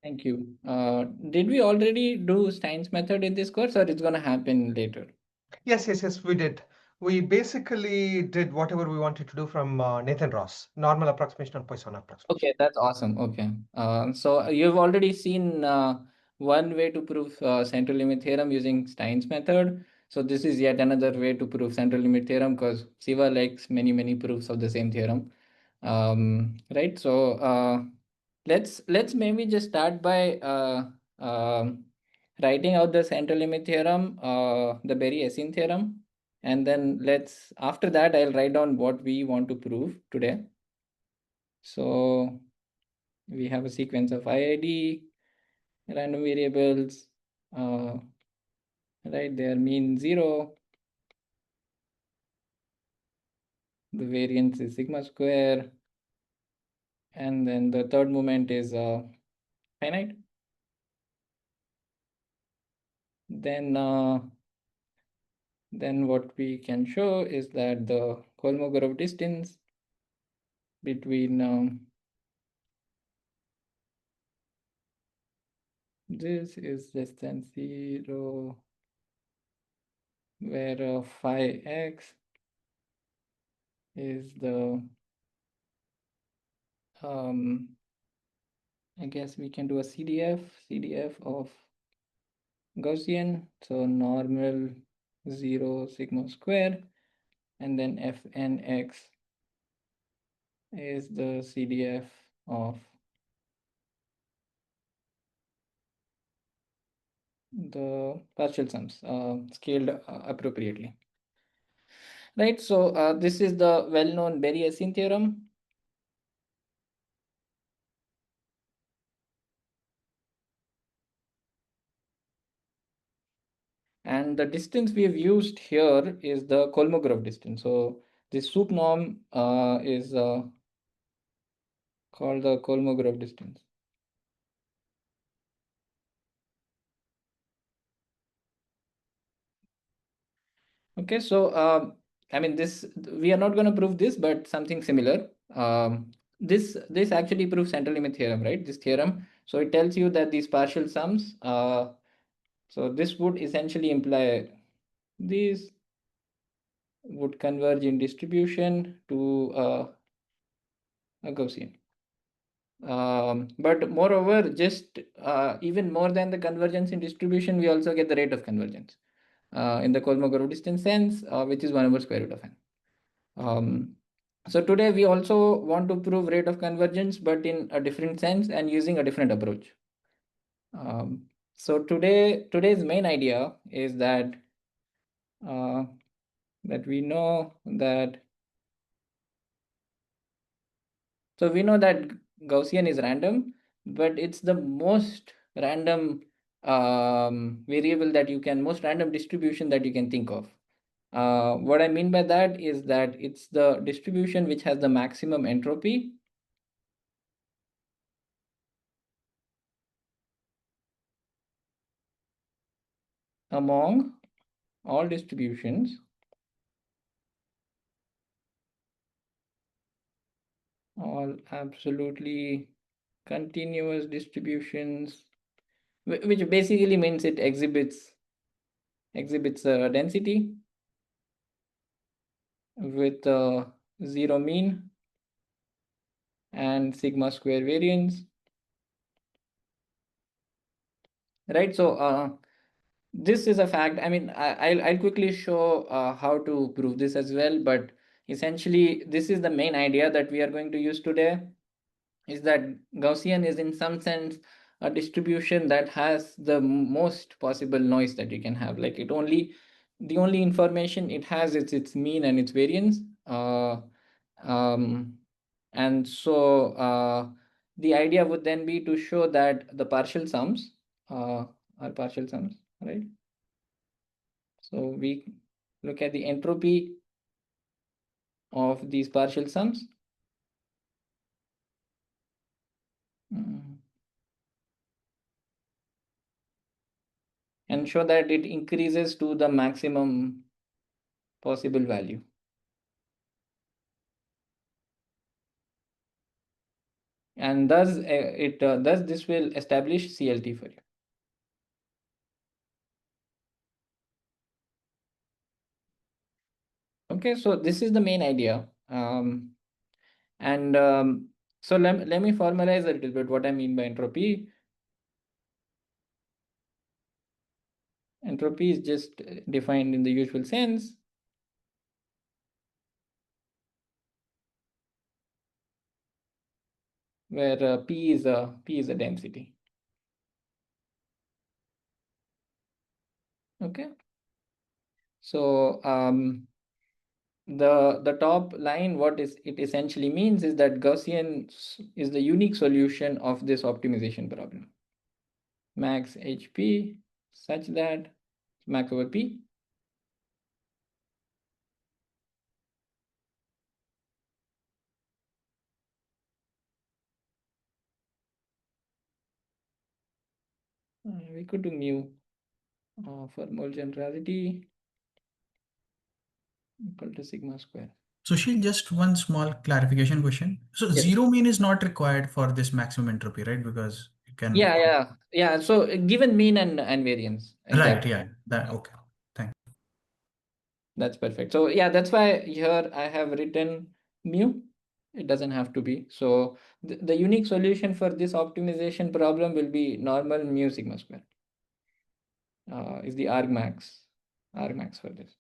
Thank you. Did we already do Stein's method in this course, or it's going to happen later? Yes, we did. We basically did whatever we wanted to do from Nathan Ross, normal approximation and Poisson approximation. Okay, that's awesome. Okay. So you've already seen one way to prove central limit theorem using Stein's method. So this is yet another way to prove central limit theorem because Siva likes many proofs of the same theorem. Right. So let's maybe just start by writing out the central limit theorem, the Berry-Essien theorem, and then let's after that I'll write down what we want to prove today. So we have a sequence of IID, random variables, right, their mean 0, the variance is sigma square, and then the third moment is finite. Then what we can show is that the Kolmogorov distance between this is less than 0, where phi x is the I guess we can do a CDF of Gaussian, so normal 0 sigma square, and then Fnx is the CDF of the partial sums scaled appropriately. Right, so this is the well-known Berry-Essien theorem. And the distance we have used here is the Kolmogorov distance. So this soup norm is called the Kolmogorov distance. Okay, so I mean this we are not going to prove this, but something similar. This actually proves central limit theorem, right? This theorem. So it tells you that these partial sums. So this would essentially imply these would converge in distribution to a Gaussian. But moreover, just even more than the convergence in distribution, we also get the rate of convergence in the Kolmogorov distance sense, which is 1 over square root of n. So today we also want to prove rate of convergence, but in a different sense and using a different approach. So today's main idea is that we know that Gaussian is random, but it's the most random variable that you can, most random distribution that you can think of. What I mean by that is that it's the distribution which has the maximum entropy among all distributions, all absolutely continuous distributions, which basically means it exhibits density with zero mean and sigma square variance, right? So this is a fact. I mean, I'll quickly show how to prove this as well, but essentially this is the main idea that we are going to use today, is that Gaussian is in some sense a distribution that has the most possible noise that you can have. Like the only information it has is its mean and its variance. Um, and so the idea would then be to show that the partial sums are partial sums, right? So we look at the entropy of these partial sums. And show that it increases to the maximum possible value. and thus this will establish CLT for you. Okay, so this is the main idea. And so let me formalize a little bit what I mean by entropy. Entropy is just defined in the usual sense. Where P is a density. Okay. So the top line, what is it essentially means is that Gaussian is the unique solution of this optimization problem. Max HP such that max over P. We could do mu for mole generality equal to sigma square. Sushil, just one small clarification question. So Yes. zero mean is not required for this maximum entropy, right? Because you can. Yeah. So given mean and variance. Exactly. Right. Yeah. That okay. Thanks. That's perfect. So yeah, that's why here I have written mu. It doesn't have to be. So the unique solution for this optimization problem will be normal mu sigma square. Is the argmax for this.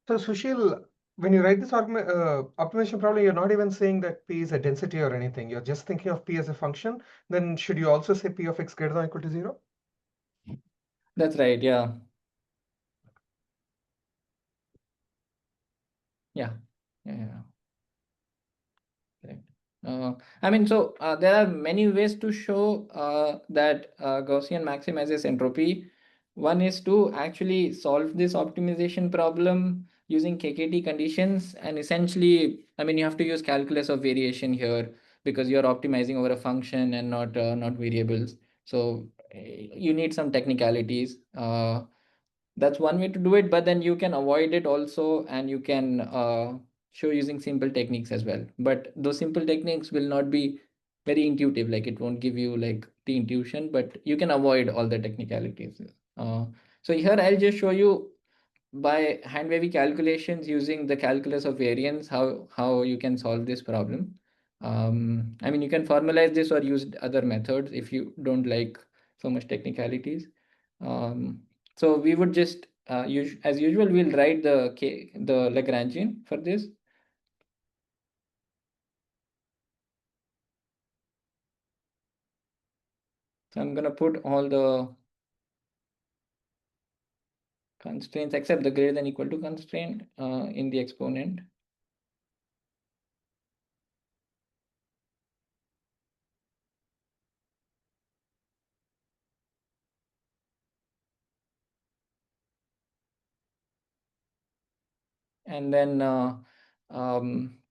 So Sushil, when you write this optimization problem, you're not even saying that P is a density or anything. You're just thinking of P as a function. Then should you also say P of x greater than or equal to 0? That's right. Yeah. Yeah. Yeah. Correct. I mean, so there are many ways to show that Gaussian maximizes entropy. One is to actually solve this optimization problem using KKT conditions, and essentially, I mean, you have to use calculus of variation here because you're optimizing over a function and not variables. So you need some technicalities. That's one way to do it, but then you can avoid it also, and you can show using simple techniques as well. But those simple techniques will not be very intuitive, like it won't give you like the intuition, but you can avoid all the technicalities. So here I'll just show you by hand wavy calculations using the calculus of variance how you can solve this problem. I mean, you can formalize this or use other methods if you don't like so much technicalities. So we would just as usual, we'll write the Lagrangian for this. So I'm gonna put all the constraints except the greater than equal to constraint in the exponent. And then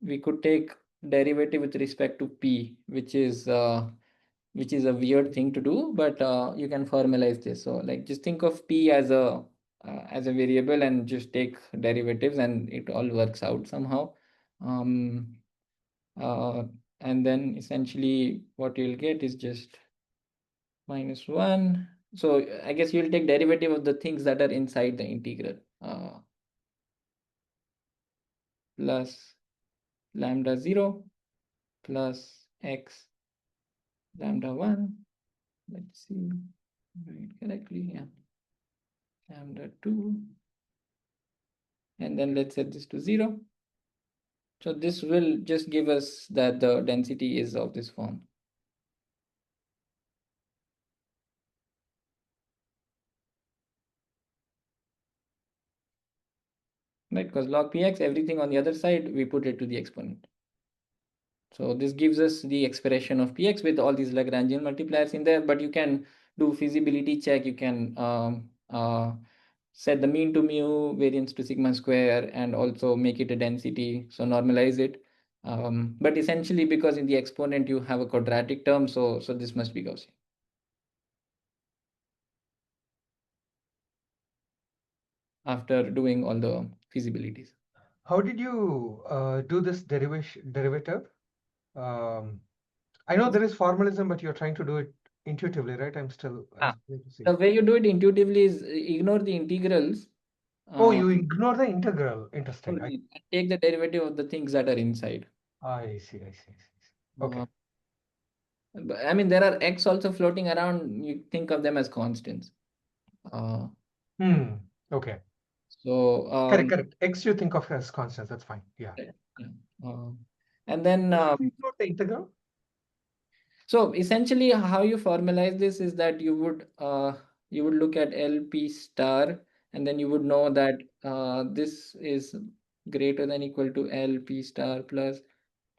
we could take derivative with respect to P, which is a weird thing to do, but you can formalize this. So like just think of P as a variable and just take derivatives, and it all works out somehow. Um, uh, and then essentially what you'll get is just -1. So I guess you'll take derivative of the things that are inside the integral. Plus lambda 0 plus x lambda 1. Let's see, write correctly. Yeah, lambda 2. And then let's set this to 0. So this will just give us that the density is of this form. Right, because log px, everything on the other side, we put it to the exponent. So this gives us the expression of px with all these Lagrangian multipliers in there, but you can do feasibility check. You can set the mean to mu, variance to sigma square, and also make it a density. So normalize it. But essentially, because in the exponent you have a quadratic term, so this must be Gaussian. After doing all the feasibilities. How did you do this derivative? I know there is formalism, but you're trying to do it intuitively, right? I'm still need to see. The way you do it intuitively is ignore the integrals. Oh, you ignore the integral. Interesting. Take the derivative of the things that are inside. I see. Okay. I mean, there are x also floating around. You think of them as constants. Okay. So correct. X you think of as constants. That's fine. Yeah. And then Include the integral. so essentially, how you formalize this is that you would look at LP star, and then you would know that this is greater than equal to LP star plus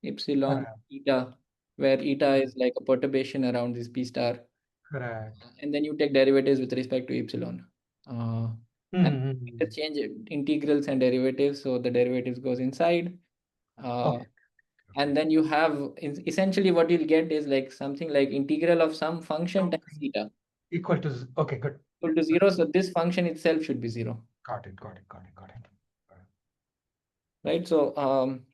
epsilon eta, where eta is like a perturbation around this P star. Correct. And then you take derivatives with respect to epsilon. And interchange integrals and derivatives, so the derivatives goes inside. And then you have essentially what you'll get is like something like integral of some function times theta equal to okay, good. equal to 0. So this function itself should be 0. Got it. Right. So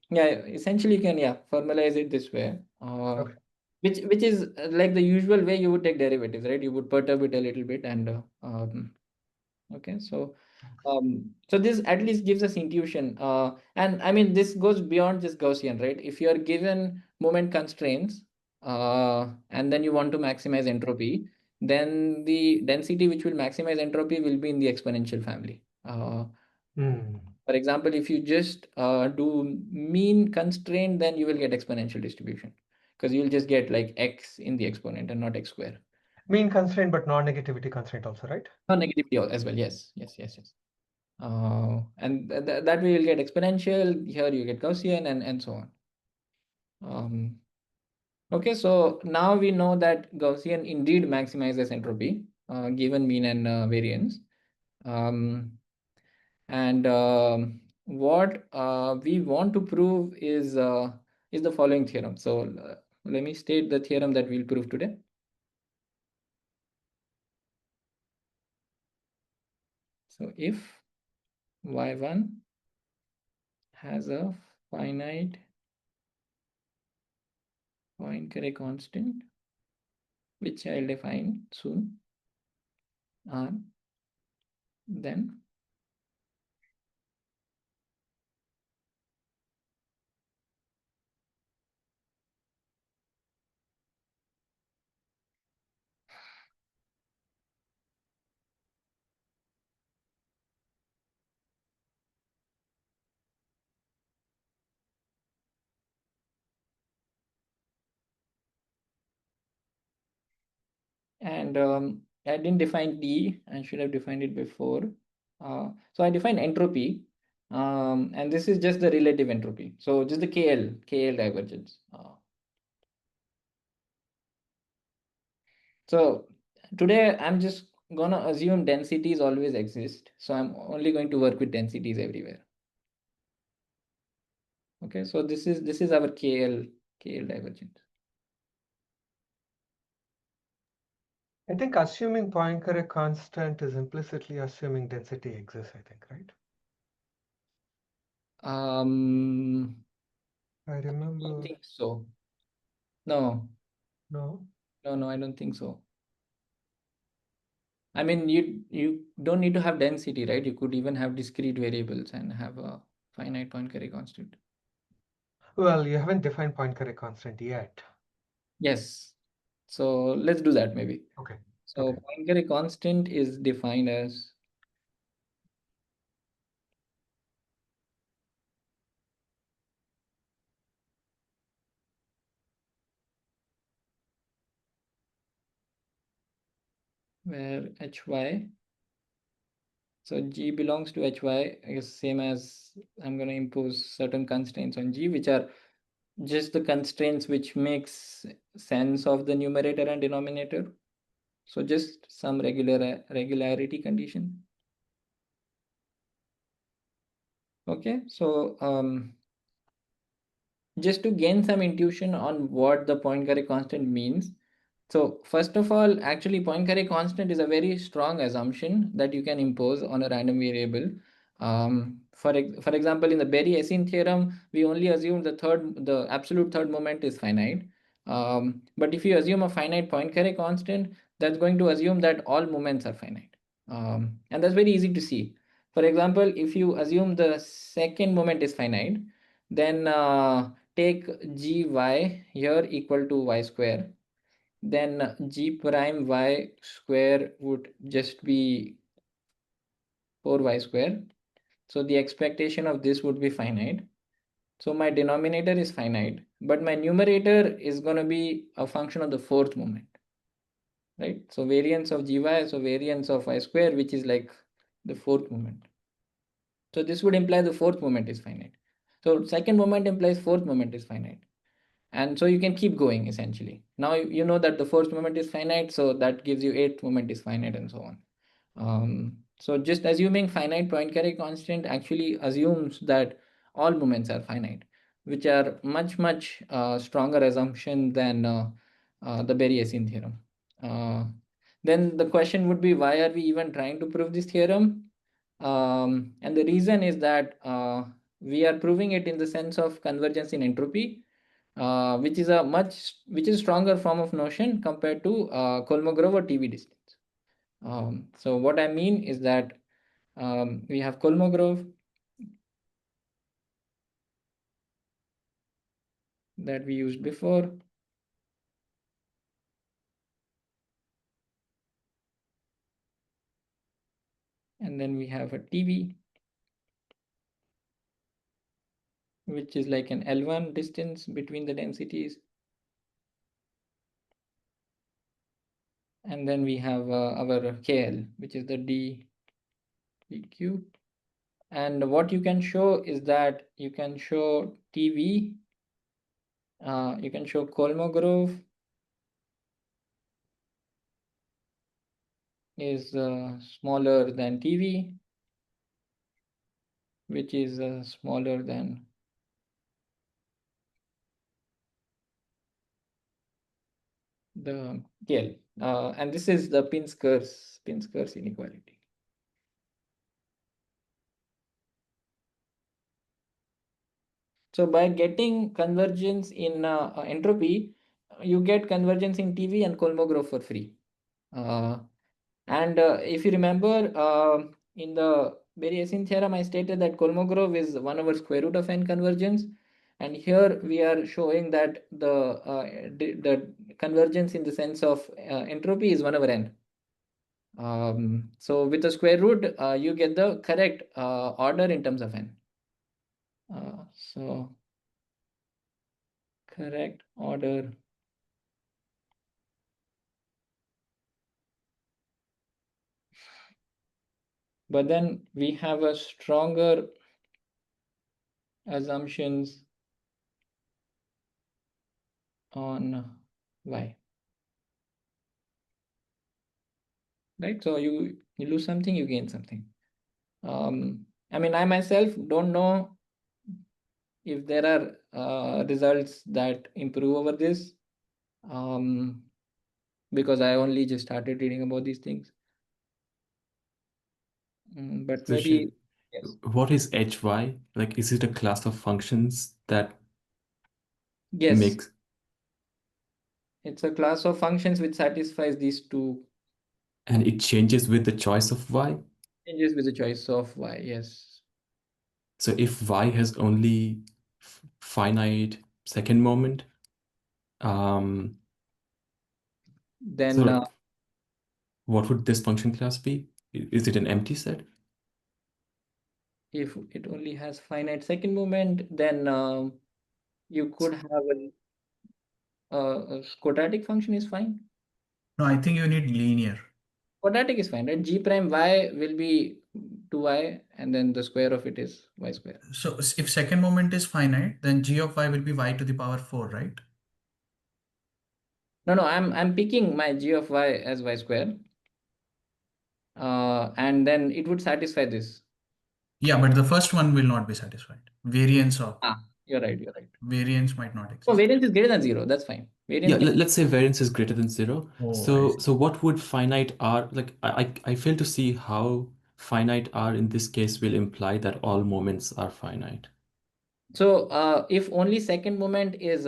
yeah, essentially you can formalize it this way. Okay. Which is like the usual way you would take derivatives, right? You would perturb it a little bit and okay. So this at least gives us intuition. And I mean, this goes beyond just Gaussian, right? If you are given moment constraints, and then you want to maximize entropy, then the density which will maximize entropy will be in the exponential family. For example, if you just do mean constraint, then you will get exponential distribution because you will just get like x in the exponent and not x square. Mean constraint, but non-negativity constraint also, right? Non-negativity as well. Yes. And that way you'll get exponential. Here you get Gaussian and so on. Okay, so now we know that Gaussian indeed maximizes entropy given mean and variance. What we want to prove is the following theorem. So let me state the theorem that we'll prove today. So if y1 has a finite Poincare constant, which I'll define soon, then and I didn't define D. I should have defined it before. So I define entropy, and this is just the relative entropy. So just the KL divergence. So today I'm just gonna assume densities always exist. So I'm only going to work with densities everywhere. Okay, so this is our KL divergence. I think assuming Poincare constant is implicitly assuming density exists, I think, right? I remember. I don't think so. No, I don't think so. I mean, you don't need to have density, right? You could even have discrete variables and have a finite Poincare constant. Well, you haven't defined Poincare constant yet. Yes. So let's do that maybe. Okay. So Poincare constant is defined as where hy, so G belongs to hy is same as I'm going to impose certain constraints on G, which are just the constraints which makes sense of the numerator and denominator. So just some regularity condition. Okay, so just to gain some intuition on what the Poincare constant means. So first of all, actually Poincare constant is a very strong assumption that you can impose on a random variable. For example, in the Berry-Esseen theorem, we only assume the absolute third moment is finite. But if you assume a finite Poincare constant, that's going to assume that all moments are finite. And that's very easy to see. For example, if you assume the second moment is finite, then take gy here equal to y square. Then g prime y square would just be 4y square. So the expectation of this would be finite. So my denominator is finite, but my numerator is going to be a function of the fourth moment, right? So variance of gy, so variance of y square, which is like the fourth moment. So this would imply the fourth moment is finite. So second moment implies fourth moment is finite. And so you can keep going essentially. Now you know that the first moment is finite, so that gives you eighth moment is finite and so on. So just assuming finite Poincare constant actually assumes that all moments are finite, which are much stronger assumption than the Berry-Esseen theorem. Then the question would be, why are we even trying to prove this theorem? And the reason is that we are proving it in the sense of convergence in entropy, which is a stronger form of notion compared to Kolmogorov or TV distance. So what I mean is that we have Kolmogorov that we used before. And then we have a TV, which is like an L1 distance between the densities. And then we have our KL, which is the dq. And what you can show is that you can show TV, you can show Kolmogorov is smaller than TV, which is smaller than the KL. And this is the Pinskers inequality. So by getting convergence in entropy, you get convergence in TV and Kolmogorov for free. And if you remember, in the Berry-Esseen theorem, I stated that Kolmogorov is 1 over square root of n convergence. And here we are showing that the convergence in the sense of entropy is 1 over n. So with the square root, you get the correct order in terms of n. So correct order. But then we have a stronger assumptions on y. Right? So you lose something, you gain something. I mean, I myself don't know if there are results that improve over this, because I only just started reading about these things. But maybe, yes. What is hy? Like, is it a class of functions that Yes, makes... it's a class of functions which satisfies these two And it changes with the choice of y? changes with the choice of y, yes. So if y has only finite second moment, Then so like, what would this function class be? Is it an empty set? if it only has finite second moment, then you could have a quadratic function is fine. No, I think you need linear. Quadratic is fine, right? G prime y will be 2y, and then the square of it is y square. So if second moment is finite, then g of y will be y to the power 4, right? No, I'm picking my g of y as y square, and then it would satisfy this. Yeah, but the first one will not be satisfied. Variance You're right. variance might not exist. So variance is greater than 0. That's fine. Yeah, let's say variance is greater than 0. Oh, So what would finite r, like I fail to see how finite r in this case will imply that all moments are finite. So if only second moment is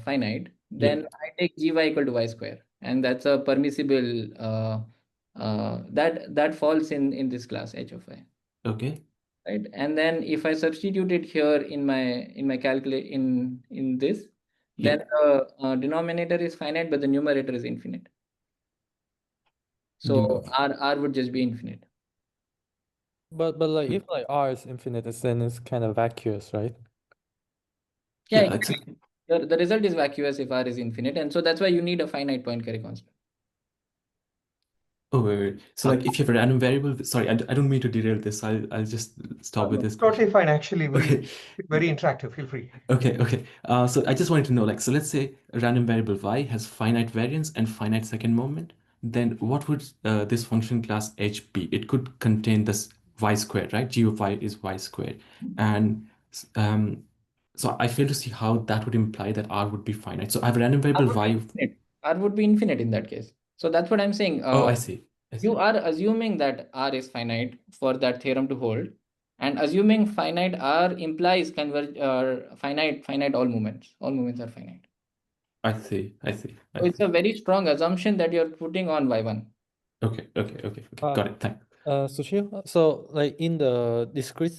finite, then I take gy equal to y square, and that's a permissible that falls in this class h of y, Okay. right? And then if I substitute it here in my calculate in this, then Yeah. the denominator is finite, but the numerator is infinite. So r would just be infinite. But like if like R is infinite, then it's kind of vacuous, right? Yeah, Yeah, exactly. The result is vacuous if r is infinite, and so that's why you need a finite Poincare constant. Oh, wait. So, like, if you have a random variable, sorry, I don't mean to derail this. I'll just stop with this Totally question. fine, actually. Okay. Very interactive. Feel free. Okay. So I just wanted to know, like, so let's say a random variable y has finite variance and finite second moment, then what would this function class h be? It could contain this y squared, right? G of y is y squared. And so I fail to see how that would imply that r would be finite. So I have a random variable y. R would be infinite in that case. So that's what I'm saying. Oh, I see. You are assuming that R is finite for that theorem to hold, and assuming finite R implies finite all moments. All moments are finite. I see. So it's a very strong assumption that you're putting on y1. Okay. Got it. Thanks. Sushil, so like in the discrete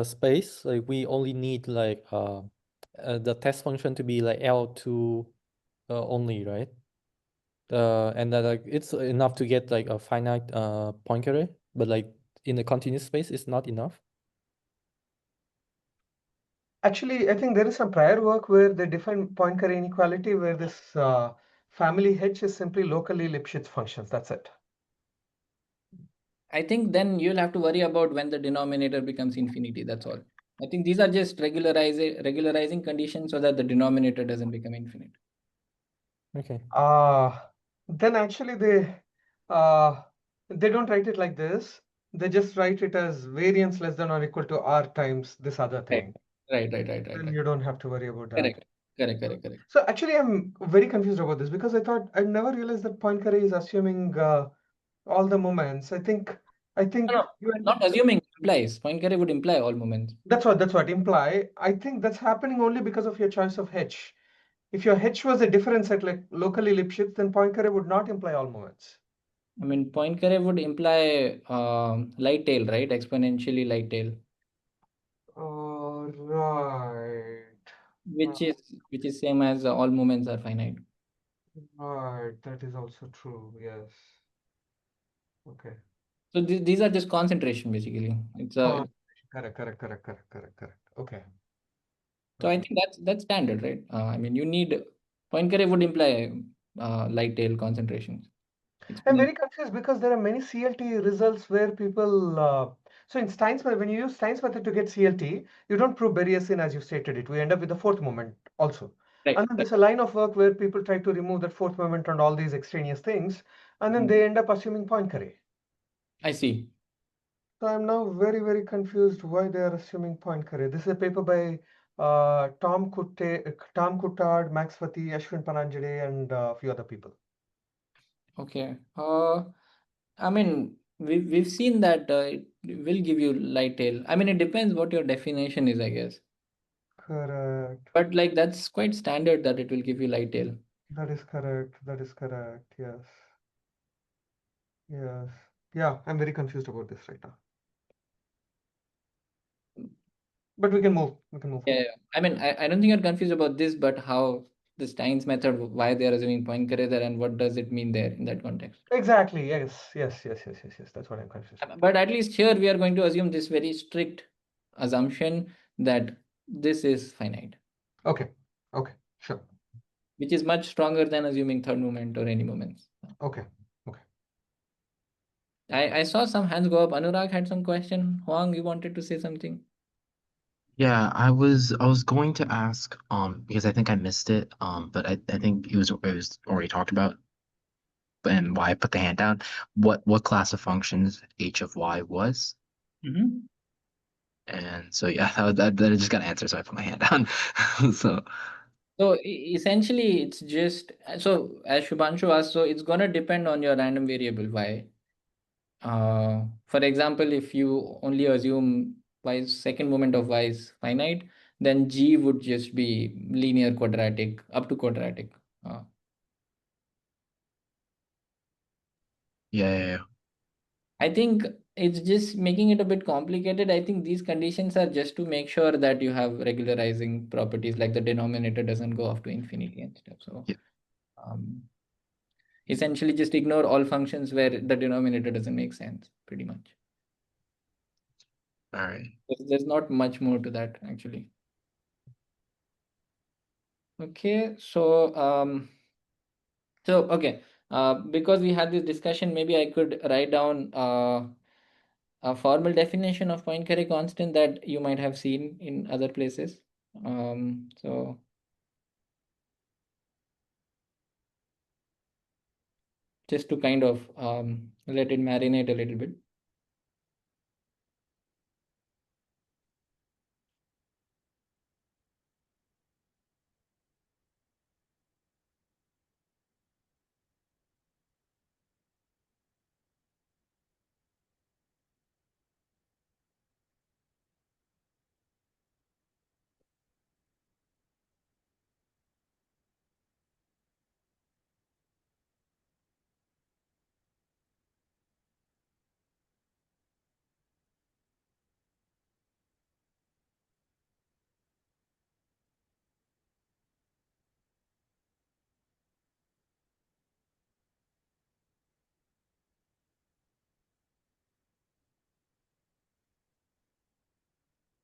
space, like we only need like the test function to be like L2 only, right? And that like it's enough to get like a finite Poincare, but like in the continuous space, it's not enough. Actually, I think there is some prior work where they define Poincare inequality, where this family H is simply locally Lipschitz functions. That's it. I think then you'll have to worry about when the denominator becomes infinity. That's all. I think these are just regularizing conditions so that the denominator doesn't become infinite. Okay. Then actually they don't write it like this. They just write it as variance less than or equal to R times this other thing. Right. Then you don't have to worry about that. Correct. So actually, I'm very confused about this because I never realized that Poincare is assuming all the moments. I think No, not assuming implies. Poincare would imply all moments. that's what imply. I think that's happening only because of your choice of H. If your H was a different set like locally Lipschitz, then Poincare would not imply all moments. I mean, Poincare would imply light tail, right? Exponentially light tail. Right. Which is same as all moments are finite. Right. That is also true. Yes. Okay. So these are just concentration basically. It's a Correct. Okay. So I think that's standard, right? I mean, you need Poincare would imply light tail concentrations. I'm very confused because there are many CLT results where people. So in Stein's method, when you use Stein's method to get CLT, you don't prove Beriesin as you stated it. We end up with the fourth moment also. Right. And then there's a line of work where people try to remove that fourth moment and all these extraneous things, and then they end up assuming Poincare. I see. So I'm now very confused why they are assuming Poincare. This is a paper by Tom Coutard, Max Vati, Ashwin Pananjali, and a few other people. Okay. I mean, we've seen that it will give you light tail. I mean, it depends what your definition is, I guess. Correct. But like that's quite standard that it will give you light tail. That is correct. Yes. Yeah, I'm very confused about this right now. But we can move. Yeah. I mean, I don't think you're confused about this, but how the Stein's method, why they are assuming Poincare there, and what does it mean there in that context? Exactly. Yes. That's what I'm confused about. But at least here we are going to assume this very strict assumption that this is finite. Okay. Sure. Which is much stronger than assuming third moment or any moments. Okay. I saw some hands go up. Anurag had some question. Huang, you wanted to say something? Yeah, I was going to ask, because I think I missed it, but I think it was already talked about, and why I put the hand down. What class of functions h of y was? Mm-hmm. And so yeah, that I just got an answer, so I put my hand down. So Essentially, it's just so as Shubhanshu asked, so it's gonna depend on your random variable y. For example, if you only assume y's second moment of y is finite, then g would just be linear quadratic up to quadratic. Yeah. I think it's just making it a bit complicated. I think these conditions are just to make sure that you have regularizing properties, like the denominator doesn't go off to infinity and stuff. So Yeah. Essentially just ignore all functions where the denominator doesn't make sense, pretty much. All right. There's not much more to that, actually. Okay, so okay, because we had this discussion, maybe I could write down a formal definition of Poincare constant that you might have seen in other places. So just to kind of let it marinate a little bit.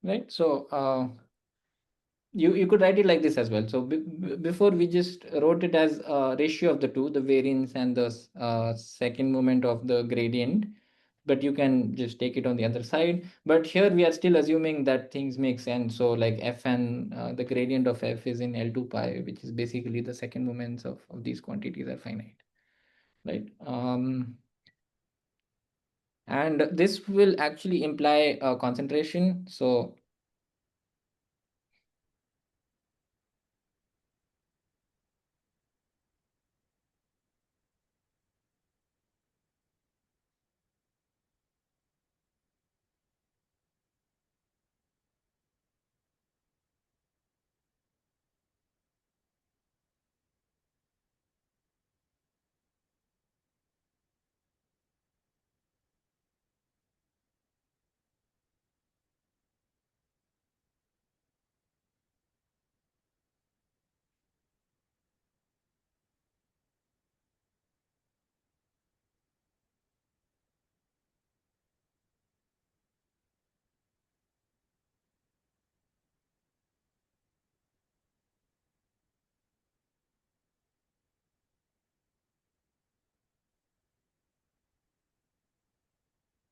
Right, so you could write it like this as well. So before we just wrote it as a ratio of the two, the variance and the second moment of the gradient, but you can just take it on the other side. But here we are still assuming that things make sense. So like Fn, the gradient of F is in L2 pi, which is basically the second moments of these quantities are finite, right? And this will actually imply a concentration. So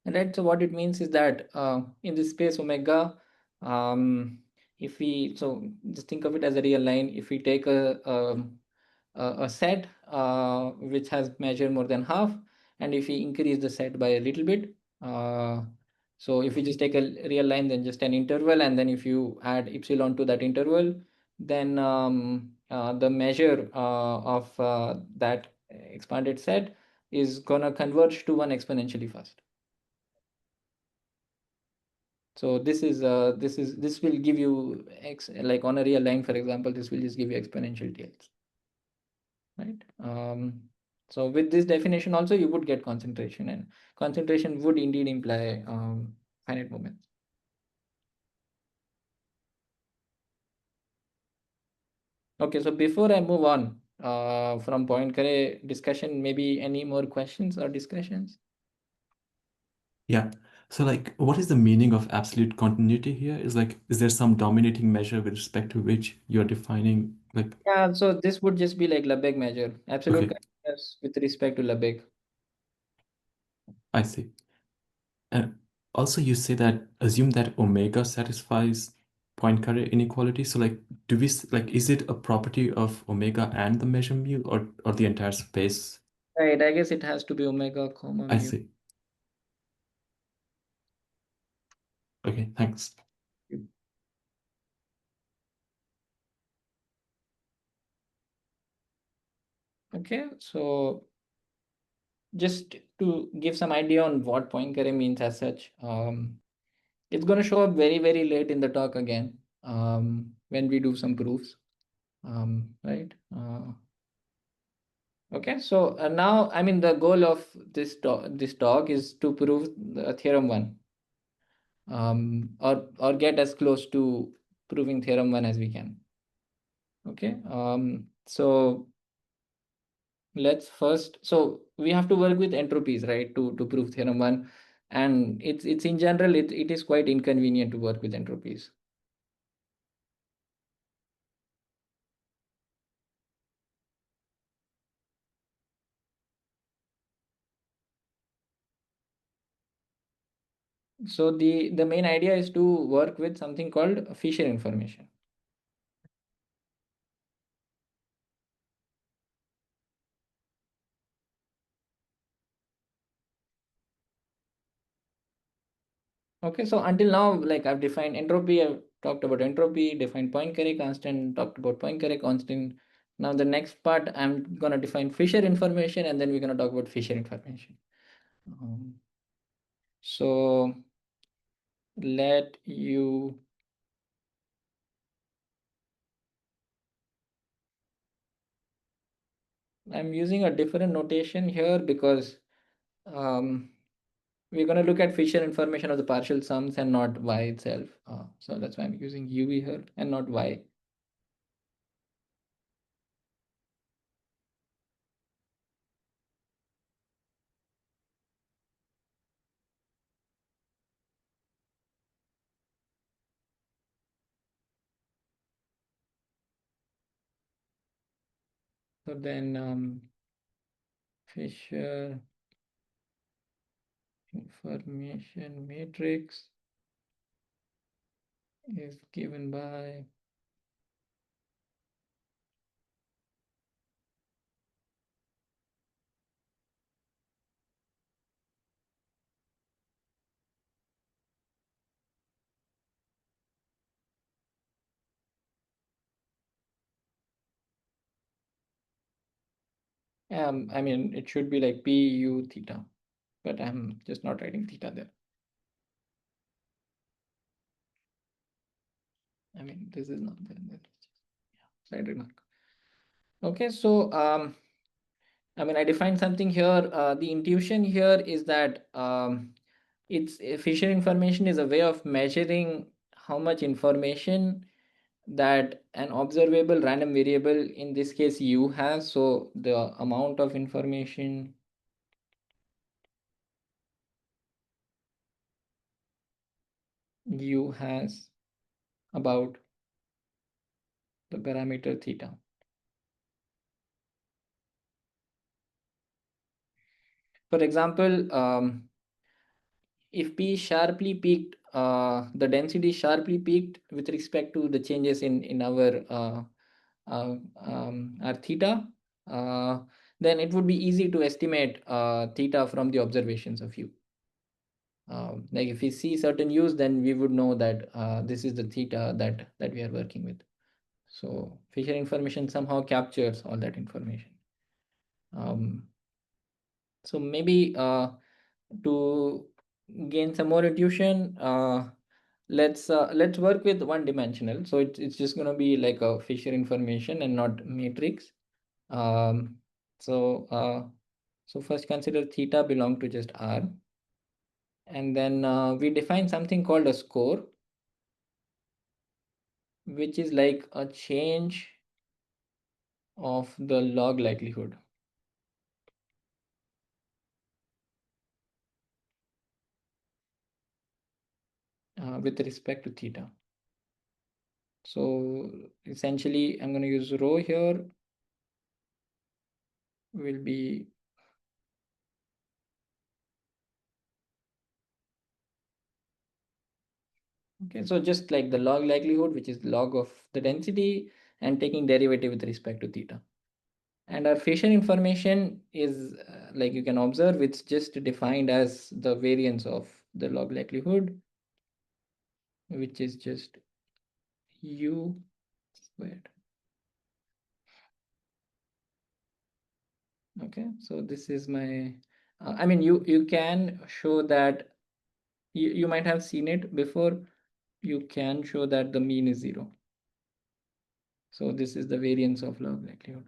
right, so what it means is that in this space omega, if we, so just think of it as a real line. If we take a set which has measure more than half, and if we increase the set by a little bit, so if we just take a real line, then just an interval, and then if you add epsilon to that interval, then the measure of that expanded set is gonna converge to one exponentially fast. So this will give you like on a real line, for example, this will just give you exponential tails, right? So with this definition also you would get concentration, and concentration would indeed imply finite moments. Okay, so before I move on from Poincare discussion, maybe any more questions or discussions? Yeah. So like, what is the meaning of absolute continuity here? Is there some dominating measure with respect to which you're defining like? Yeah, so this would just be like Lebesgue measure, absolute Okay, continuous with respect to Lebesgue. I see. And also you say that assume that omega satisfies Poincare inequality. So like, like, is it a property of omega and the measure mu, or the entire space? Right, I guess it has to be omega comma I mu. see. Okay, thanks. Okay, so just to give some idea on what Poincare means as such, it's going to show up very, very late in the talk again when we do some proofs, right? Okay, so now, I mean, the goal of this talk is to prove theorem 1, or get as close to proving theorem 1 as we can. Okay, so let's first, so we have to work with entropies, right, to prove theorem 1, and it's in general it is quite inconvenient to work with entropies. So the main idea is to work with something called Fisher information. Okay, so until now, like I've defined entropy, I've talked about entropy, defined Poincare constant, talked about Poincare constant. Now the next part, I'm gonna define Fisher information, and then we're gonna talk about Fisher information. So let you I'm using a different notation here because we're going to look at Fisher information of the partial sums and not y itself. So that's why I'm using UV here and not y. So then Fisher information matrix is given by I mean it should be like PU theta, but I'm just not writing theta there. I mean this is not there. Side remark. Okay, so I mean I defined something here. The intuition here is that Fisher information is a way of measuring how much information that an observable random variable, in this case U, has. So the amount of information U has about the parameter theta. For example, if P sharply peaked, the density sharply peaked with respect to the changes in our theta, then it would be easy to estimate theta from the observations of U. Like if we see certain U's, then we would know that this is the theta that we are working with. So Fisher information somehow captures all that information. So maybe to gain some more intuition, let's work with one dimensional. So it's just going to be like a Fisher information and not matrix. So first consider theta belong to just R, and then we define something called a score, which is like a change of the log likelihood. With respect to theta. So essentially, I'm going to use rho here, will be okay. So just like the log likelihood, which is log of the density, and taking derivative with respect to theta. And our Fisher information is like you can observe, it's just defined as the variance of the log likelihood, which is just U squared. Okay, so this is my, I mean, you can show that, you might have seen it before, you can show that the mean is 0. So this is the variance of log likelihood.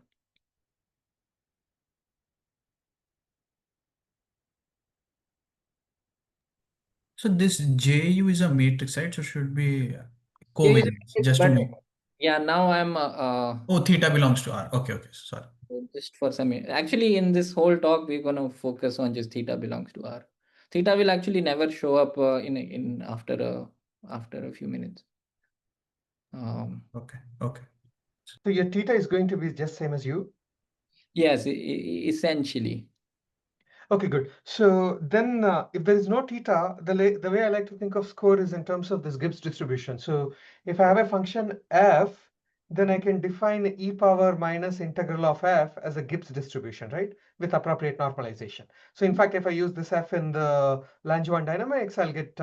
So this JU is a matrix, right? So should be J is a covariance, matrix, just to but make. yeah, now I'm Oh, theta belongs to R. Okay, sorry. just for some. Actually, in this whole talk, we're gonna focus on just theta belongs to R. Theta will actually never show up in after a few minutes. Okay. So your theta is going to be just same as U? Yes, essentially. Okay, good. So then if there is no theta, the way I like to think of score is in terms of this Gibbs distribution. So if I have a function f, then I can define e power minus integral of f as a Gibbs distribution, right? With appropriate normalization. So in fact, if I use this f in the Langevin dynamics, I'll get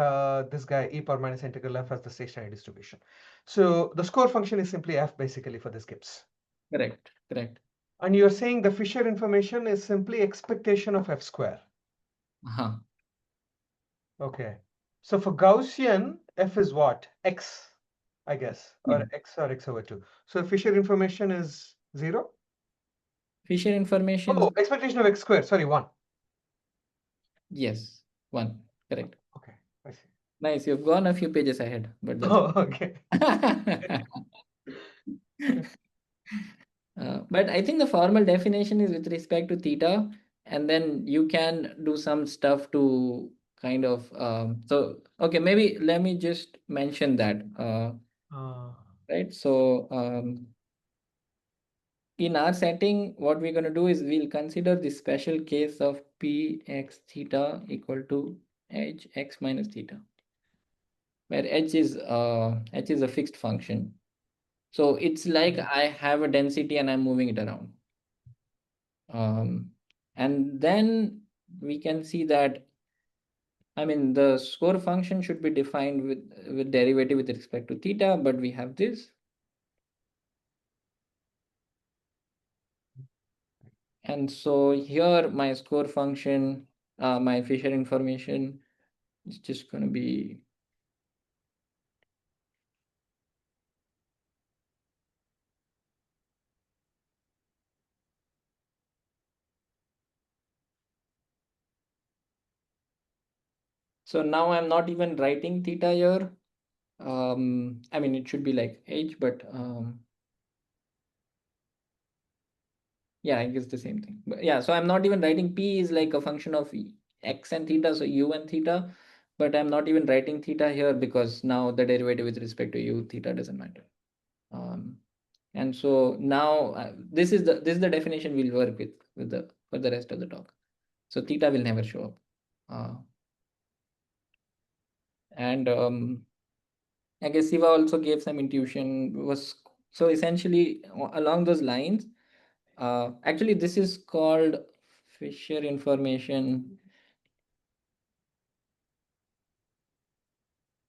this guy e power minus integral f as the stationary distribution. So the score function is simply f basically for this Gibbs. Correct. And you're saying the Fisher information is simply expectation of f square. Uh-huh. Okay. So for Gaussian, f is what? X, I guess, or Yeah. x or x over 2. So Fisher information is 0? Fisher information. Oh, expectation of x squared, sorry, 1. Yes, 1. Correct. Okay, I see. Nice. You've gone a few pages ahead, but that's Oh, okay. but I think the formal definition is with respect to theta, and then you can do some stuff to kind of so okay, maybe let me just mention that right. So in our setting, what we're going to do is we'll consider the special case of p x theta equal to h x minus theta, where h is a fixed function. So it's like I have a density and I'm moving it around. And then we can see that, I mean, the score function should be defined with derivative with respect to theta, but we have this. And so here my score function, my Fisher information is just going to be so now I'm not even writing theta here. I mean, it should be like h, but yeah, I guess the same thing. But yeah, so I'm not even writing p is like a function of x and theta, so u and theta, but I'm not even writing theta here because now the derivative with respect to u, theta doesn't matter. And so now this is the definition we'll work with for the rest of the talk. So theta will never show up. And I guess Siva also gave some intuition. So essentially along those lines, actually this is called Fisher information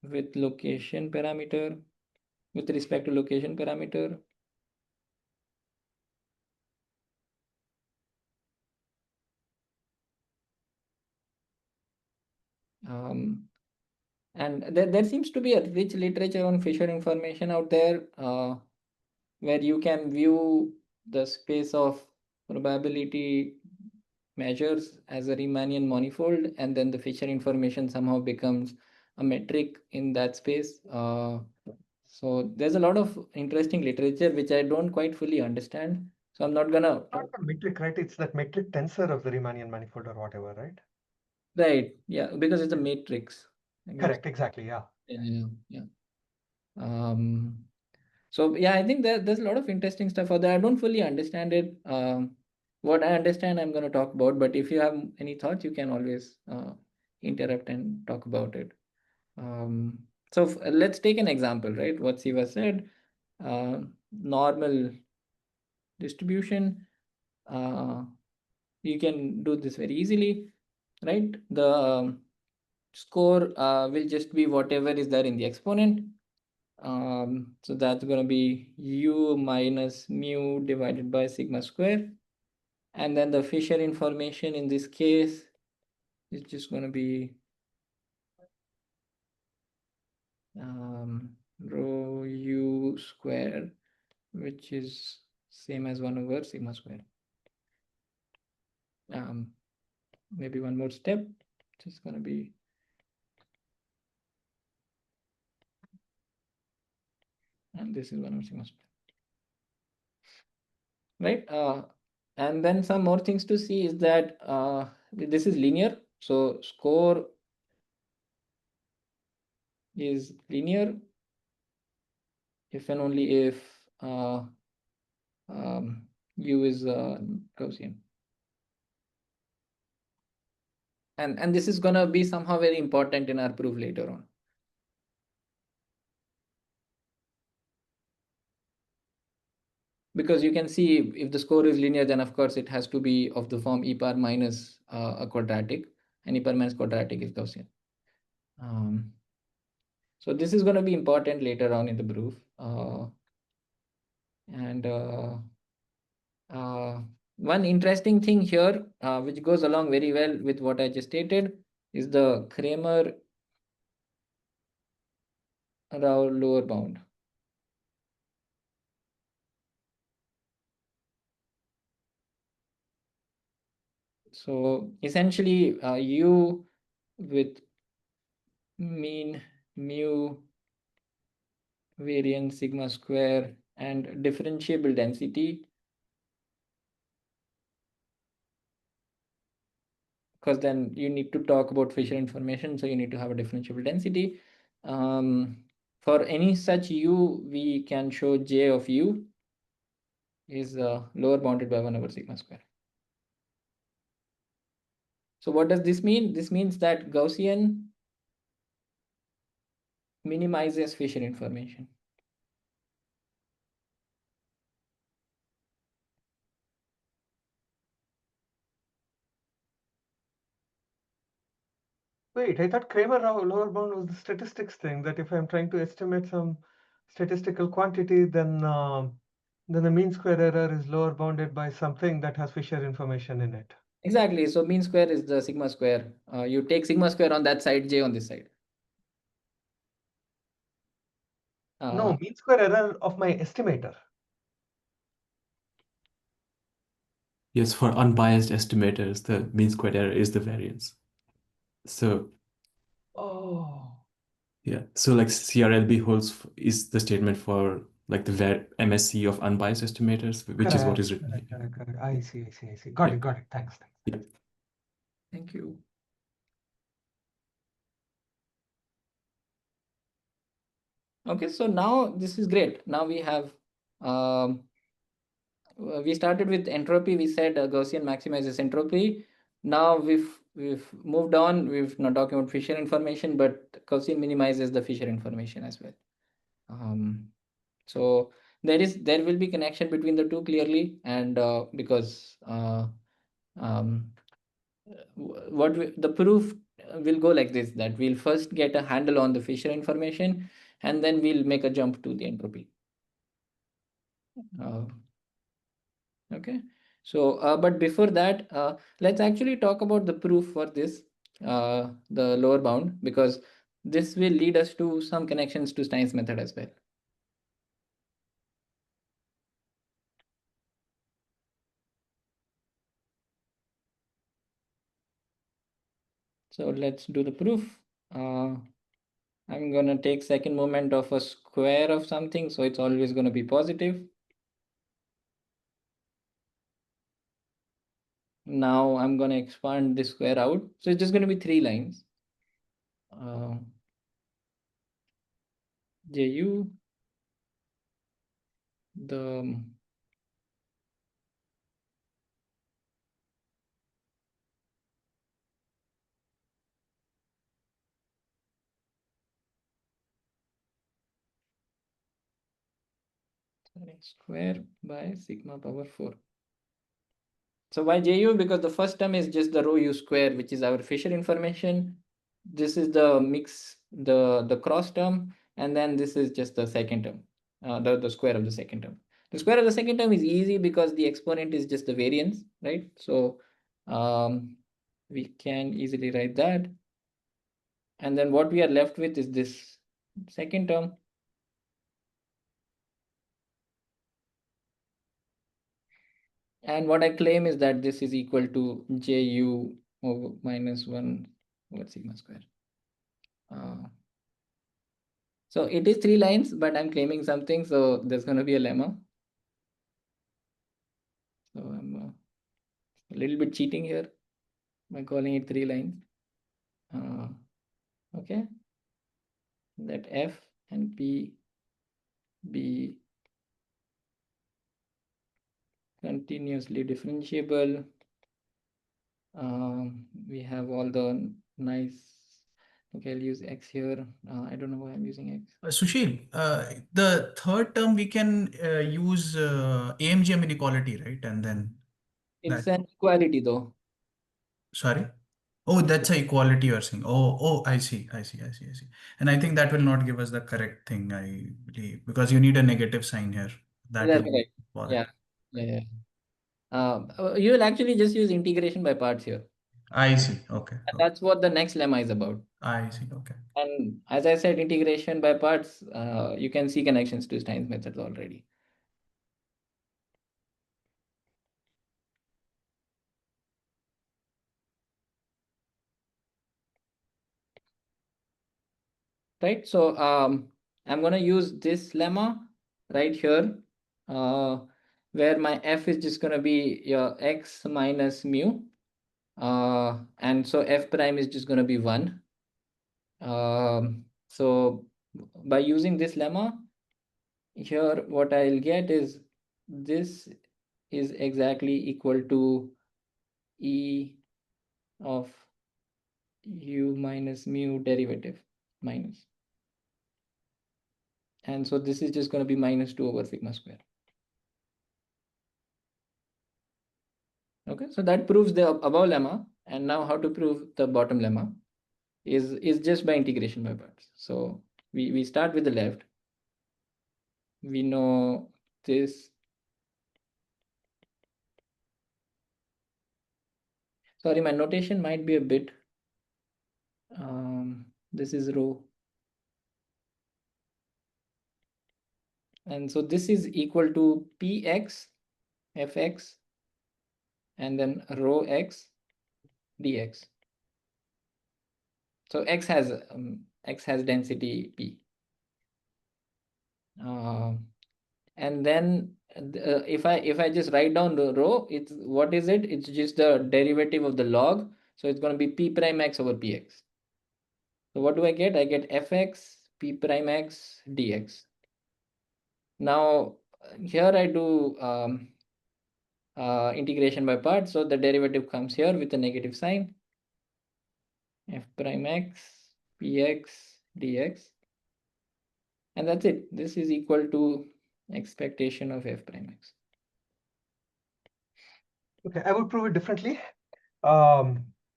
with location parameter, with respect to location parameter. And there seems to be a rich literature on Fisher information out there, where you can view the space of probability measures as a Riemannian manifold, and then the Fisher information somehow becomes a metric in that space. So there's a lot of interesting literature which I don't quite fully understand. So I'm not gonna. Not a metric, right? It's that metric tensor of the Riemannian manifold or whatever, right? Right. Yeah, because it's a matrix. I guess. Correct, exactly, yeah. Yeah. So yeah, I think there's a lot of interesting stuff out there. I don't fully understand it. What I understand, I'm going to talk about. But if you have any thoughts, you can always interrupt and talk about it. So let's take an example, right? What Siva said, normal distribution. You can do this very easily, right? The score will just be whatever is there in the exponent. So that's going to be u minus mu divided by sigma square. And then the Fisher information in this case is just going to be rho u square, which is same as 1 over sigma square. Maybe one more step. Just going to be and this is 1 over sigma square, right? And then some more things to see is that this is linear, so score is linear if and only if U is Gaussian. And this is going to be somehow very important in our proof later on. Because you can see if the score is linear, then of course it has to be of the form e power minus a quadratic, and e power minus quadratic is Gaussian. So this is going to be important later on in the proof. One interesting thing here, which goes along very well with what I just stated, is the Kramer-Rao lower bound. So essentially, U with mean mu variance sigma square and differentiable density, because then you need to talk about Fisher information, so you need to have a differentiable density. For any such U, we can show J of U is lower bounded by 1 over sigma square. So what does this mean? This means that Gaussian minimizes Fisher information. Wait, I thought Kramer lower bound was the statistics thing, that if I'm trying to estimate some statistical quantity, then the mean square error is lower bounded by something that has Fisher information in it. Exactly. So mean square is the sigma square. You take sigma square on that side, J on this side. No, mean square error of my estimator. Yes, for unbiased estimators, the mean squared error is the variance. So Oh. yeah, so like CRLB is the statement for like the MSE of unbiased estimators, which is what is written here. Correct. I see. Got Yeah. it. Thanks. Yeah. Thank you. Okay, so now this is great. Now we have, we started with entropy. We said Gaussian maximizes entropy. Now we've moved on. We've not talking about Fisher information, but Gaussian minimizes the Fisher information as well. So there will be connection between the two clearly, and because the proof will go like this, that we'll first get a handle on the Fisher information, and then we'll make a jump to the entropy. Okay, so but before that, let's actually talk about the proof for this, the lower bound, because this will lead us to some connections to Stein's method as well. So let's do the proof. I'm going to take second moment of a square of something, so it's always going to be positive. Now I'm going to expand this square out. So it's just going to be 3 lines. Ju, the square by sigma power 4. So why Ju? Because the first term is just the rho U square, which is our Fisher information. This is the mix, the cross term, and then this is just the second term, the square of the second term. The square of the second term is easy because the exponent is just the variance, right? So we can easily write that. And then what we are left with is this second term. And what I claim is that this is equal to Ju over minus 1 over sigma square. So it is 3 lines, but I'm claiming something, so there's going to be a lemma. So I'm a little bit cheating here by calling it 3 lines. Okay, that F and P be continuously differentiable. We have all the nice. Okay, I'll use X here. I don't know why I'm using X. Sushil, the third term we can use AMGM inequality, right? And then It's that, an equality though. sorry? Oh, that's a equality you're saying. Oh, I see. And I think that will not give us the correct thing, I believe, because you need a negative sign here. That That's will right. bother. Yeah. You will actually just use integration by parts here. I see. Okay. And that's what the next lemma is about. I see. Okay. And as I said, integration by parts, you can see connections to Stein's methods already. Right, so I'm going to use this lemma right here, where my F is just going to be your X minus mu. And so F prime is just going to be 1. So by using this lemma, here what I'll get is this is exactly equal to E of u minus mu derivative minus. And so this is just going to be minus 2 over sigma square. Okay, so that proves the above lemma. And now how to prove the bottom lemma is just by integration by parts. So we start with the left. We know this. Sorry, my notation might be a bit. This is rho. And so this is equal to px, fx, and then rho x dx. So x has density p. And then if I just write down the rho, it's what is it? It's just the derivative of the log. So it's going to be p prime x over px. So what do I get? I get fx p prime x dx. Now here I do integration by parts. So the derivative comes here with a negative sign. F prime x px dx. And that's it. This is equal to expectation of f prime x. Okay, I would prove it differently.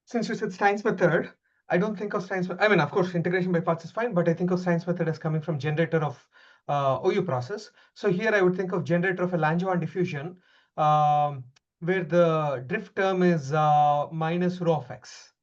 Since you said Stein's method, I don't think of Stein's. I mean, of course, integration by parts is fine, but I think of Stein's method as coming from generator of OU process. So here I would think of generator of a Langevin diffusion, where the drift term is minus rho of x.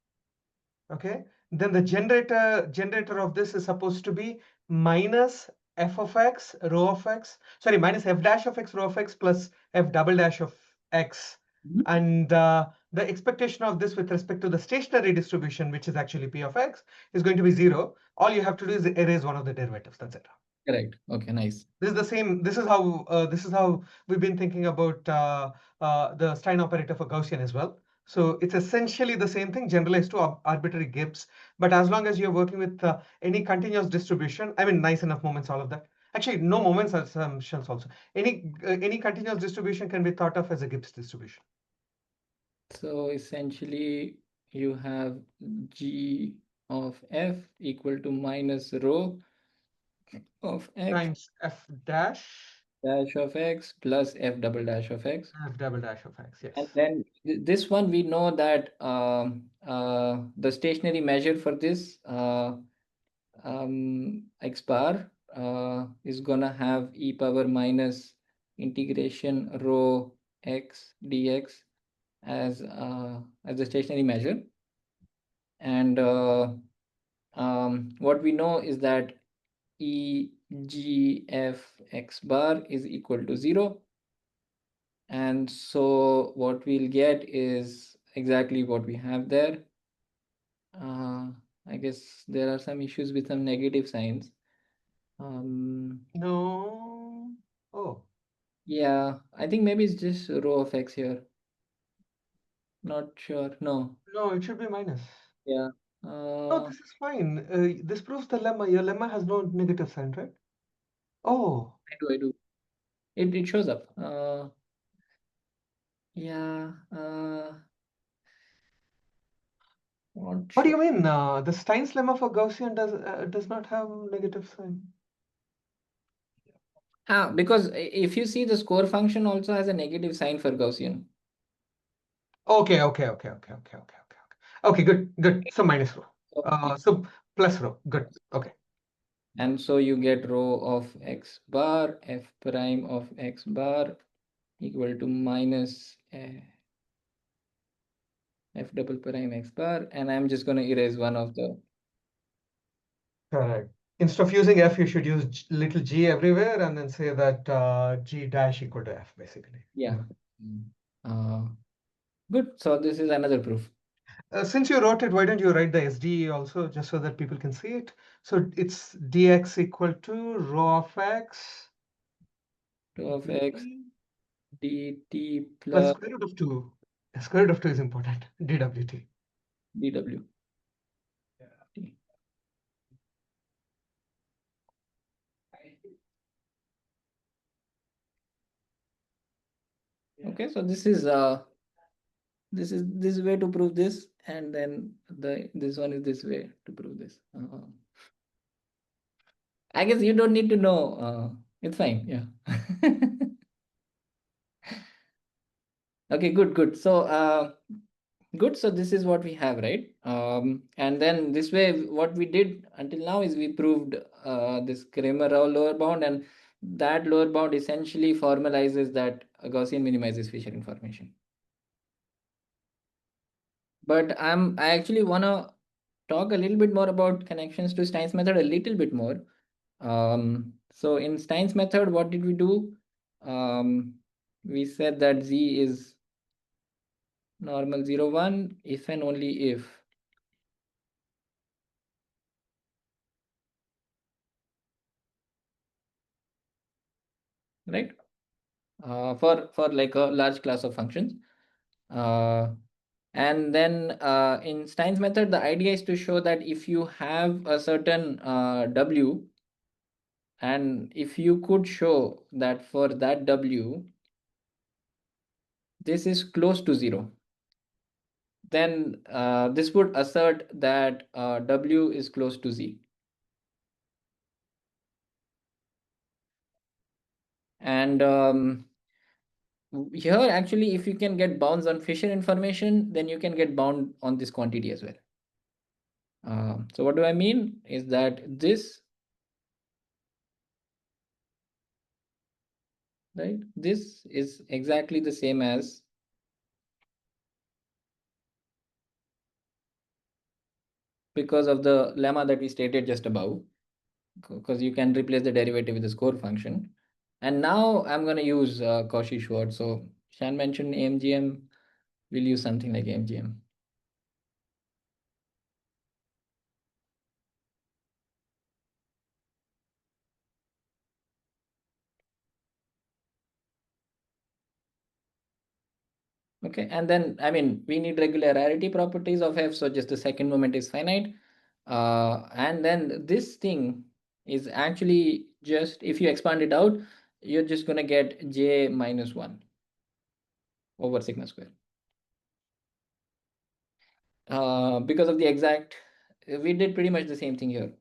Okay, then the generator of this is supposed to be minus f of x rho of x. Sorry, minus f dash of x rho of x plus f double dash of x. And the expectation of this with respect to the stationary distribution, which is actually p of x, is going to be 0. All you have to do is erase one of the derivatives. That's it. Correct. Okay, nice. This is the same. This is how we've been thinking about the Stein operator for Gaussian as well. So it's essentially the same thing generalized to arbitrary Gibbs. But as long as you're working with any continuous distribution, I mean, nice enough moments, all of that. Actually, no moments assumptions also. Any continuous distribution can be thought of as a Gibbs distribution. So essentially you have g of f equal to minus rho of x Times f dash dash of x plus f double dash of x. f double dash of x, yes. And then this one we know that the stationary measure for this x bar is gonna have e power minus integration rho x dx as the stationary measure. And what we know is that e g f x bar is equal to 0. And so what we'll get is exactly what we have there. I guess there are some issues with some negative signs. No. Oh, Yeah, I think maybe it's just rho of x here. Not sure. No. no, it should be minus. Yeah. No, this is fine. This proves the lemma. Your lemma has no negative sign, right? Oh, I do. It shows up. Yeah. Not what do you sure. mean? The Stein's lemma for Gaussian does not have negative sign. Because if you see the score function also has a negative sign for Gaussian. Okay. Okay, good. So minus rho. So, So plus rho. Good. Okay. and so you get rho of x bar f prime of x bar equal to minus f double prime x bar, and I'm just going to erase one of the. Correct. Instead of using f, you should use little g everywhere and then say that g dash equal to f, basically. Yeah. Good. So this is another proof. Since you wrote it, why don't you write the SDE also, just so that people can see it? So it's dx equal to rho of x 2 of x dt plus plus square root of 2. The square root of 2 is important. dwt. dw. Okay, so this is way to prove this, and then this one is this way to prove this. I guess you don't need to know. It's fine. Yeah. Okay, good. So good. So this is what we have, right? And then this way, what we did until now is we proved this Kramer-Rao lower bound, and that lower bound essentially formalizes that Gaussian minimizes Fisher information. But I actually want to talk a little bit more about connections to Stein's method a little bit more. So in Stein's method, what did we do? We said that Z is normal 0, 1 if and only if right for like a large class of functions. And then in Stein's method, the idea is to show that if you have a certain W, and if you could show that for that W, this is close to 0, then this would assert that W is close to Z. And here, actually, if you can get bounds on Fisher information, then you can get bound on this quantity as well. So what do I mean is that this, right, this is exactly the same as because of the lemma that we stated just above, because you can replace the derivative with the score function. And now I'm going to use Cauchy-Schwarz. So Shan mentioned AMGM. We'll use something like AMGM. Okay, and then, I mean, we need regularity properties of f, so just the second moment is finite. And then this thing is actually just, if you expand it out, you're just going to get j minus 1 over sigma square. Because of the exact, we did pretty much the same thing here.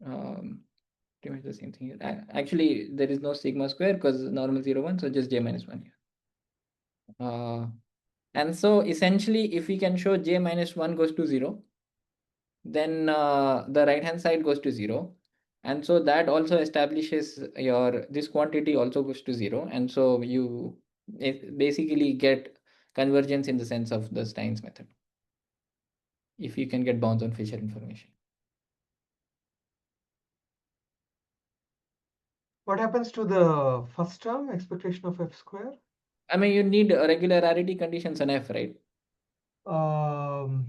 Pretty much the same thing here. Actually, there is no sigma square because normal 0, 1, so just j minus 1 here. And so essentially, if we can show j minus 1 goes to 0, then the right hand side goes to 0. And so that also establishes this quantity also goes to 0. And so you basically get convergence in the sense of the Stein's method, if you can get bounds on Fisher information. What happens to the first term, expectation of f square? I mean, you need regularity conditions on f, right? Um,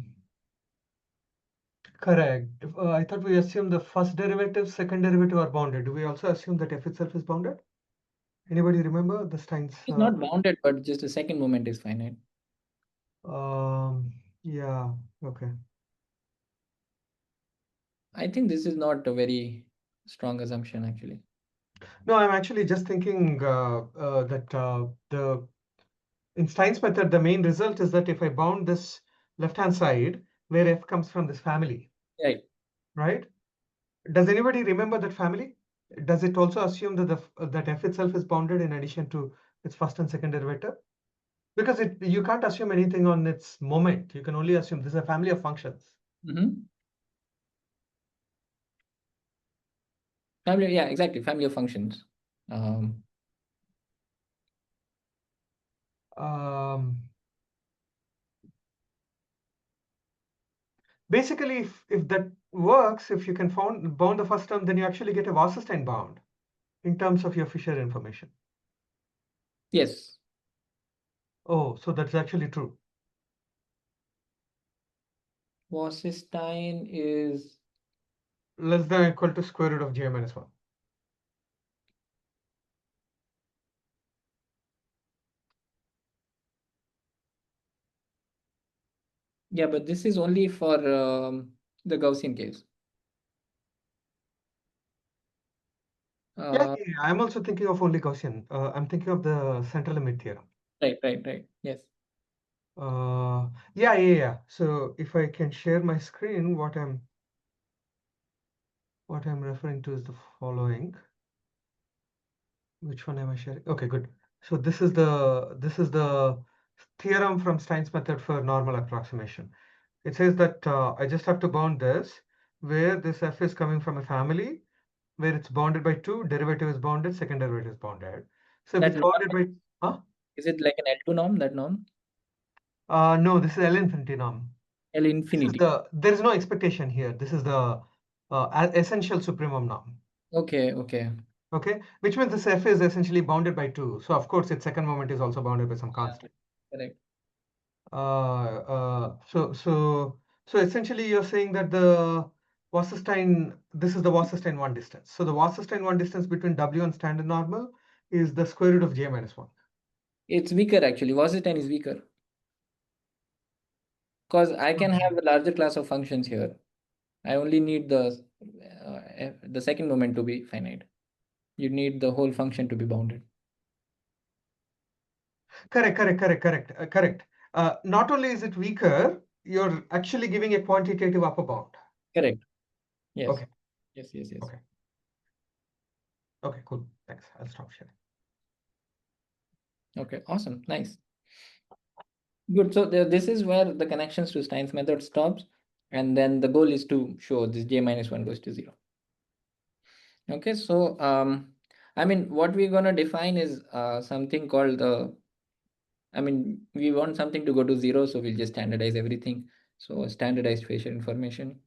Correct. I thought we assumed the first derivative, second derivative are bounded. Do we also assume that f itself is bounded? Anybody remember the Stein's? It's not bounded, but just the second moment is finite. Yeah, okay. I think this is not a very strong assumption, actually. No, I'm actually just thinking in Stein's method, the main result is that if I bound this left-hand side, where f comes from this family, Right. Does anybody remember that family? Does it also assume that that f itself is bounded in addition to its first and second derivative? Because you can't assume anything on its moment. You can only assume this is a family of functions. Family, yeah, exactly. Family of functions. Basically, if that works, if you can bound the first term, then you actually get a Wasserstein bound in terms of your Fisher information. Yes. Oh, so that's actually true. Wasserstein is less than or equal to square root of j minus 1. Yeah, but this is only for the Gaussian case. Yeah, I'm also thinking of only Gaussian. I'm thinking of the central limit theorem. Right. Yes. Yeah. So if I can share my screen, what I'm referring to is the following. Which one am I sharing? Okay, good. So this is the theorem from Stein's method for normal approximation. It says that I just have to bound this, where this f is coming from a family, where it's bounded by 2, derivative is bounded, second derivative is bounded. So if That it's bounded by, is it like an L2 norm, that norm? no, this is L infinity norm. L infinity. There is no expectation here. This is the essential supremum norm. Okay. Okay, which means this f is essentially bounded by 2. So of course its second moment is also bounded by some constant. Correct. So essentially you're saying that this is the Wasserstein one distance. So the Wasserstein one distance between W and standard normal is the square root of j minus 1. It's weaker actually. Wasserstein is weaker. Because I can have a larger class of functions here. I only need the second moment to be finite. You need the whole function to be bounded. Correct. Not only is it weaker, you're actually giving a quantitative upper bound. Correct. Yes. Okay. Yes. Okay, cool. Thanks. I'll stop sharing. Okay, awesome. Nice. Good. So this is where the connections to Stein's method stops. And then the goal is to show this j minus 1 goes to 0. Okay, so I mean, what we're going to define is something called we want something to go to 0, so we'll just standardize everything. So standardized Fisher information.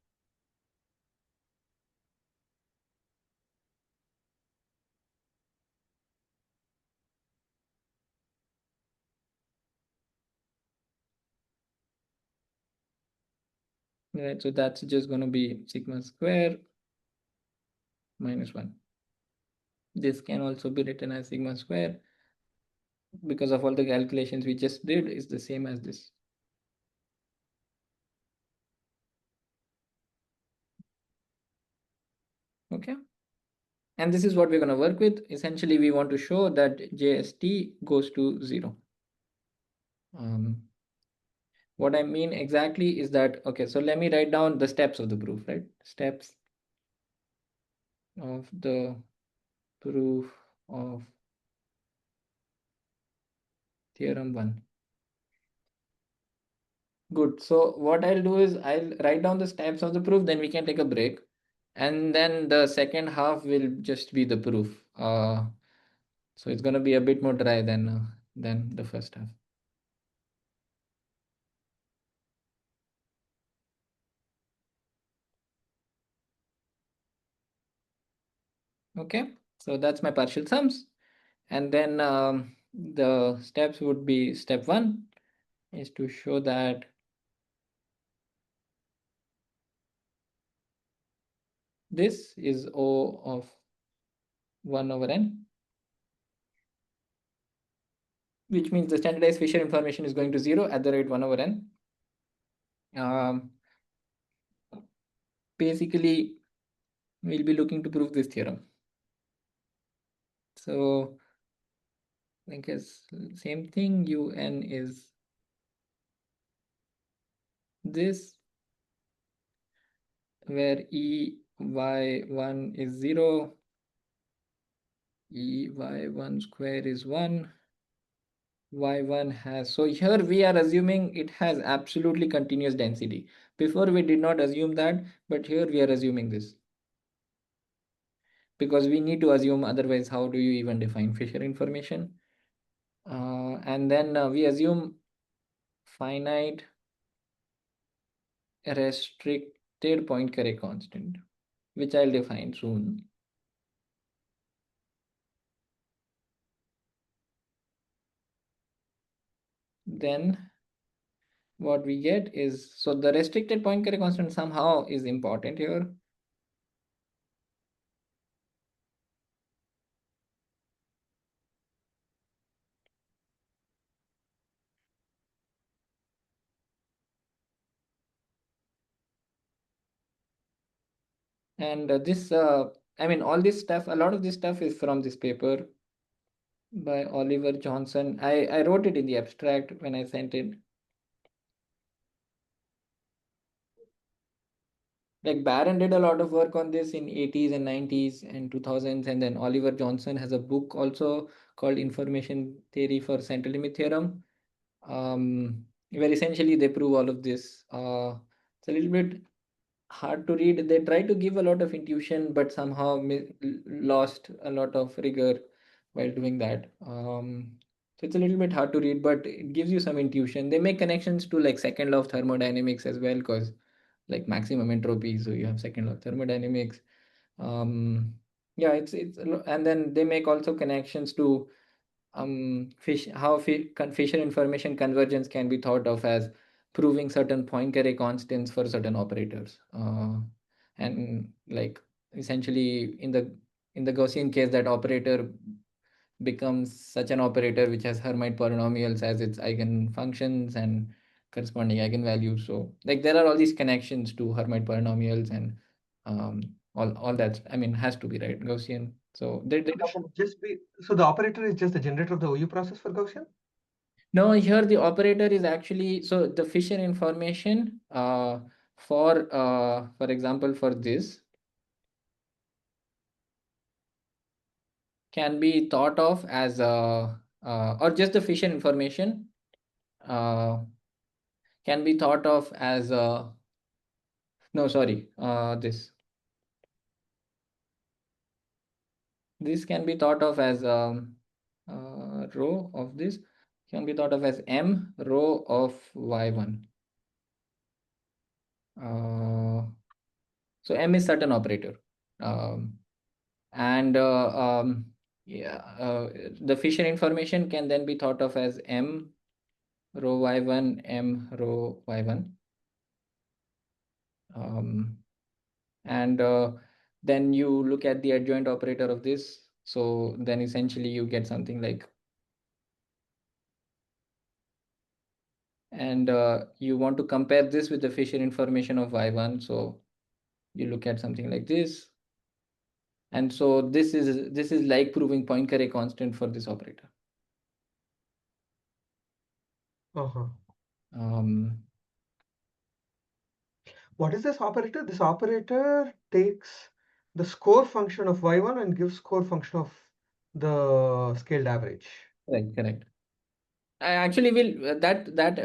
Right, so that's just going to be sigma square minus 1. This can also be written as sigma square because of all the calculations we just did is the same as this. Okay. And this is what we're going to work with. Essentially, we want to show that JST goes to 0. What I mean exactly is that, okay, so let me write down the steps of the proof, right? Steps of the proof of theorem 1. Good. So what I'll do is I'll write down the steps of the proof, then we can take a break. And then the second half will just be the proof. So it's going to be a bit more dry than the first half. Okay, so that's my partial sums. And then the steps would be step 1 is to show that this is O of 1 over n, which means the standardized Fisher information is going to 0 at the rate 1 over n. Basically, we'll be looking to prove this theorem. So I guess same thing, un is this, where ey1 is 0, ey1 square is 1, y1 has, so here we are assuming it has absolutely continuous density. Before we did not assume that, but here we are assuming this. Because we need to assume, otherwise how do you even define Fisher information? And then we assume finite restricted Poincare constant, which I'll define soon. Then what we get is, so the restricted Poincare constant somehow is important here. And this, I mean, all this stuff, a lot of this stuff is from this paper by Oliver Johnson. I wrote it in the abstract when I sent it. Like Barron did a lot of work on this in 80s and 90s and 2000s, and then Oliver Johnson has a book also called Information Theory for Central Limit Theorem, where essentially they prove all of this. It's a little bit hard to read. They try to give a lot of intuition, but somehow lost a lot of rigor while doing that. So it's a little bit hard to read, but it gives you some intuition. They make connections to like second law of thermodynamics as well, because like maximum entropy, so you have second law of thermodynamics. Yeah, and then they make also connections to Fisher information convergence can be thought of as proving certain Poincare constants for certain operators, and like essentially in the Gaussian case, that operator becomes such an operator which has Hermite polynomials as its eigenfunctions and corresponding eigenvalues. So like there are all these connections to Hermite polynomials and all that. I mean, has to be right Gaussian. So they That can just be, so the operator is just the generator of the OU process for Gaussian? No, here the operator is actually, so the Fisher information for example, for this can be thought of as or just the Fisher information can be thought of as no, sorry, this can be thought of as rho of this can be thought of as m rho of y1. So m is certain operator, and the Fisher information can then be thought of as m rho y1 m rho y1, and then you look at the adjoint operator of this. So then essentially you get something like, and you want to compare this with the Fisher information of y1, so you look at something like this. And so this is like proving Poincare constant for this operator. What is this operator? This operator takes the score function of y1 and gives score function of the scaled average. Correct. I actually will that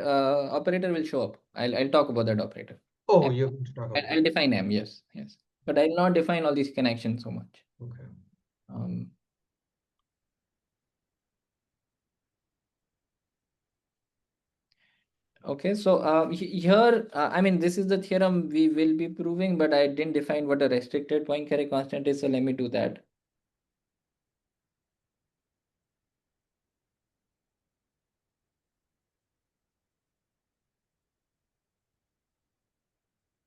operator will show up. I'll talk about that operator. Oh, you're going to talk about I'll define m, yes, but I'll not define all these connections so much. Okay. Okay, so here, I mean, this is the theorem we will be proving, but I didn't define what a restricted Poincare constant is, so let me do that.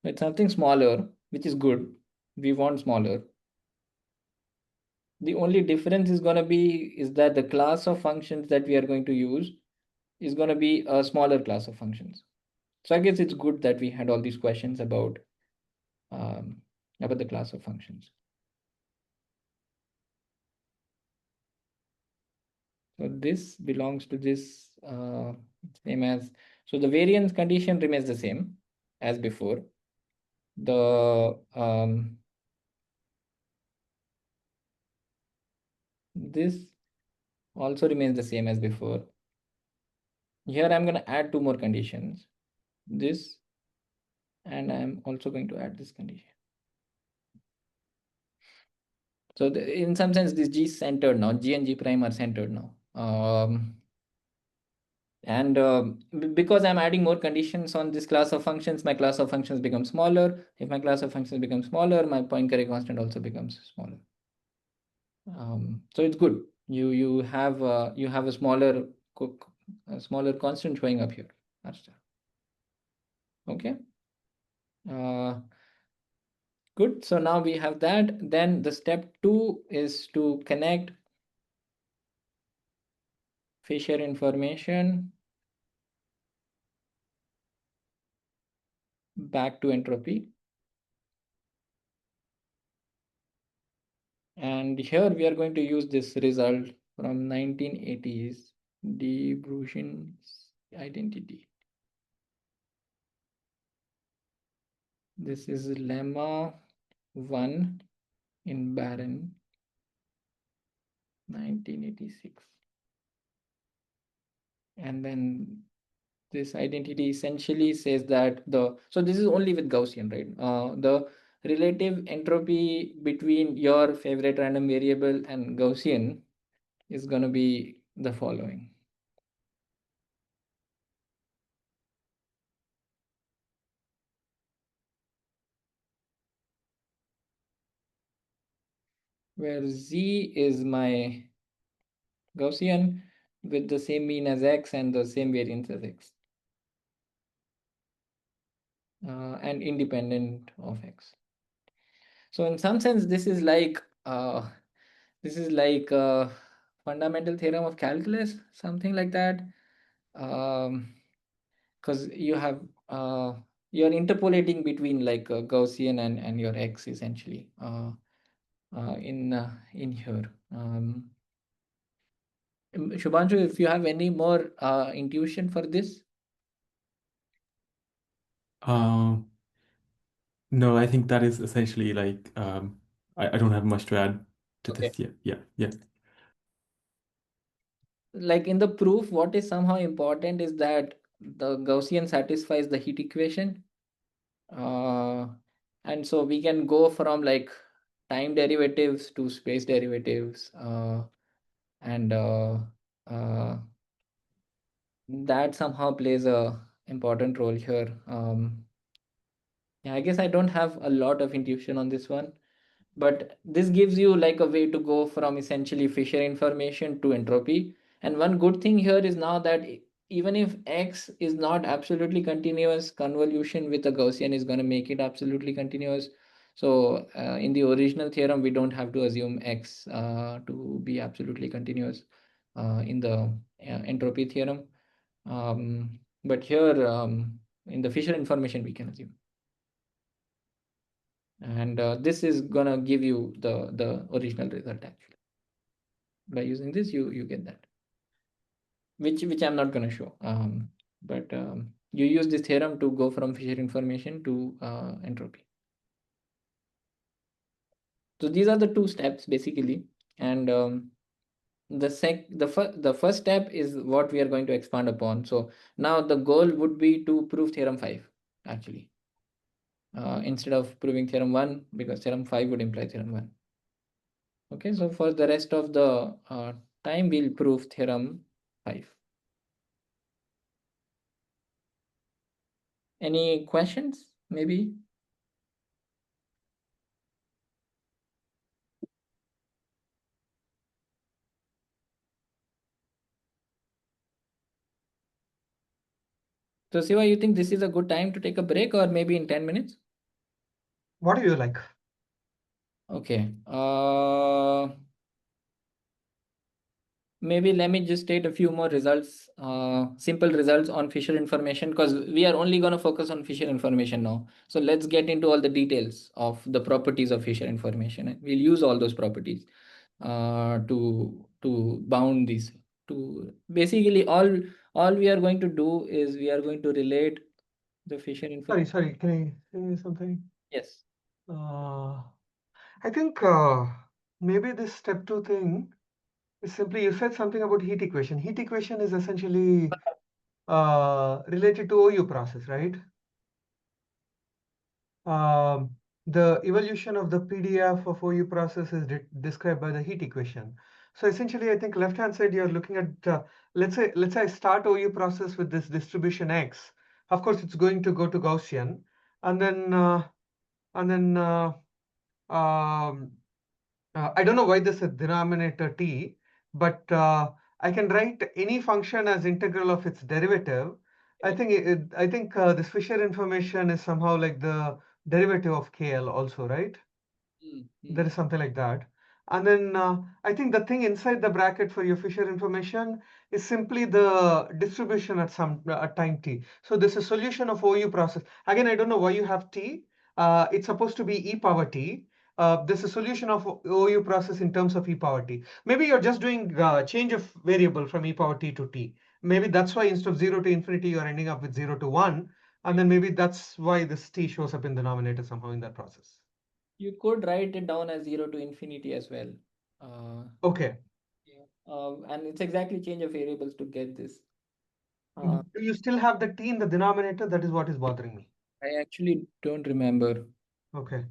It's something smaller, which is good. we want smaller. The only difference is going to be is that the class of functions that we are going to use is going to be a smaller class of functions. So I guess it's good that we had all these questions about the class of functions. So this belongs to this same as, so the variance condition remains the same as before. The this also remains the same as before. Here I'm going to add two more conditions, this, and I'm also going to add this condition. So in some sense, this G is centered now. G and G prime are centered now. Because I'm adding more conditions on this class of functions, my class of functions becomes smaller. If my class of functions becomes smaller, my Poincare constant also becomes smaller. So it's good. You have a smaller constant showing up here. Okay. Good. So now we have that. Then the step 2 is to connect Fisher information back to entropy. And here we are going to use this result from 1980s, de Bruijn's identity. This is lemma 1 in Barron, 1986. And then this identity essentially says that so this is only with Gaussian, right? The relative entropy between your favorite random variable and Gaussian is going to be the following. Where Z is my Gaussian with the same mean as X and the same variance as X. And independent of X. So in some sense, this is like a fundamental theorem of calculus, something like that. Because you have you're interpolating between like Gaussian and your X essentially in here. Shubhanshu, if you have any more intuition for this? No, I think that is essentially like I don't have much to add to Okay. this. Yeah. Like in the proof, what is somehow important is that the Gaussian satisfies the heat equation. And so we can go from like time derivatives to space derivatives. And that somehow plays a important role here. Yeah, I guess I don't have a lot of intuition on this one, but this gives you like a way to go from essentially Fisher information to entropy. And one good thing here is now that even if X is not absolutely continuous, convolution with a Gaussian is going to make it absolutely continuous. So in the original theorem, we don't have to assume X to be absolutely continuous in the entropy theorem. But here in the Fisher information, we can assume. And this is gonna give you the original result actually. By using this, you get that, which I'm not gonna show. But you use this theorem to go from Fisher information to entropy. So these are the two steps basically, and the first step is what we are going to expand upon. So now the goal would be to prove theorem 5 actually, instead of proving theorem 1, because theorem 5 would imply theorem 1. Okay, so for the rest of the time, we'll prove theorem 5. Any questions, maybe? So Siva, you think this is a good time to take a break, or maybe in 10 minutes? What do you like? Okay. Maybe let me just state a few more results, simple results on Fisher information, because we are only going to focus on Fisher information now. So let's get into all the details of the properties of Fisher information. And we'll use all those properties to bound these. To basically all we are going to do is we are going to relate the Fisher information. Sorry, can I say something? Yes. I think maybe this step 2 thing is simply, you said something about heat equation. Heat equation is essentially related to OU process, right? The evolution of the PDF of OU process is described by the heat equation. So essentially, I think left-hand side, you're looking at, let's say I start OU process with this distribution X. Of course, it's going to go to Gaussian, and then I don't know why this is denominator t, but I can write any function as integral of its derivative. I think this Fisher information is somehow like the derivative of KL also, right? There is something like that. And then I think the thing inside the bracket for your Fisher information is simply the distribution at some at time t. So this is solution of OU process. Again, I don't know why you have t. It's supposed to be e power t. This is solution of OU process in terms of e power t. Maybe you're just doing change of variable from e power t to t. Maybe that's why instead of 0 to infinity, you're ending up with 0 to 1. And then maybe that's why this t shows up in the denominator somehow in that process. You could write it down as 0 to infinity as well. Okay. And it's exactly change of variables to get this. Do you still have the t in the denominator? That is what is bothering me. I actually don't remember. Okay.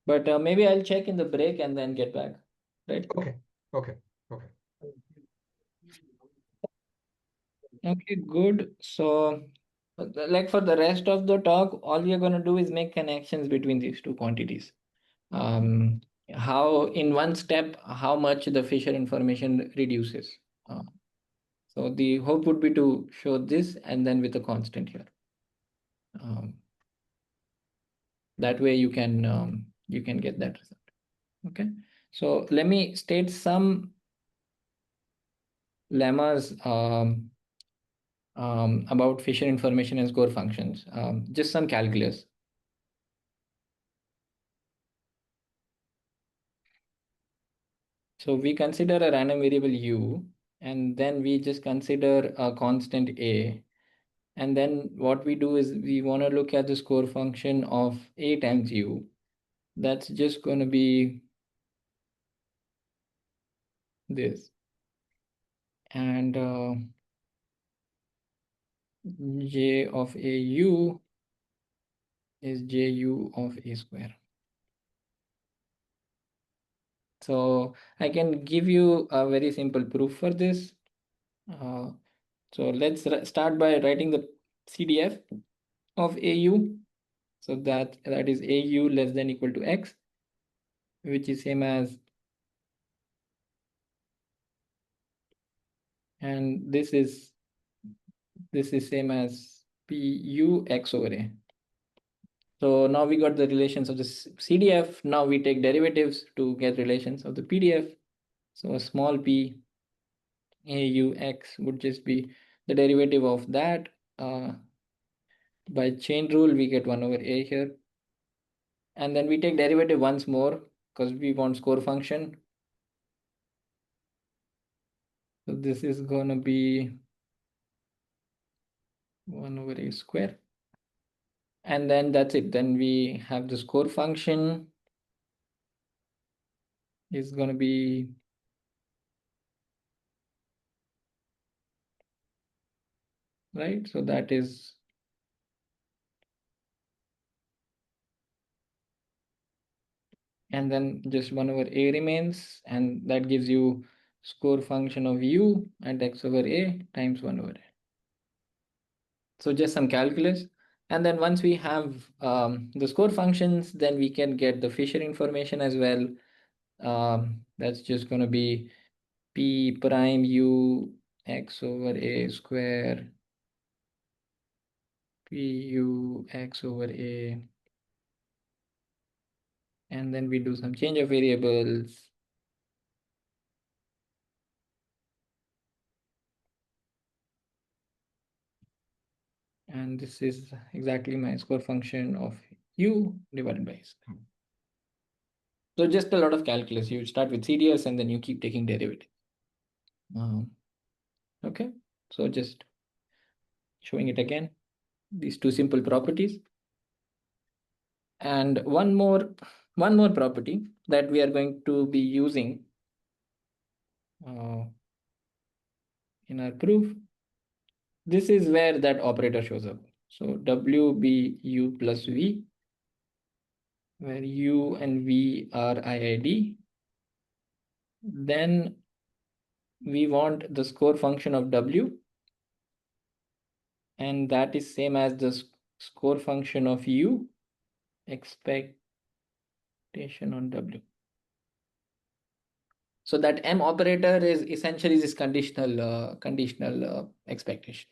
But maybe I'll check in the break and then get back. Right? Okay. Okay, good. So, like for the rest of the talk, all we are going to do is make connections between these two quantities. How in one step, how much the Fisher information reduces. So the hope would be to show this and then with a constant here. That way you can get that result. Okay. So let me state some lemmas about Fisher information and score functions. Just some calculus. So we consider a random variable u, and then we just consider a constant a. And then what we do is we want to look at the score function of a times u. That's just going to be this. And j of au is ju of a square. So I can give you a very simple proof for this. So let's start by writing the CDF of AU. So that is AU less than equal to X, which is same as, and this is same as PU X over A. So now we got the relations of the CDF. Now we take derivatives to get relations of the PDF. So a small p AUX would just be the derivative of that. By chain rule, we get 1 over A here. And then we take derivative once more because we want score function. So this is going to be 1 over A square. And then that's it. Then we have the score function is going to be right. So that is and then just 1 over A remains, and that gives you score function of u and X over A times 1 over A. So just some calculus. And then once we have the score functions, then we can get the Fisher information as well. That's just going to be P prime U X over A square Pu X over A and then we do some change of variables. And this is exactly my score function of u divided by s. So just a lot of calculus. You start with CDS and then you keep taking derivative. Okay, so just showing it again, these two simple properties. And one more property that we are going to be using in our proof. This is where that operator shows up. So W be U plus V, where U and V are IID. Then we want the score function of W, and that is same as the score function of U, expectation on W. So that M operator is essentially this conditional expectation.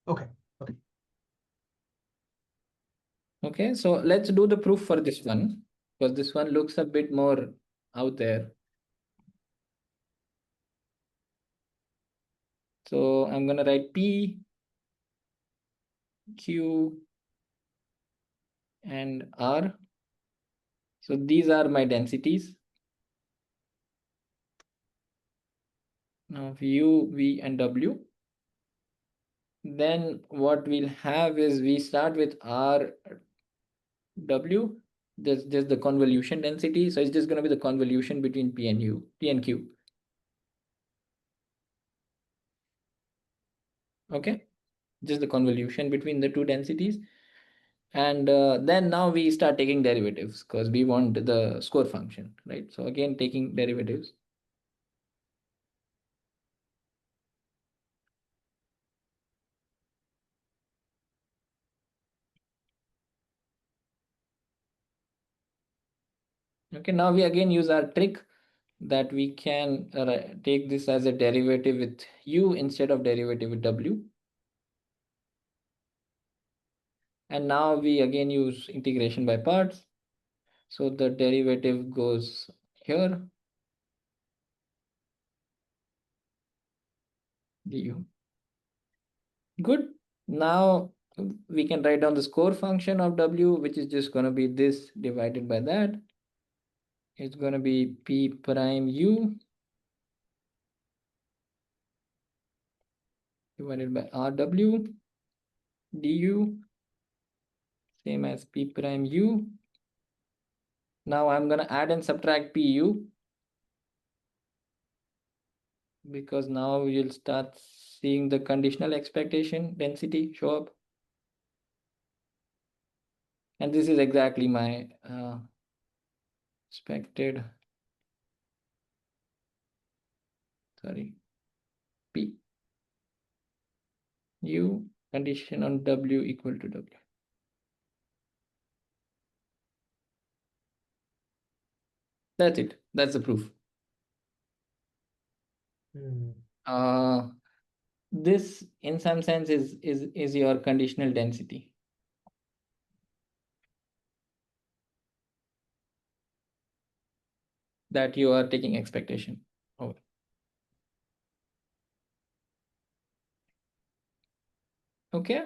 Okay. Okay, so let's do the proof for this one, because this one looks a bit more out there. So I'm going to write P, Q, and R. So these are my densities. Now U, V, and W. Then what we'll have is we start with R, W. There's the convolution density. So it's just going to be the convolution between P and Q. Okay, just the convolution between the two densities. And then now we start taking derivatives because we want the score function, right? So again, taking derivatives. Okay, now we again use our trick that we can take this as a derivative with U instead of derivative with W. And now we again use integration by parts. So the derivative goes here, du. Good. Now we can write down the score function of W, which is just going to be this divided by that. It's going to be P prime U divided by RW du, same as P prime U. Now I'm going to add and subtract PU, because now you'll start seeing the conditional expectation density show up. And this is exactly my expected, P U condition on W equal to W. That's it. That's the proof. This in some sense is your conditional density. That you are taking expectation over. Okay.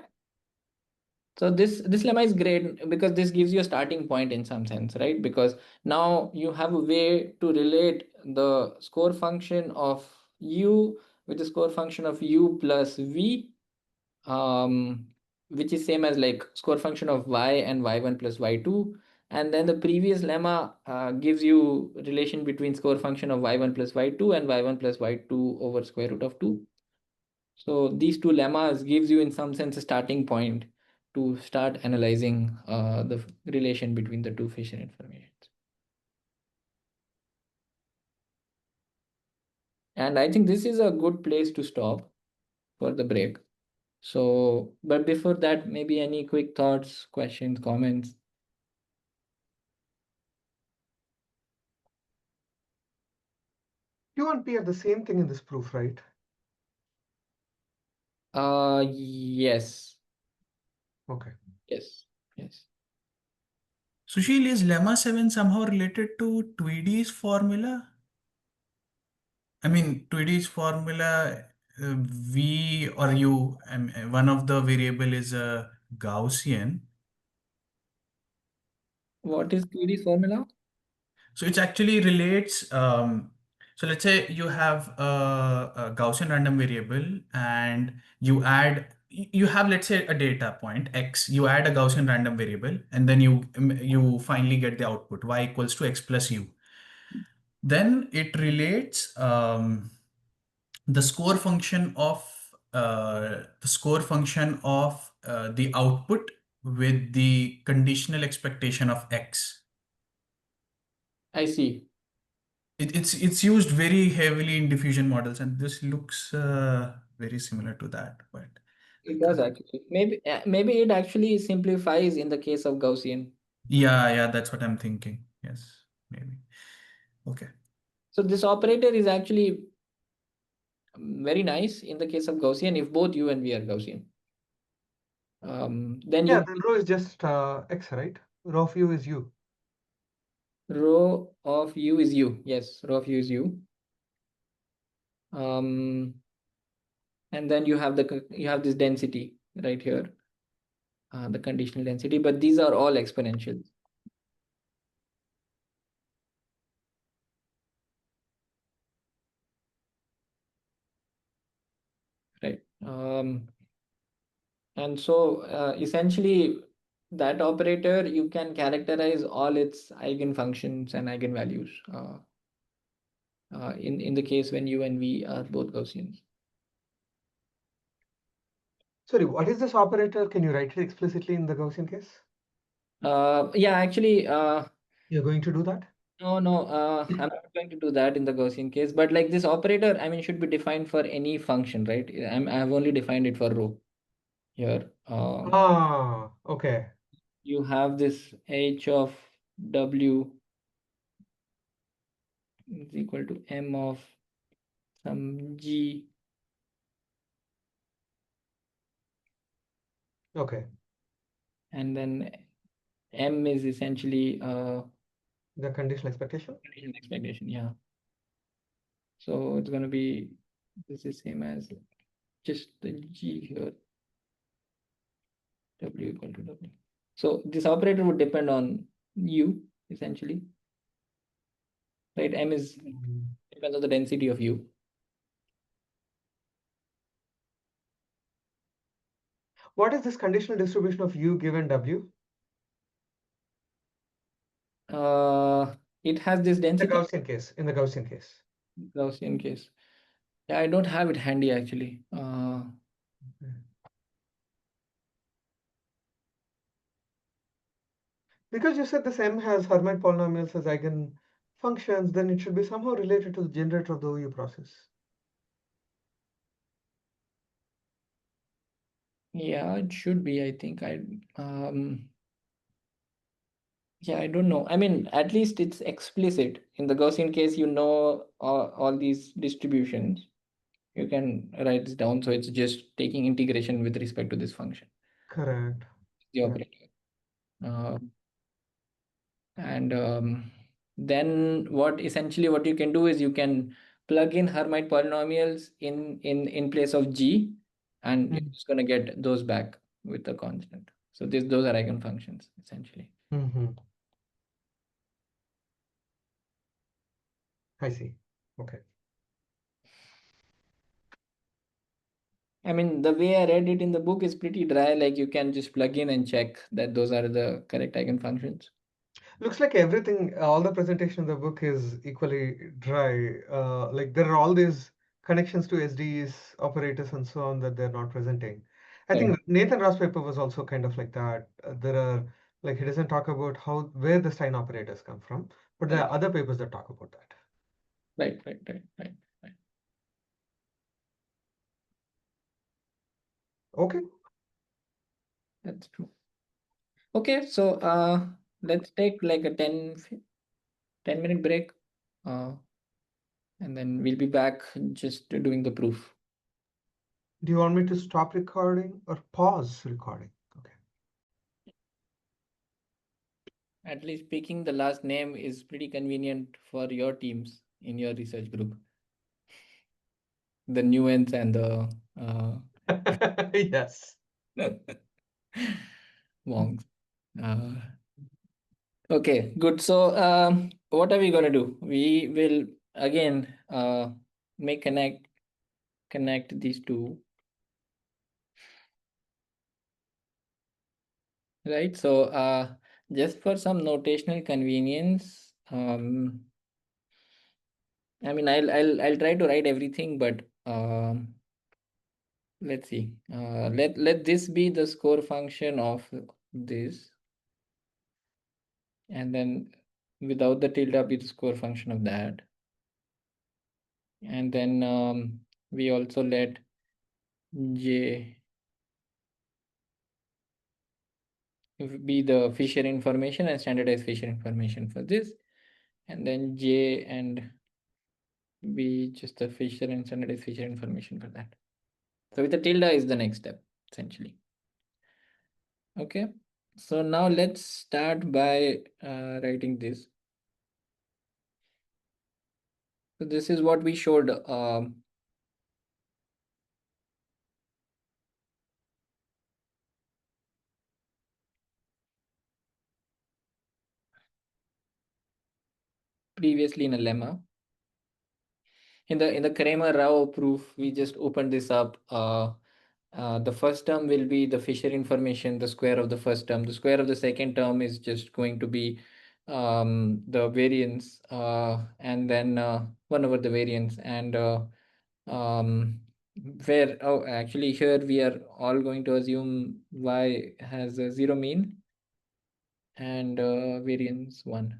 So this lemma is great because this gives you a starting point in some sense, right? Because now you have a way to relate the score function of U with the score function of U plus V, which is same as like score function of Y and Y1 plus Y2. And then the previous lemma gives you relation between score function of Y1 plus Y2 and Y1 plus Y2 over square root of 2. So these two lemmas gives you in some sense a starting point to start analyzing the relation between the two Fisher informations. And I think this is a good place to stop for the break. So, but before that, maybe any quick thoughts, questions, comments? Q and P are the same thing in this proof, right? Yes. Okay. Yes. Yes. Sushil, is lemma 7 somehow related to Tweedy's formula? I mean, Tweedy's formula, V or U, one of the variable is a Gaussian. What is PD's formula? So it actually relates. So let's say you have a Gaussian random variable and you have, let's say, a data point X, you add a Gaussian random variable, and then you finally get the output Y equals to X plus U. Then it relates the score function of the output with the conditional expectation of X. I see. It's used very heavily in diffusion models, and this looks very similar to that, but I It does can't. actually. Maybe it actually simplifies in the case of Gaussian. Yeah, that's what I'm thinking. Yes, maybe. Okay. So this operator is actually very nice in the case of Gaussian if both U and V are Gaussian. Then Yeah, you then rho is just X, right? Rho of U is U. rho of U is U. Yes, rho of U is U. And then you have this density right here, the conditional density, but these are all exponentials. Right. And so essentially that operator, you can characterize all its eigenfunctions and eigenvalues in the case when U and V are both Gaussians. Sorry, what is this operator? Can you write it explicitly in the Gaussian case? Yeah, actually, You're going to do that? no, I'm not going to do that in the Gaussian case, but like this operator, I mean, should be defined for any function, right? I have only defined it for rho here. Okay. You have this h of w is equal to m of some g. Okay. And then m is essentially The conditional expectation? conditional expectation, yeah. So it's going to be, this is same as just the g here, w equal to w. So this operator would depend on u essentially, right? M is depends on the density of u. What is this conditional distribution of U given W? It has this The density. Gaussian case, in the Gaussian case. Gaussian case. Yeah, I don't have it handy actually. Because you said this M has Hermite polynomials as eigenfunctions, then it should be somehow related to the generator of the OU process. Yeah, it should be, I think. Yeah, I don't know. I mean, at least it's explicit. In the Gaussian case, you know all these distributions. You can write this down. So it's just taking integration with respect to this function, Correct. the Yeah. operator. And then what you can do is you can plug in Hermite polynomials in place of G, and you're just going to get those back with the constant. So those are eigenfunctions essentially. I see. Okay. I mean, the way I read it in the book is pretty dry. Like you can just plug in and check that those are the correct eigenfunctions. Looks like everything, all the presentation in the book is equally dry. Like there are all these connections to SDEs, operators, and so on that they're not presenting. I think Nathan Ross' paper was also kind of like that. There are, like, he doesn't talk about where the Stein operators come from, but there are other papers that talk about that. Right. Okay. That's true. Okay, so let's take like a 10-minute break. And then we'll be back just doing the proof. Do you want me to stop recording or pause recording? Okay. At least picking the last name is pretty convenient for your teams in your research group. The nuance and the Yes. Wongs. Okay, good. So what are we going to do? We will again make connect these two. Right. So just for some notational convenience, I mean I'll try to write everything, but let's see. Let this be the score function of this, and then without the tilde be the score function of that. And then we also let J be the Fisher information and standardized Fisher information for this, and then J and be just the Fisher and standardized Fisher information for that. So with the tilde is the next step, essentially. Okay, so now let's start by writing this. So this is what we showed previously in a lemma. In the Kramer-Rao proof, we just opened this up. The first term will be the Fisher information, the square of the first term. The square of the second term is just going to be the variance, and then 1 over the variance. And actually here we are all going to assume y has a 0 mean and variance 1.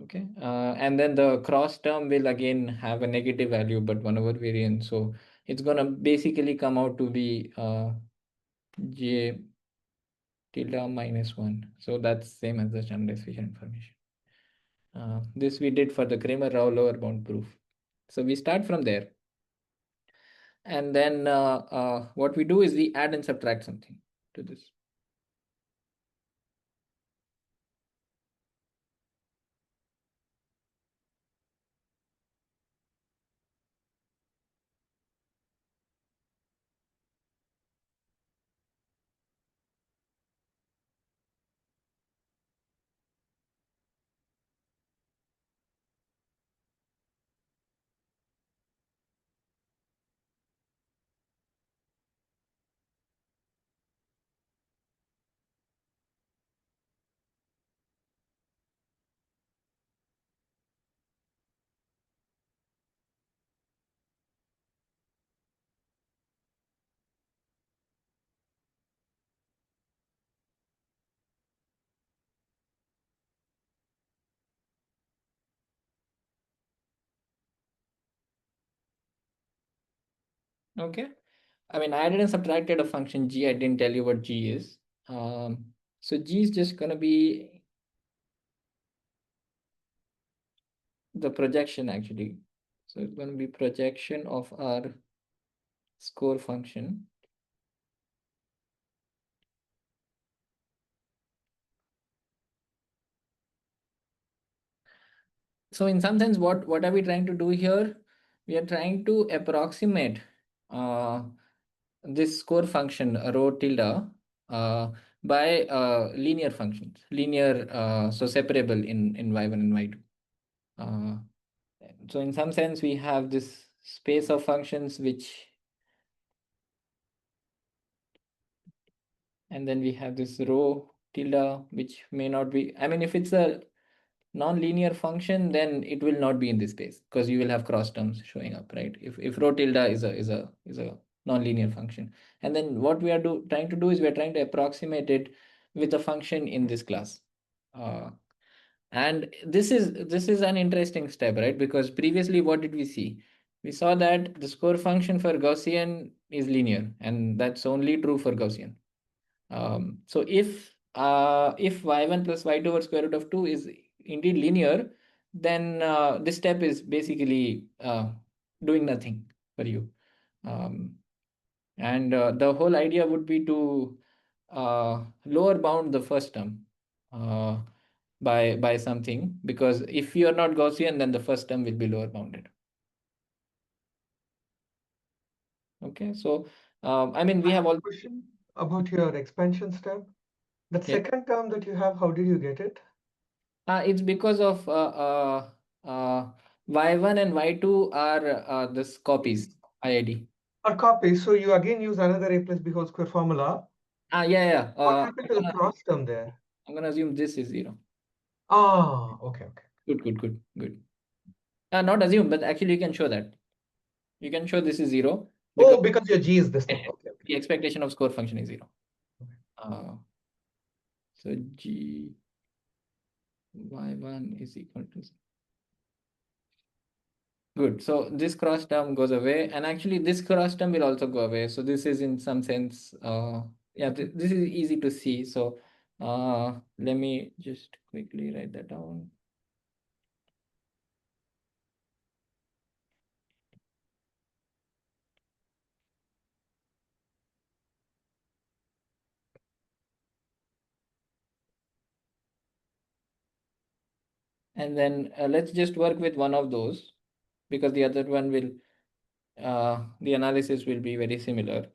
Okay, and then the cross term will again have a negative value, but 1 over variance. So it's gonna basically come out to be j tilde minus 1. So that's same as the standardized Fisher information. This we did for the Kramer-Rao lower bound proof. So we start from there. And then what we do is we add and subtract something to this. Okay. I mean, I added and subtracted a function g. I didn't tell you what g is. So g is just going to be the projection actually. So it's going to be projection of our score function. So in some sense, what are we trying to do here? We are trying to approximate this score function rho tilde by linear functions, linear, so separable in y1 and y2. So in some sense, we have this space of functions which, and then we have this rho tilde which may not be, I mean, if it's a non-linear function, then it will not be in this space because you will have cross terms showing up, right? If rho tilde is a non-linear function, and then what we are trying to do is we are trying to approximate it with a function in this class. And this is an interesting step, right? Because previously, what did we see? We saw that the score function for Gaussian is linear, and that's only true for Gaussian. So if y1 plus y2 over square root of 2 is indeed linear, then this step is basically doing nothing for you. And the whole idea would be to lower bound the first term by something, because if you are not Gaussian, then the first term will be lower bounded. Okay, so I mean, we I have have all a question about your expansion step. That yeah. second term that you have, how did you get it? It's because of y1 and y2 are this copies IID. Or copy. So you again use another a plus b whole square formula. Yeah. What happened to the cross term there? I'm gonna assume this is 0. Ah, okay. Good. Not assume, but actually you can show that. You can show this is 0 because Oh, because your G is this thing. Okay. the expectation of score function is 0. So G y1 is equal to 0. Good. So this cross term goes away, and actually this cross term will also go away. So this is in some sense, yeah, this is easy to see. So let me just quickly write that down. And then let's just work with one of those, because the other one will, the analysis will be very similar.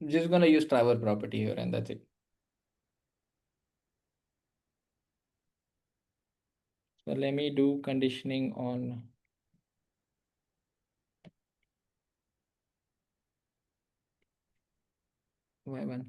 Just gonna use Trevor property here, and that's it. So let me do conditioning on y1.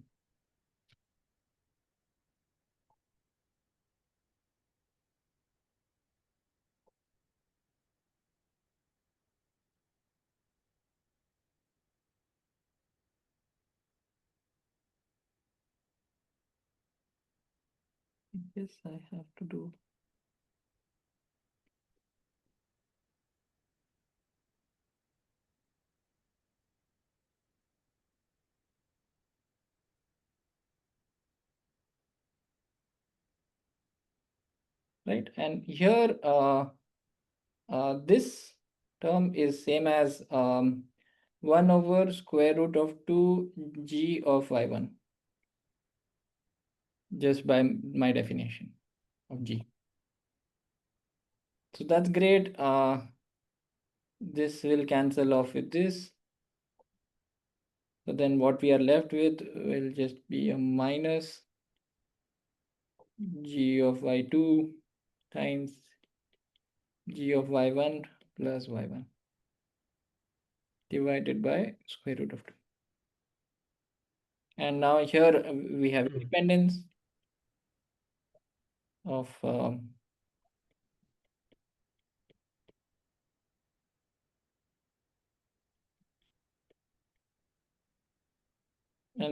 Yes, I have to do. Right, and here this term is same as 1 over square root of 2 g of y1, just by my definition of g. So that's great. This will cancel off with this. So then what we are left with will just be a minus g of y2 times g of y1 plus y1 divided by square root of 2. And now here we have independence of and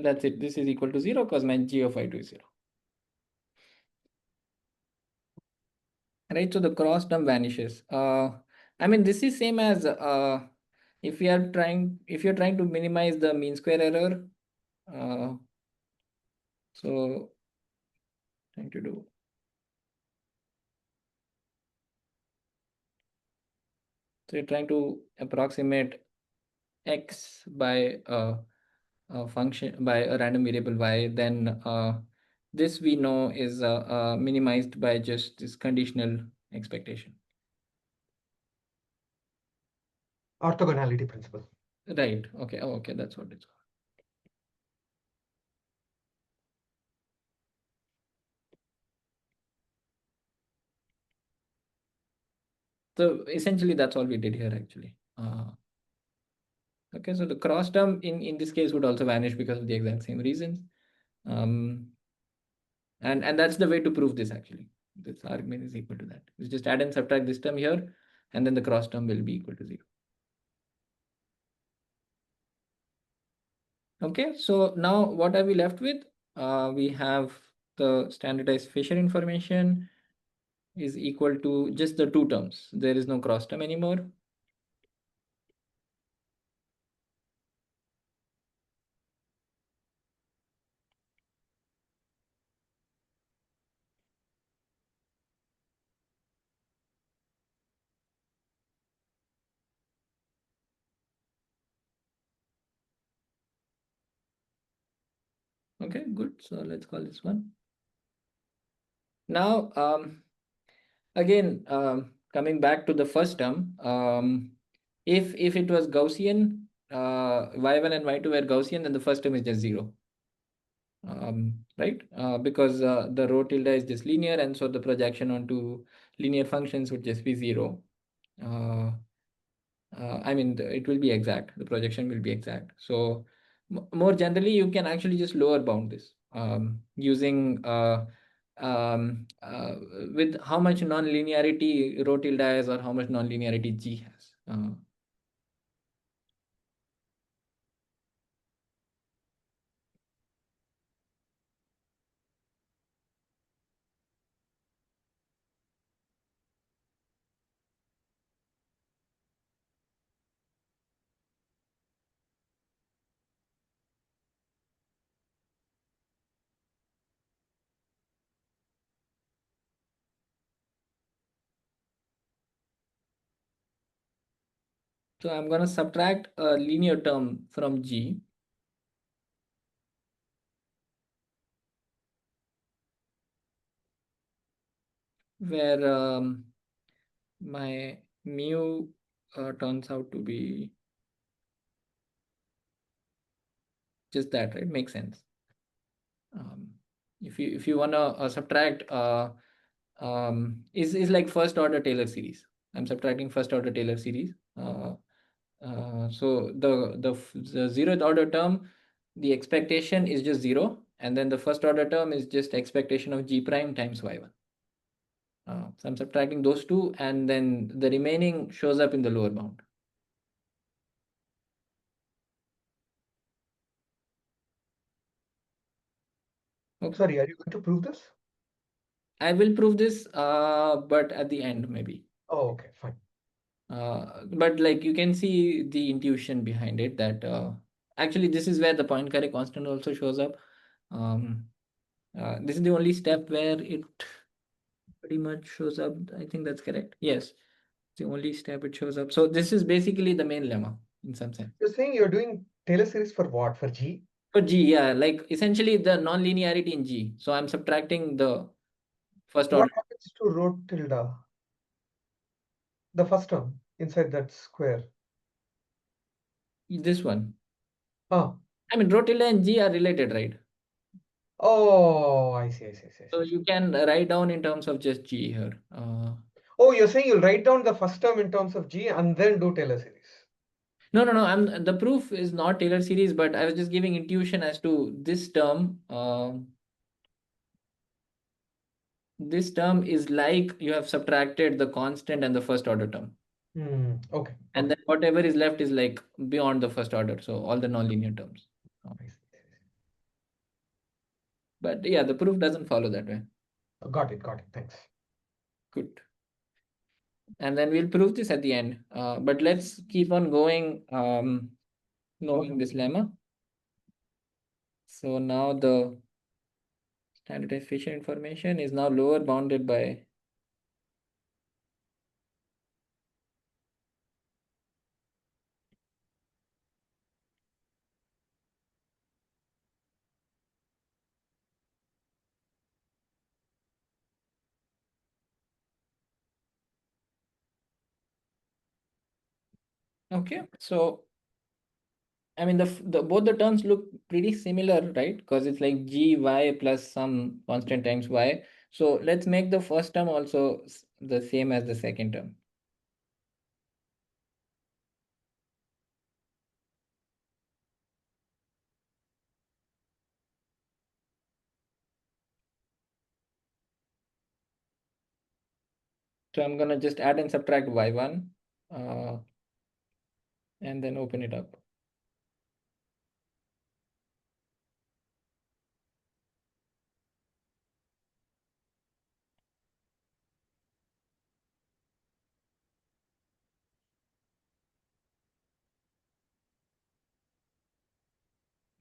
that's it. This is equal to 0 because my g of y2 is 0. Right, so the cross term vanishes. I mean, this is same as if you're trying to minimize the mean square error. So trying to do. So you're trying to approximate x by a function, by a random variable y, then this we know is minimized by just this conditional expectation. Orthogonality principle. Right. Okay. Oh, okay. That's what it's called. So essentially, that's all we did here, actually. Okay. So the cross term in this case would also vanish because of the exact same reasons. And that's the way to prove this, actually. This argument is equal to that. You just add and subtract this term here, and then the cross term will be equal to 0. Okay, so now what are we left with? We have the standardized Fisher information is equal to just the two terms. There is no cross term anymore. Okay, good. So let's call this one. Now, again, coming back to the first term, if it was Gaussian, y1 and y2 were Gaussian, then the first term is just 0. Right? Because the rho tilde is just linear, and so the projection onto linear functions would just be 0. I mean, it will be exact. The projection will be exact. So more generally, you can actually just lower bound this using with how much non-linearity rho tilde has or how much non-linearity G has. So I'm going to subtract a linear term from G. Where my mu turns out to be just that, right? Makes sense. If you wanna subtract is like first order Taylor series. I'm subtracting first order Taylor series. So the 0th order term, the expectation is just 0, and then the first order term is just expectation of G prime times y1. So I'm subtracting those two, and then the remaining shows up in the lower bound. Okay. Sorry, are you going to prove this? I will prove this, but at the end maybe. Oh, okay, fine. But like you can see the intuition behind it that actually this is where the Poincare constant also shows up. This is the only step where it pretty much shows up. I think that's correct. Yes, it's the only step it shows up. So this is basically the main lemma in some sense. You're saying you're doing Taylor series for what? For G? For G, yeah, like essentially the non-linearity in G. So I'm subtracting the first What order. happens to rho tilde? The first term inside that square. This one. Ah. I mean, rho tilde and G are related, right? Oh, I see. So you can write down in terms of just G here. Oh, you're saying you'll write down the first term in terms of G and then do Taylor series. No. The proof is not Taylor series, but I was just giving intuition as to this term. This term is like you have subtracted the constant and the first order term. Okay. And then whatever is left is like beyond the first order. So all the nonlinear terms. But yeah, the proof doesn't follow that way. Got it. Thanks. Good. And then we'll prove this at the end. But let's keep on going, knowing this lemma. So now the standardized feature information is now lower bounded by okay. So I mean the both the terms look pretty similar, right? Because it's like G y plus some constant times y. So let's make the first term also the same as the second term. So I'm gonna just add and subtract y1 and then open it up.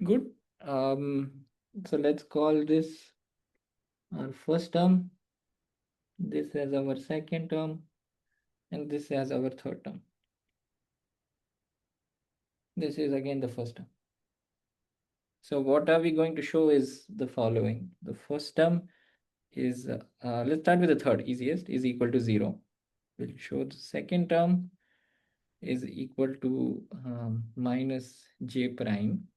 Good. So let's call this our first term. This as our second term, and this as our third term. This is again the first term. So what are we going to show is the following. The first term is, let's start with the third, easiest, is equal to 0. We'll show the second term is equal to minus j prime.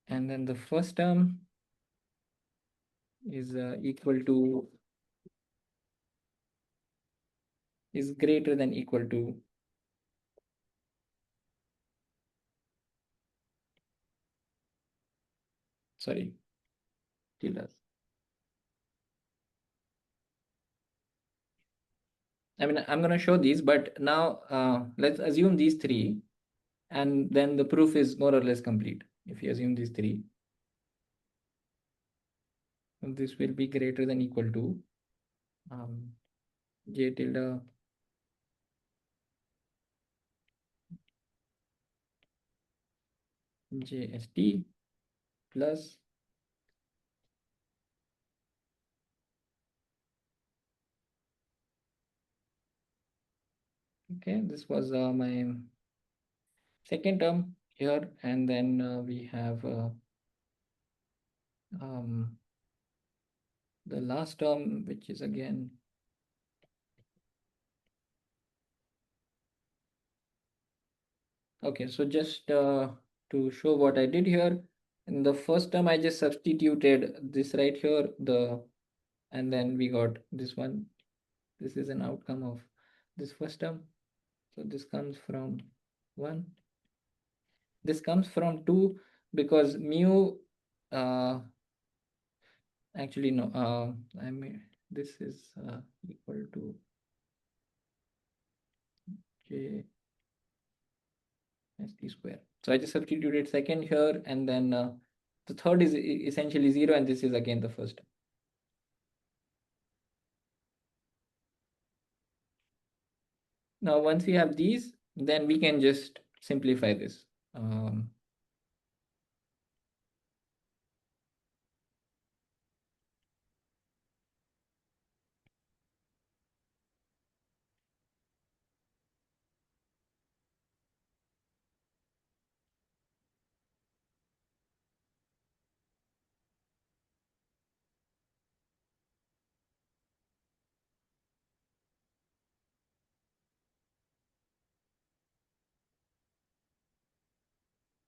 And then the first term is equal to, is greater than equal to, sorry, tilde. I mean, I'm going to show these, but now let's assume these three, and then the proof is more or less complete. If you assume these three, this will be greater than equal to j tilde jst plus okay, this was my second term here, and then we have the last term, which is again okay. So just to show what I did here, in the first term I just substituted this right here, and then we got this one. This is an outcome of this first term. So this comes from 1. This comes from 2 because mu actually no, I mean this is equal to j st square. So I just substituted second here, and then the third is essentially 0, and this is again the first. Now once we have these, then we can just simplify this.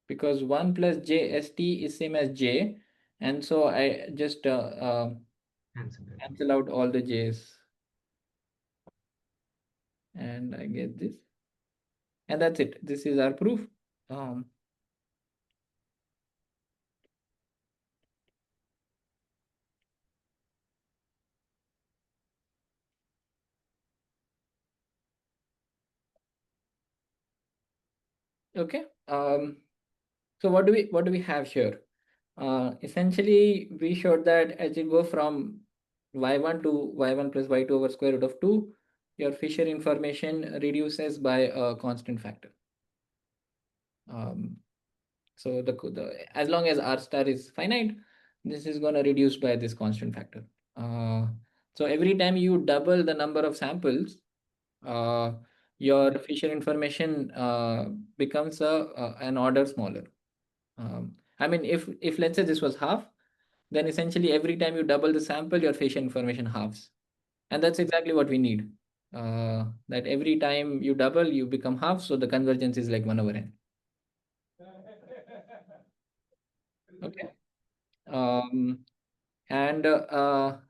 Because 1 plus jst is same as j, and so I just cancel out all the j's, and I get this, and that's it. This is our proof. Okay. So what do we have here? Essentially, we showed that as you go from y1 to y1 plus y2 over square root of 2, your Fisher information reduces by a constant factor. So as long as r star is finite, this is going to reduce by this constant factor. So every time you double the number of samples, your Fisher information becomes an order smaller. I mean, if let's say this was half, then essentially every time you double the sample, your Fisher information halves. And that's exactly what we need. That every time you double, you become half, so the convergence is like 1 over n. Okay. I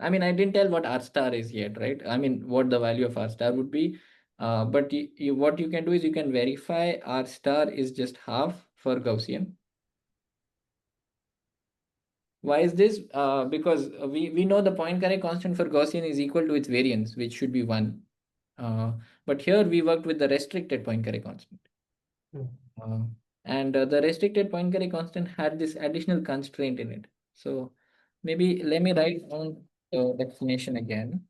mean, I didn't tell what r star is yet, right? I mean, what the value of r star would be. But what you can do is you can verify r star is just half for Gaussian. Why is this? Because we know the Poincare constant for Gaussian is equal to its variance, which should be 1. But here we worked with the restricted Poincare constant. And the restricted Poincare constant had this additional constraint in it. So maybe let me write down the definition again.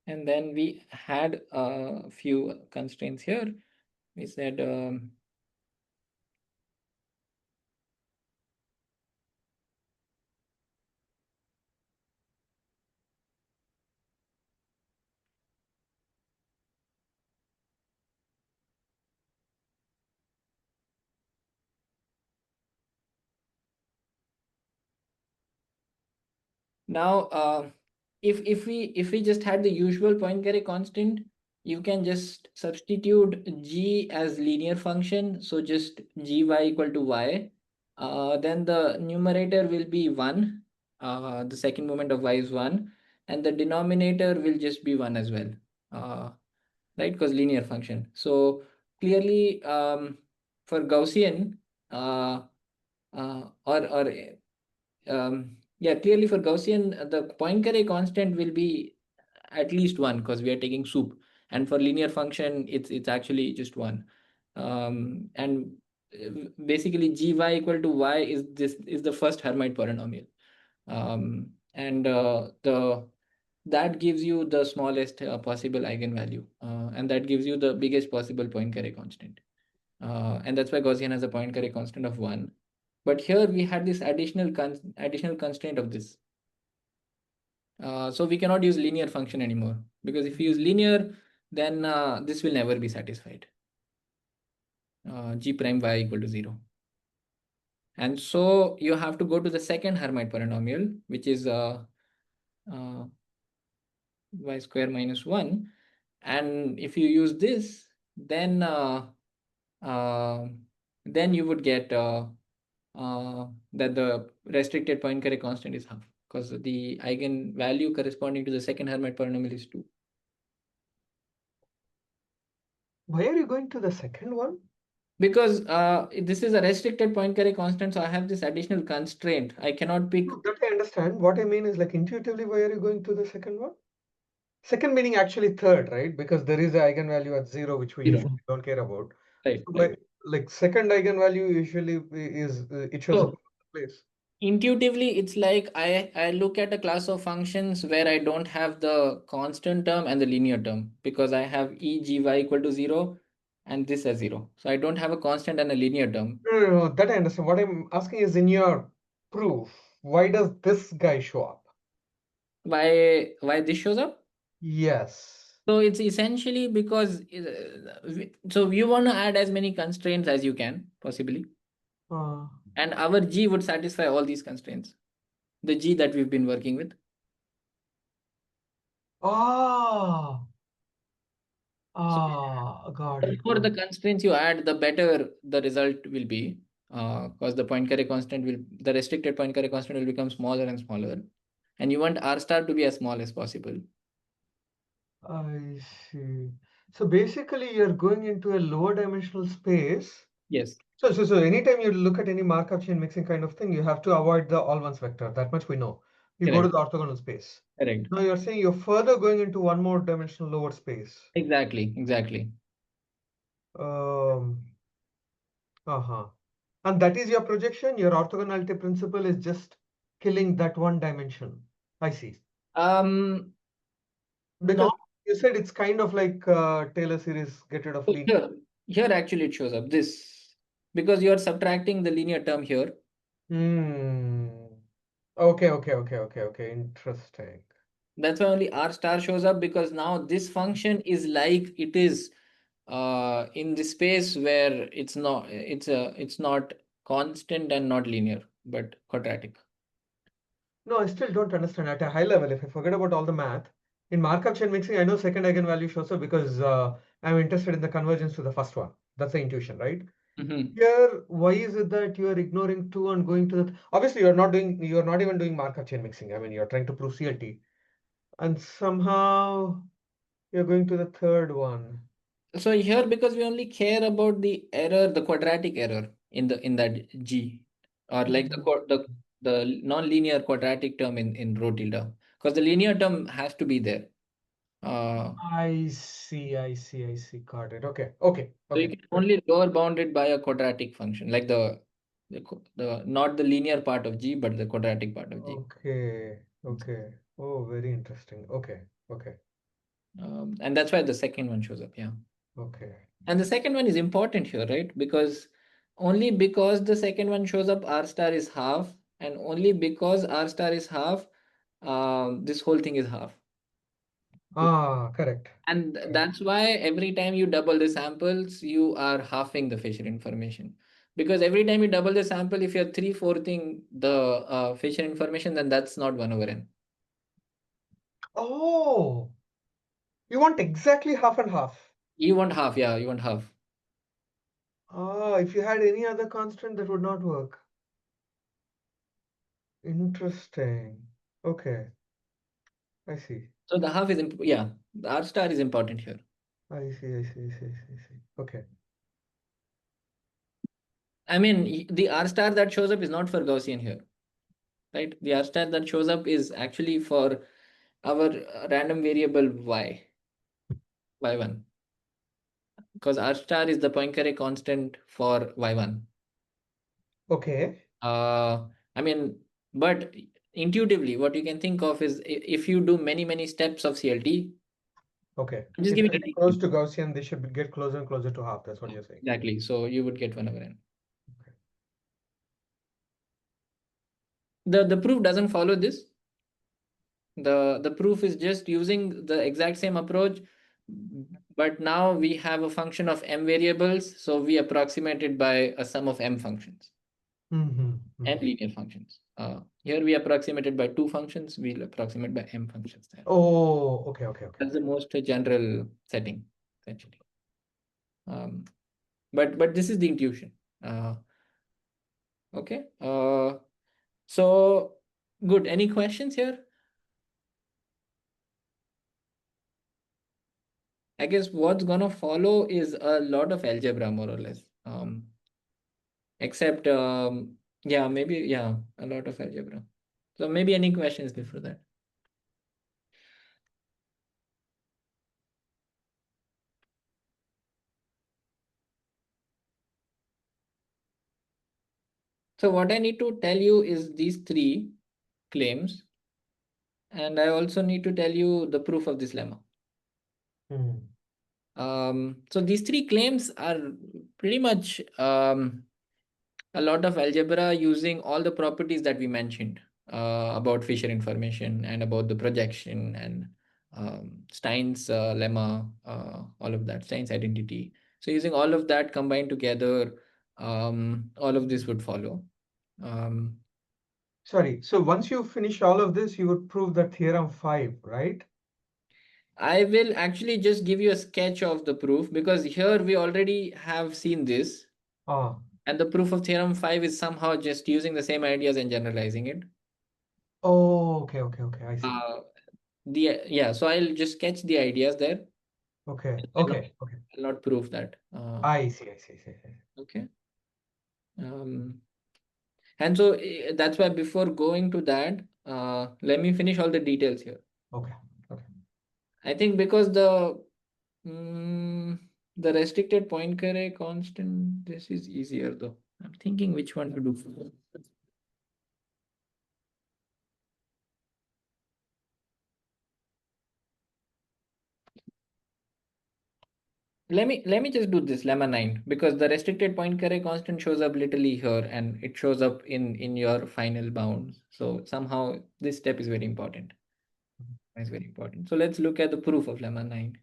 And then we had a few constraints here. We said now if we just had the usual Poincare constant, you can just substitute g as linear function, so just gy equal to y. Then the numerator will be 1, the second moment of y is 1, and the denominator will just be 1 as well, right, because linear function. So clearly for Gaussian or yeah, clearly for Gaussian, the Poincare constant will be at least 1 because we are taking soup, and for linear function it's actually just 1. And basically gy equal to y is the first Hermite polynomial, and the that gives you the smallest possible eigenvalue, and that gives you the biggest possible Poincare constant, and that's why Gaussian has a Poincare constant of 1. But here we had this additional constraint of this. So we cannot use linear function anymore, because if you use linear, then this will never be satisfied. G prime y equal to 0. And so you have to go to the second Hermite polynomial, which is y square minus 1. And if you use this, then you would get that the restricted Poincare constant is half, because the eigenvalue corresponding to the second Hermite polynomial is 2. Why are you going to the second one? Because this is a restricted Poincare constant, so I have this additional constraint. I cannot pick. No, that I understand. What I mean is, like, intuitively, why are you going to the second one? Second meaning actually third, right? Because there is an eigenvalue at 0, which we 0. usually don't care about. Right, So right. like second eigenvalue usually is it shows So up in the place. intuitively, it's like I look at a class of functions where I don't have the constant term and the linear term, because I have e g y equal to 0 and this as 0. So I don't have a constant and a linear term. No, that I understand. What I'm asking is, in your proof, why does this guy show up? Why this shows up? Yes. So it's essentially because so you want to add as many constraints as you can possibly, and our G would satisfy all these constraints, the G that we've been working with. Got The it. more the constraints you add, the better the result will be, because the Poincare constant the restricted Poincare constant will become smaller and smaller, and you want R star to be as small as possible. I see. So basically, you're going into a lower dimensional space. Yes. So anytime you look at any Markov chain mixing kind of thing, you have to avoid the all ones vector. That much we know. You go to Correct. the orthogonal space. Correct. Now you're saying you're further going into one more dimensional lower space. Exactly. And that is your projection. Your orthogonality principle is just killing that one dimension. I see. Because Not you said it's kind of like Taylor series, get rid of linear. here actually it shows up this, because you are subtracting the linear term here. Okay. Interesting. That's why only R star shows up, because now this function is like it is in the space where it's not constant and not linear, but quadratic. No, I still don't understand at a high level. If I forget about all the math, in Markov chain mixing, I know second eigenvalue shows up because I'm interested in the convergence to the first one. That's the intuition, right? Here, why is it that you are ignoring 2 and going to the obviously you're not even doing Markov chain mixing. I mean, you're trying to prove CLT, and somehow you're going to the third one. So here, because we only care about the error, the quadratic error in that G, or like the non-linear quadratic term in rho tilde, because the linear term has to be there. I see. Got it. Okay. So you can only lower bound it by a quadratic function, like the not the linear part of G, but the quadratic part of G. Okay. Oh, very interesting. Okay. And that's why the second one shows up. Yeah. Okay. And the second one is important here, right? Because only because the second one shows up, R star is half, and only because R star is half, this whole thing is half. Correct. And Okay. that's why every time you double the samples, you are halving the Fisher information. Because every time you double the sample, if you're 3/4ing the Fisher information, then that's not 1 over n. Oh, you want exactly half and half. You want half, yeah, you want half. If you had any other constant, that would not work. Interesting. Okay, I see. So the half is, yeah, the R star is important here. I see, I see, I see, I see. Okay. I mean, the R star that shows up is not for Gaussian here, right? The R star that shows up is actually for our random variable y1, because R star is the Poincare constant for y1. Okay. I mean, but intuitively, what you can think of is if you do many steps of CLT, Okay. I'm just If giving they're it close to Gaussian, they should get closer and closer to half. That's what you're saying. exactly. So you would get 1 over n. Okay. The proof doesn't follow this. The proof is just using the exact same approach, but now we have a function of m variables, so we approximate it by a sum of m functions and linear functions. Here we approximated by 2 functions, we'll approximate by m functions there. Oh, okay, okay, okay. That's the most general setting, essentially. But this is the intuition. Okay. So good. Any questions here? I guess what's gonna follow is a lot of algebra, more or less. Except yeah, maybe yeah, a lot of algebra. So maybe any questions before that? So what I need to tell you is these 3 claims, and I also need to tell you the proof of this lemma. So these 3 claims are pretty much a lot of algebra using all the properties that we mentioned about Fisher information and about the projection and Stein's lemma, all of that, Stein's identity. So using all of that combined together, all of this would follow. Sorry, so once you finish all of this, you would prove that theorem 5, right? I will actually just give you a sketch of the proof, because here we already have seen this. And the proof of theorem 5 is somehow just using the same ideas and generalizing it. Oh, okay, okay, okay, I see. Yeah, so I'll just sketch the ideas there. Okay, I'll not, okay, okay. I'll not prove that. I see, I see, I see. Okay. And so that's why before going to that, let me finish all the details here. Okay, okay. I think because the restricted Poincare constant, this is easier though. I'm thinking which one to do. Let me just do this lemma 9, because the restricted Poincare constant shows up literally here and it shows up in your final bounds. So somehow this step is very important. It's very important. So let's look at the proof of lemma 9.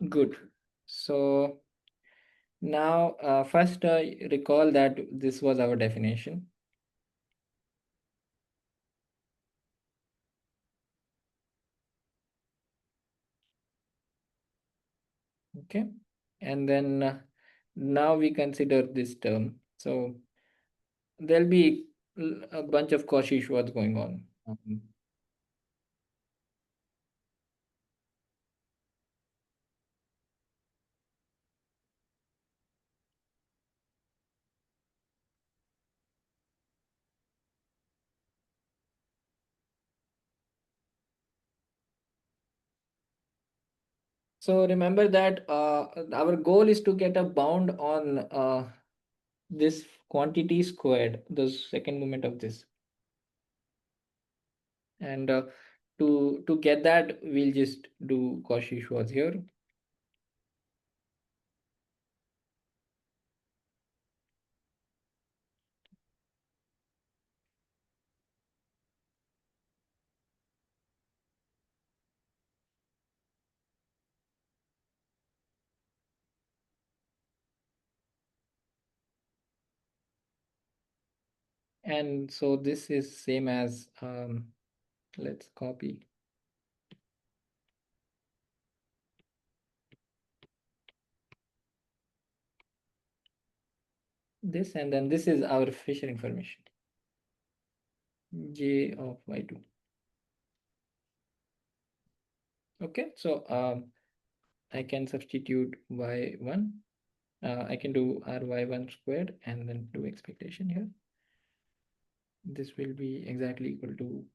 Good. So now first recall that this was our definition. Okay. And then now we consider this term. So there'll be a bunch of Cauchy-Schwarz going on. So remember that our goal is to get a bound on this quantity squared, the second moment of this. And to get that, we'll just do Cauchy-Schwarz here. And so this is same as, let's copy. This, and then this is our Fisher information, J of y2. Okay, so I can substitute y1. I can do ry1 squared and then do expectation here. This will be exactly equal to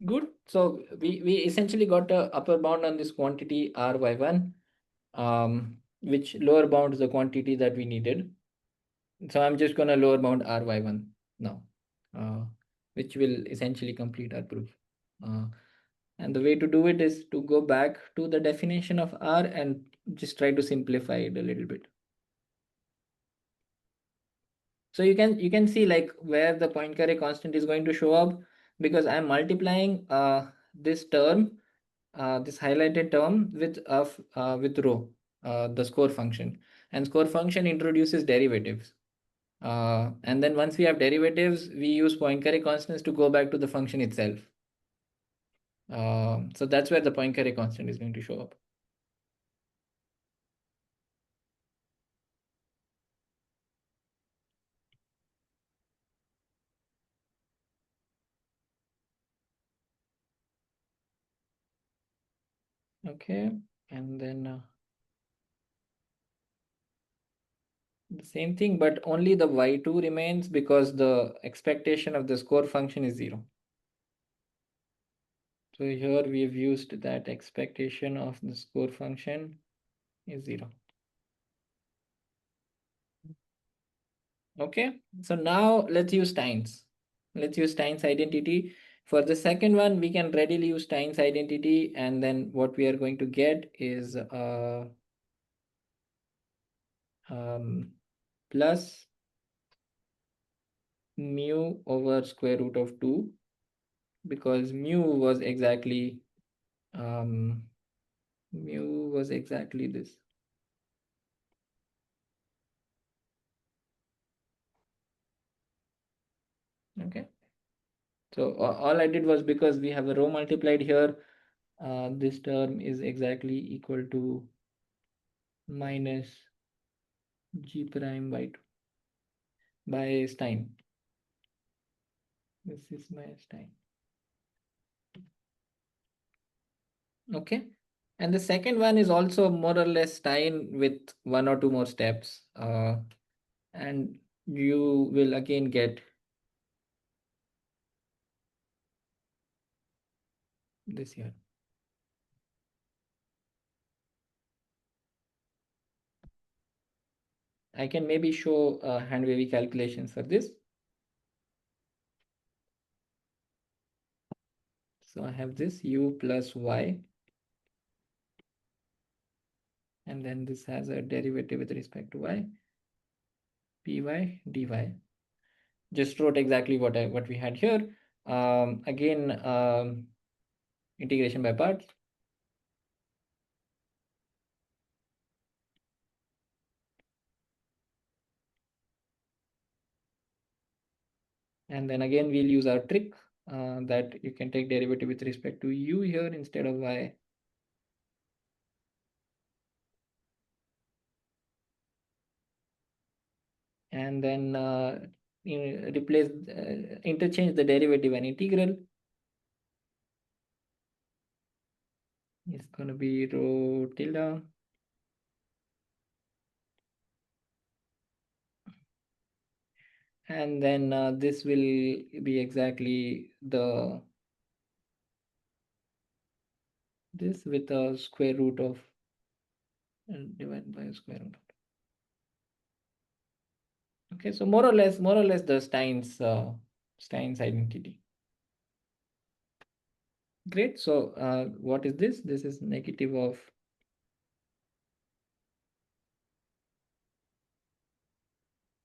good. So we essentially got a upper bound on this quantity ry1, which lower bounds the quantity that we needed. So I'm just gonna lower bound ry1 now, which will essentially complete our proof. And the way to do it is to go back to the definition of R and just try to simplify it a little bit. So you can see like where the Poincare constant is going to show up, because I'm multiplying this term, this highlighted term with rho, the score function, and score function introduces derivatives. And then once we have derivatives, we use Poincare constants to go back to the function itself. So that's where the Poincare constant is going to show up. Okay, and then the same thing, but only the y2 remains because the expectation of the score function is 0. So here we have used that expectation of the score function is 0. Okay, so now let's use Stein's. Let's use Stein's identity. For the second one, we can readily use Stein's identity, and then what we are going to get is plus mu over square root of 2, because mu was exactly this. Okay, so all I did was, because we have a rho multiplied here, this term is exactly equal to minus g prime by 2 by Stein. This is my Stein. Okay, and the second one is also more or less Stein with 1 or 2 more steps, and you will again get this here. I can maybe show hand wavy calculations for this. So I have this u plus y, and then this has a derivative with respect to y, py dy. Just wrote exactly what we had here. Again, integration by parts. And then again, we'll use our trick that you can take derivative with respect to u here instead of y. And then replace, interchange the derivative and integral. It's going to be rho tilde. And then this will be exactly this with a square root of divided by a square root. Okay, so more or less the Stein's identity. Great. So what is this? This is negative of,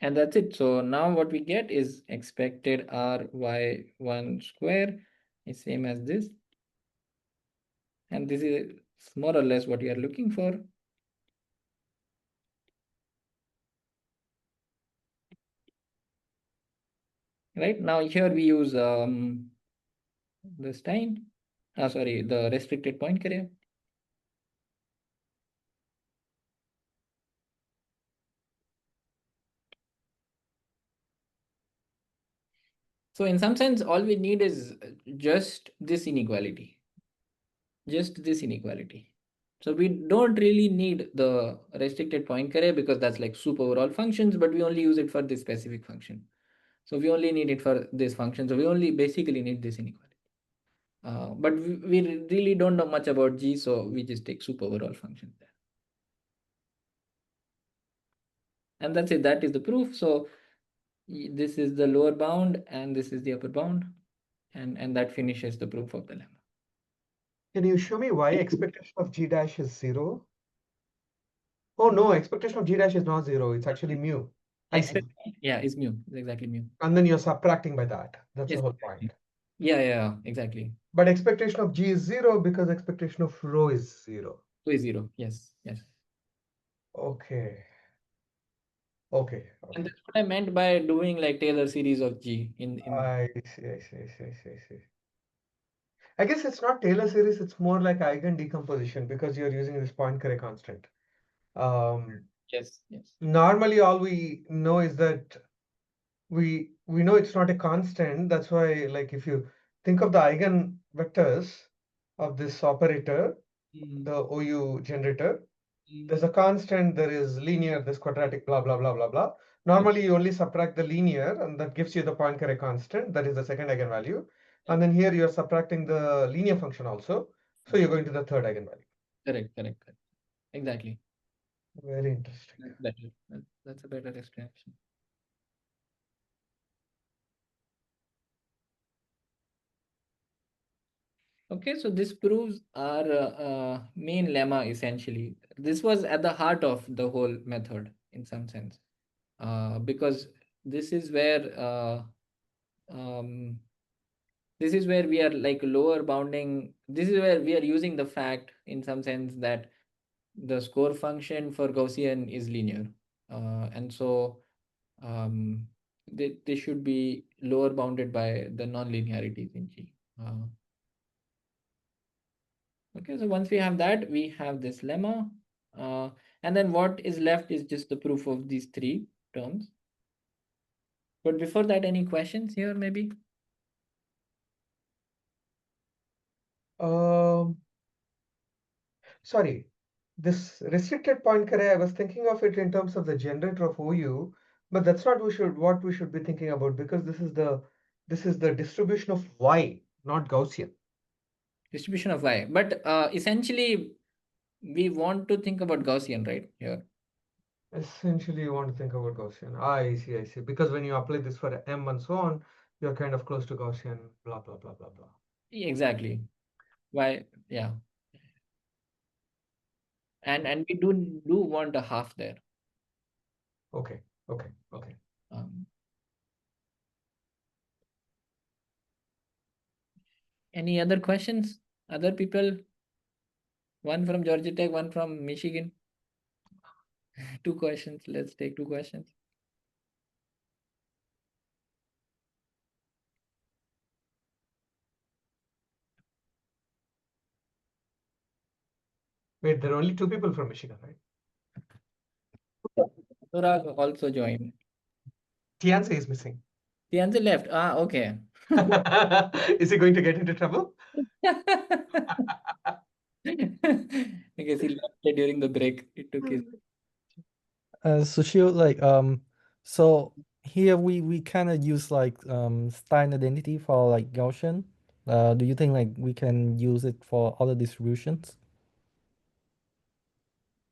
and that's it. So now what we get is expected ry1 square is same as this, and this is more or less what you are looking for. Right now here we use the Stein, sorry, the restricted point carrier. So in some sense, all we need is just this inequality. Just this inequality. So we don't really need the restricted point carrier because that's like soup over all functions, but we only use it for this specific function. So we only need it for this function. So we only basically need this inequality. But we really don't know much about G, so we just take soup over all functions there. And that's it. That is the proof. So this is the lower bound and this is the upper bound. And that finishes the proof of the lemma. Can you show me why expectation of G dash is 0? Oh no, expectation of G dash is not 0. It's actually mu. I see. Yeah, it's mu. It's exactly mu. And then you're subtracting by that. That's Yes, the whole point. Yeah, exactly. But expectation of G is 0 because expectation of rho is 0. Rho is 0. Yes. Okay. Okay. And that's what I meant by doing like Taylor series of G in I see. I guess it's not Taylor series, it's more like eigen decomposition because you're using this point carrier constant. Yes. Normally all we know is that we know it's not a constant. That's why, like, if you think of the eigen vectors of this operator, the OU generator, there's a constant, there is linear, there's quadratic, blah blah blah blah blah. Normally you only subtract the linear and that gives you the Poincare constant, that is the second eigenvalue. And then here you're subtracting the linear function also, so you're going to the third eigenvalue. Correct. Exactly. Very interesting. That's better. That's a better explanation. Okay, so this proves our main lemma essentially. This was at the heart of the whole method in some sense, because this is where we are like lower bounding. This is where we are using the fact in some sense that the score function for Gaussian is linear, and so they should be lower bounded by the non-linearities in G. Okay, so once we have that, we have this lemma, and then what is left is just the proof of these three terms. But before that, any questions here maybe? Sorry, this restricted Poincare, I was thinking of it in terms of the generator of OU, but that's not what we should be thinking about because this is the distribution of Y, not Gaussian. Distribution of Y, but essentially we want to think about Gaussian, right? Here. Essentially, you want to think about Gaussian. I see. Because when you apply this for M and so on, you're kind of close to Gaussian, blah, blah, blah, blah, blah. Exactly. Why? Yeah. And we do want a half there. Okay. Any other questions? Other people? One from Georgia Tech, one from Michigan. 2 questions. Let's take 2 questions. Wait, there are only 2 people from Michigan, right? Surag also joined. Tianzi is missing. The answer left. Okay. Is he going to get into trouble? Because he left it during the break. It took his. Sushil, like so here we kind of use like Stein identity for like Gaussian. Do you think like we can use it for other distributions?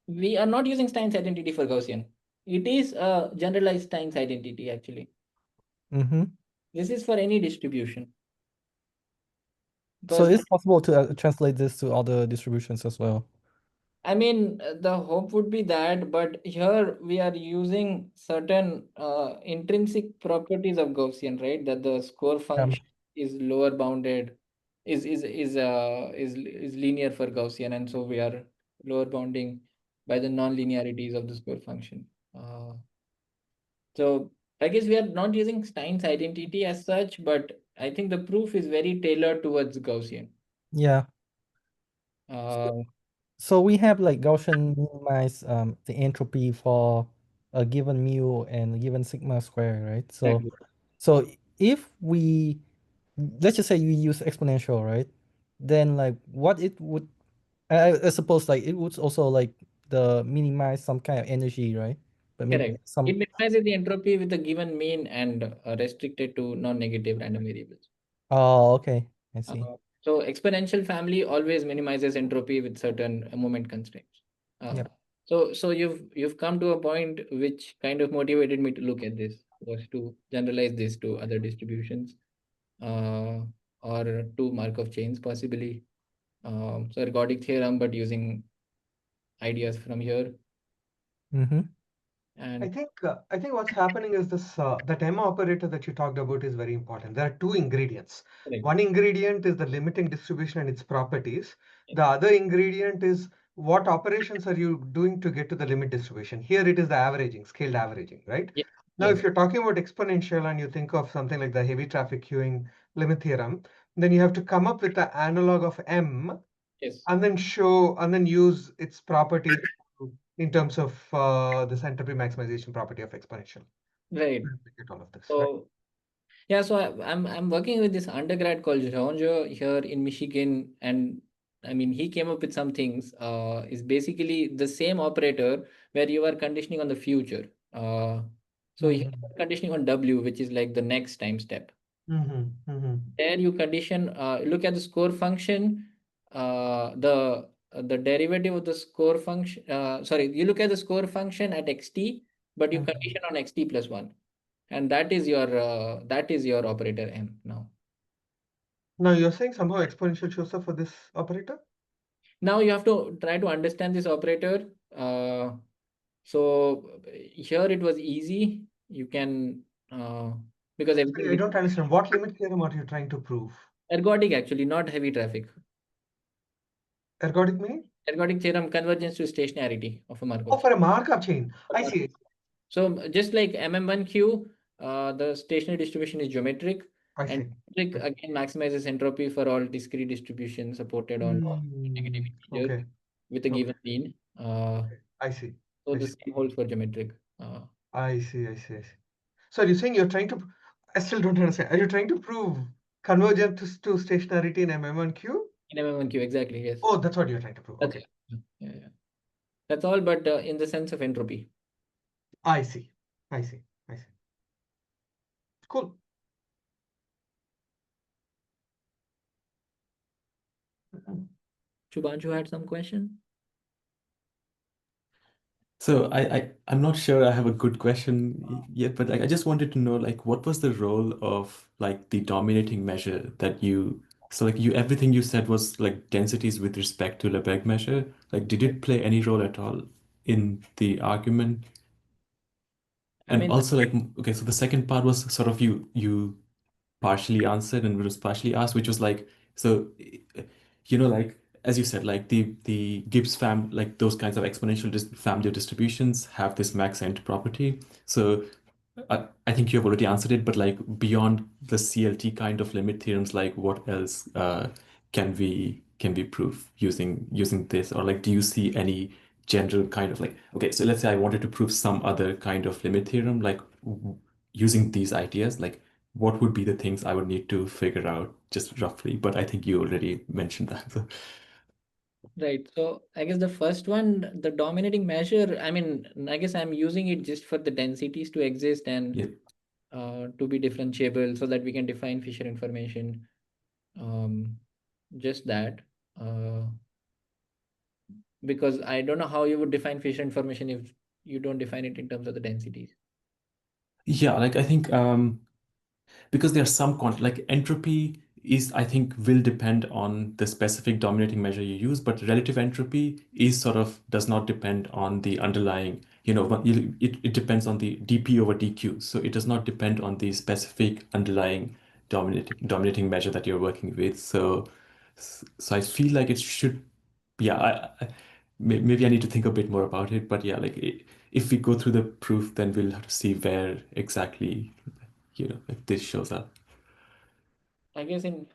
We are not using Stein's identity for Gaussian. It is a generalized Stein's identity actually. Mm-hmm. This is for any distribution. So Because it's possible to translate this to other distributions as well. I mean, the hope would be that, but here we are using certain intrinsic properties of Gaussian, right? That the score function is lower bounded, is linear for Gaussian, and so we are lower bounding by the non-linearities of the score function. So I guess we are not using Stein's identity as such, but I think the proof is very tailored towards Gaussian. Yeah. So we have like Gaussian minimize the entropy for a given mu and a given sigma square, right? So Exactly. so if we let's just say you use exponential, right? Then like what it would I suppose like it would also like the minimize some kind of energy, right? But Correct. some It minimizes the entropy with a given mean and restricted to non-negative random variables. Oh, okay. I see. So exponential family always minimizes entropy with certain moment constraints. Yep. So you've come to a point which kind of motivated me to look at this, was to generalize this to other distributions, or to Markov chains possibly. So ergodic theorem, but using ideas from here. Mm-hmm. And I think what's happening is this that M operator that you talked about is very important. There are two ingredients. correct. One ingredient is the limiting distribution and its properties. Yes. The other ingredient is what operations are you doing to get to the limit distribution. Here it is the averaging, scaled averaging, right? Yeah. Now, Yes. if you're talking about exponential and you think of something like the heavy traffic queuing limit theorem, then you have to come up with the analog of M Yes. and then show and then use its property in terms of this entropy maximization property of exponential. Right. Get all of this, right? So yeah, so I'm working with this undergrad called Jeronjo here in Michigan, and I mean he came up with some things. Is basically the same operator where you are conditioning on the future. So here you are conditioning on W, which is like the next time step. There you condition. Look at the score function. The derivative of the score function. Sorry, you look at the score function at xt, but you condition on xt plus 1. And that is your operator M now. Now you're saying somehow exponential shows up for this operator? Now you have to try to understand this operator. So here it was easy. You can because everything I is don't understand. What limit theorem are you trying to prove? ergodic actually, not heavy traffic. Ergodic meaning? Ergodic theorem, convergence to stationarity of a Markov Oh, for a Markov chain. I see. So just like MM1Q, the stationary distribution is geometric. I And see. geometric again maximizes entropy for all discrete distributions supported on negative integers Okay. with a given mean. I see. So I the see. same holds for geometric. I see. I see. I see. So you're saying you're trying to, I still don't understand. Are you trying to prove convergence to stationarity in MM1Q? In MM1Q, exactly, yes. Oh, that's what you're trying to prove. That's Okay. yeah. That's all, but in the sense of entropy. I see. I see. I see. Cool. Shubhanshu had some question? So I'm not sure I have a good question yet, but like I just wanted to know like what was the role of like the dominating measure that you so like you everything you said was like densities with respect to Lebesgue measure. Like did it play any role at all in the argument? I And mean, also like okay, so the second part was sort of you partially answered and was partially asked, which was like, so, like as you said, like the Gibbs like those kinds of exponential family of distributions have this max end property. So I think you have already answered it, but like beyond the CLT kind of limit theorems, like what else can we prove using this, or like do you see any general kind of like okay, so let's say I wanted to prove some other kind of limit theorem, like using these ideas, like what would be the things I would need to figure out just roughly? But I think you already mentioned that. So, Right. So I guess the first one, the dominating measure, I mean, I guess I'm using it just for the densities to exist and yeah. to be differentiable so that we can define Fisher information. Just that. Because I don't know how you would define Fisher information if you don't define it in terms of the densities. Yeah, like I think because there are some like entropy is, I think, will depend on the specific dominating measure you use, but relative entropy is sort of does not depend on the underlying, it depends on the dp over dq. So it does not depend on the specific underlying dominating measure that you're working with. So I feel like it should, yeah, maybe I need to think a bit more about it, but yeah, like if we go through the proof, then we'll have to see where exactly, if this shows up. I guess in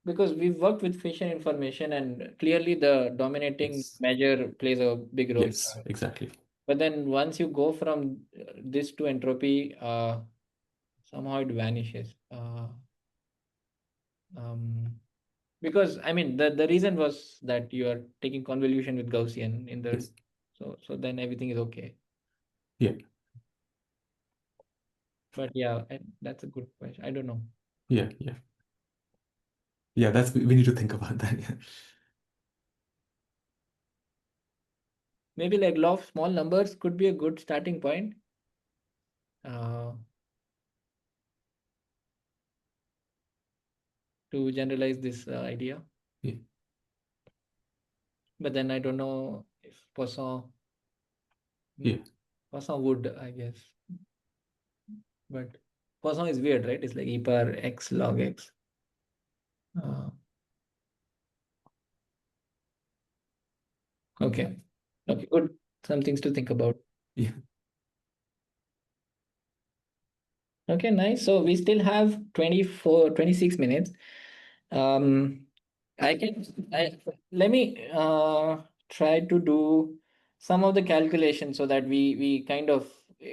because we've worked with Fisher information and clearly the dominating Yes. measure plays a big role. Yes, exactly. But then once you go from this to entropy, somehow it vanishes. Because I mean the reason was that you are taking convolution with Gaussian in the Yes. so then everything is okay. Yeah. But yeah, that's a good question. I don't know. Yeah. Yeah. Yeah. We need to think about that. Yeah. Maybe like law of small numbers could be a good starting point. To generalize this idea. Yeah. But then I don't know if Poisson Yeah. Poisson would, I guess. But Poisson is weird, right? It's like e power x log x. Okay. Okay, good. Some things to think about. Yeah. Okay, nice. So we still have 26 minutes. Let me try to do some of the calculations so that we kind of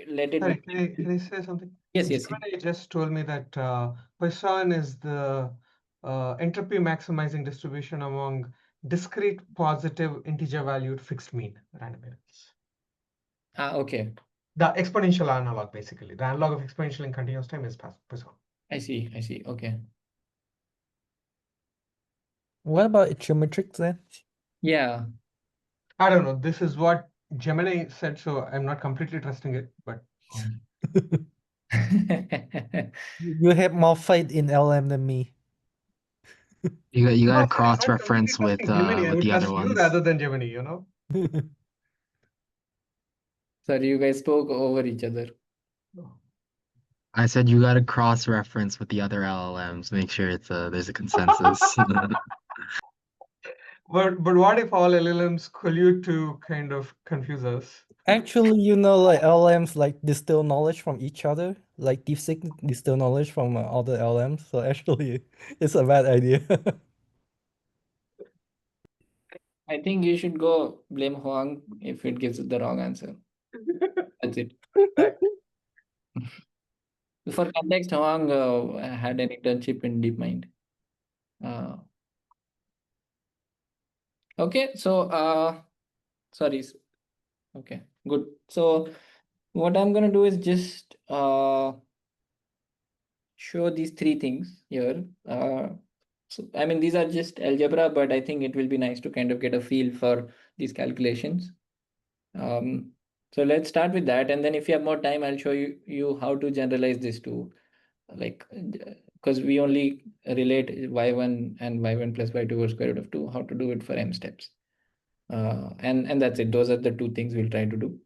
let it. Sorry, can I say something? Yes, yes. Gemini just told me that Poisson is the entropy maximizing distribution among discrete positive integer valued fixed mean random variables. Okay. The exponential analog, basically. The analog of exponential in continuous time is Poisson. I see. Okay. What about geometric then? Yeah. I don't know. This is what Gemini said, so I'm not completely trusting it, but You have more faith in LM than me. You I'm got to not completely cross-reference with trusting Gemini. I with would the other trust you ones. rather than Gemini, you know? Sorry, you guys spoke over each other. I said you got to cross-reference with the other LLMs. Make sure it's there's a consensus. But what if all LLMs collude to kind of confuse us? Actually, like LLMs like distill knowledge from each other, like DeepSeek distill knowledge from other LLMs. So actually, it's a bad idea. I think you should go blame Huang if it gives the wrong answer. That's it. For context, Huang had an internship in DeepMind. Okay, so sorry. Okay, good. So what I'm gonna do is just show these three things here. So I mean, these are just algebra, but I think it will be nice to kind of get a feel for these calculations. So let's start with that, and then if you have more time, I'll show you how to generalize this to like because we only relate y1 and y1 plus y2 over square root of 2, how to do it for m steps. And that's it. Those are the two things we'll try to do.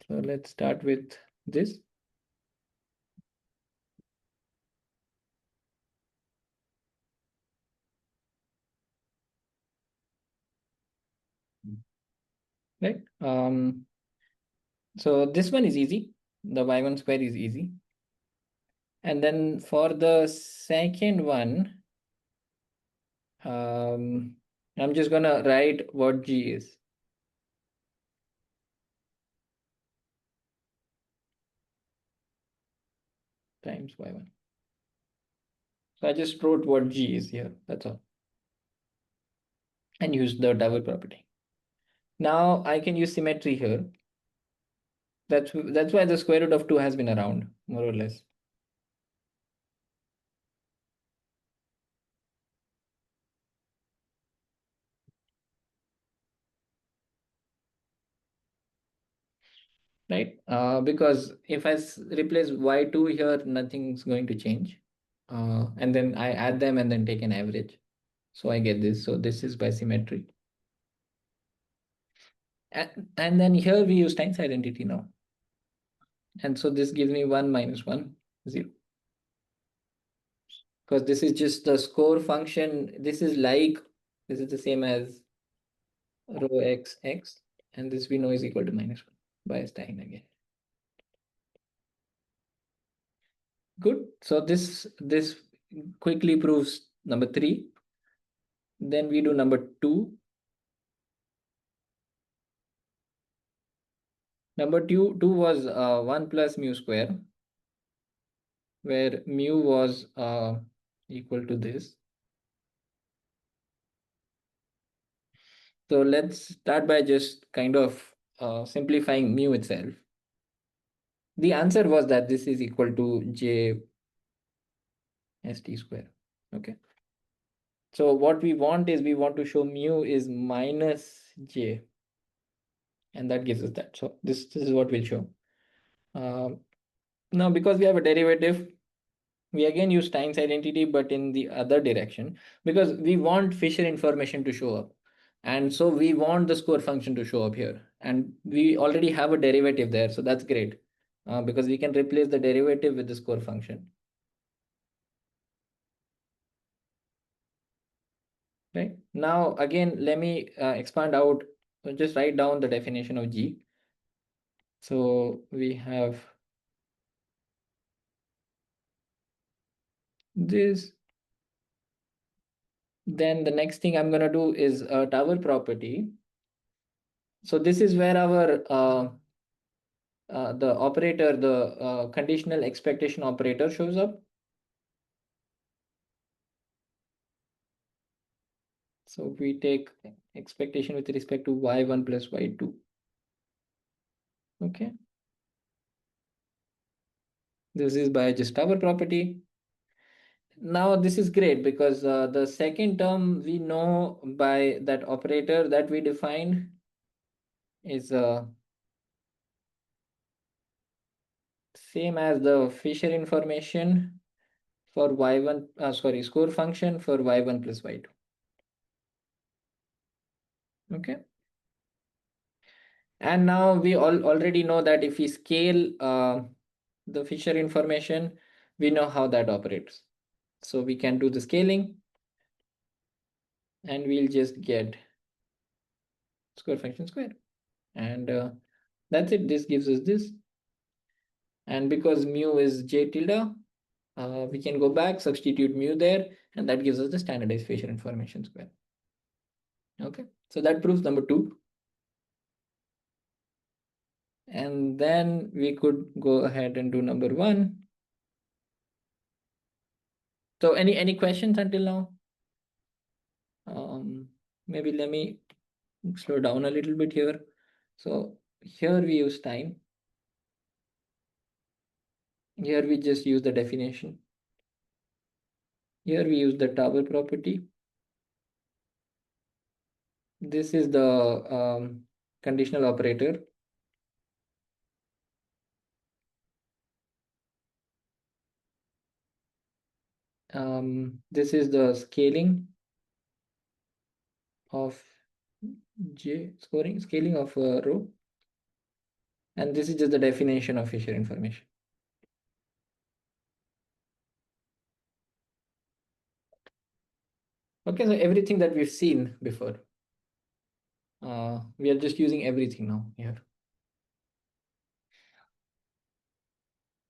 So let's start with this. Right. So this one is easy. The y1 square is easy. And then for the second one, I'm just gonna write what g is. times y1. So I just wrote what g is here, that's all, and use the double property. Now I can use symmetry here. That's why the square root of 2 has been around, more or less. Right? Because if I replace y2 here, nothing's going to change. And then I add them and then take an average. So I get this. So this is by symmetry. And then here we use times identity now. And so this gives me 1 minus 1, 0. Because this is just the score function. This is the same as rho x, and this we know is equal to minus 1 by Stein again. Good. So this quickly proves number 3. Then we do number 2. Number 2 was 1 plus mu square, where mu was equal to this. So let's start by just kind of simplifying mu itself. The answer was that this is equal to j st square. Okay. So what we want is we want to show mu is minus j, and that gives us that. So this is what we'll show. Now, because we have a derivative, we again use Stein's identity, but in the other direction, because we want Fisher information to show up. And so we want the score function to show up here. And we already have a derivative there, so that's great, because we can replace the derivative with the score function. Right? Now, again, let me expand out, just write down the definition of G. So we have this. Then the next thing I'm going to do is a tower property. So this is where our the operator, the conditional expectation operator shows up. So we take expectation with respect to y1 plus y2. Okay. This is by just tower property. Now this is great because the second term we know by that operator that we defined is same as the Fisher information for y1, score function for y1 plus y2. Okay. And now we already know that if we scale the Fisher information, we know how that operates. So we can do the scaling and we'll just get square function square. And that's it. This gives us this. And because mu is j tilde, we can go back, substitute mu there, and that gives us the standardized Fisher information square. Okay, so that proves number 2. And then we could go ahead and do number 1. So any questions until now? Maybe let me slow down a little bit here. So here we use time. Here we just use the definition. Here we use the tower property. This is the conditional operator. This is the scaling of scaling of rho. And this is just the definition of Fisher information. Okay, so everything that we've seen before, we are just using everything now here.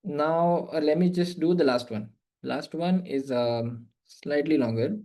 Now, let me just do the last one. Last one is slightly longer.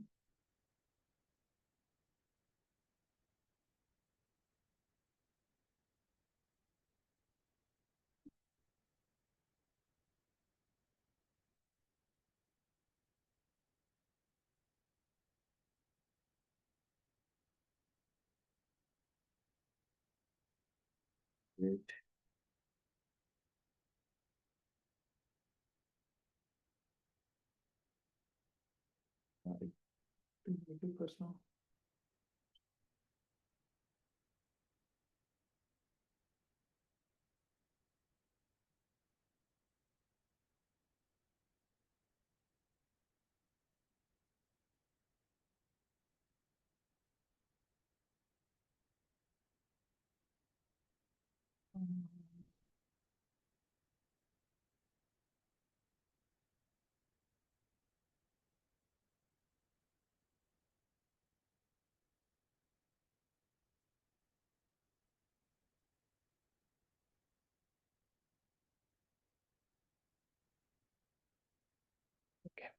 Okay.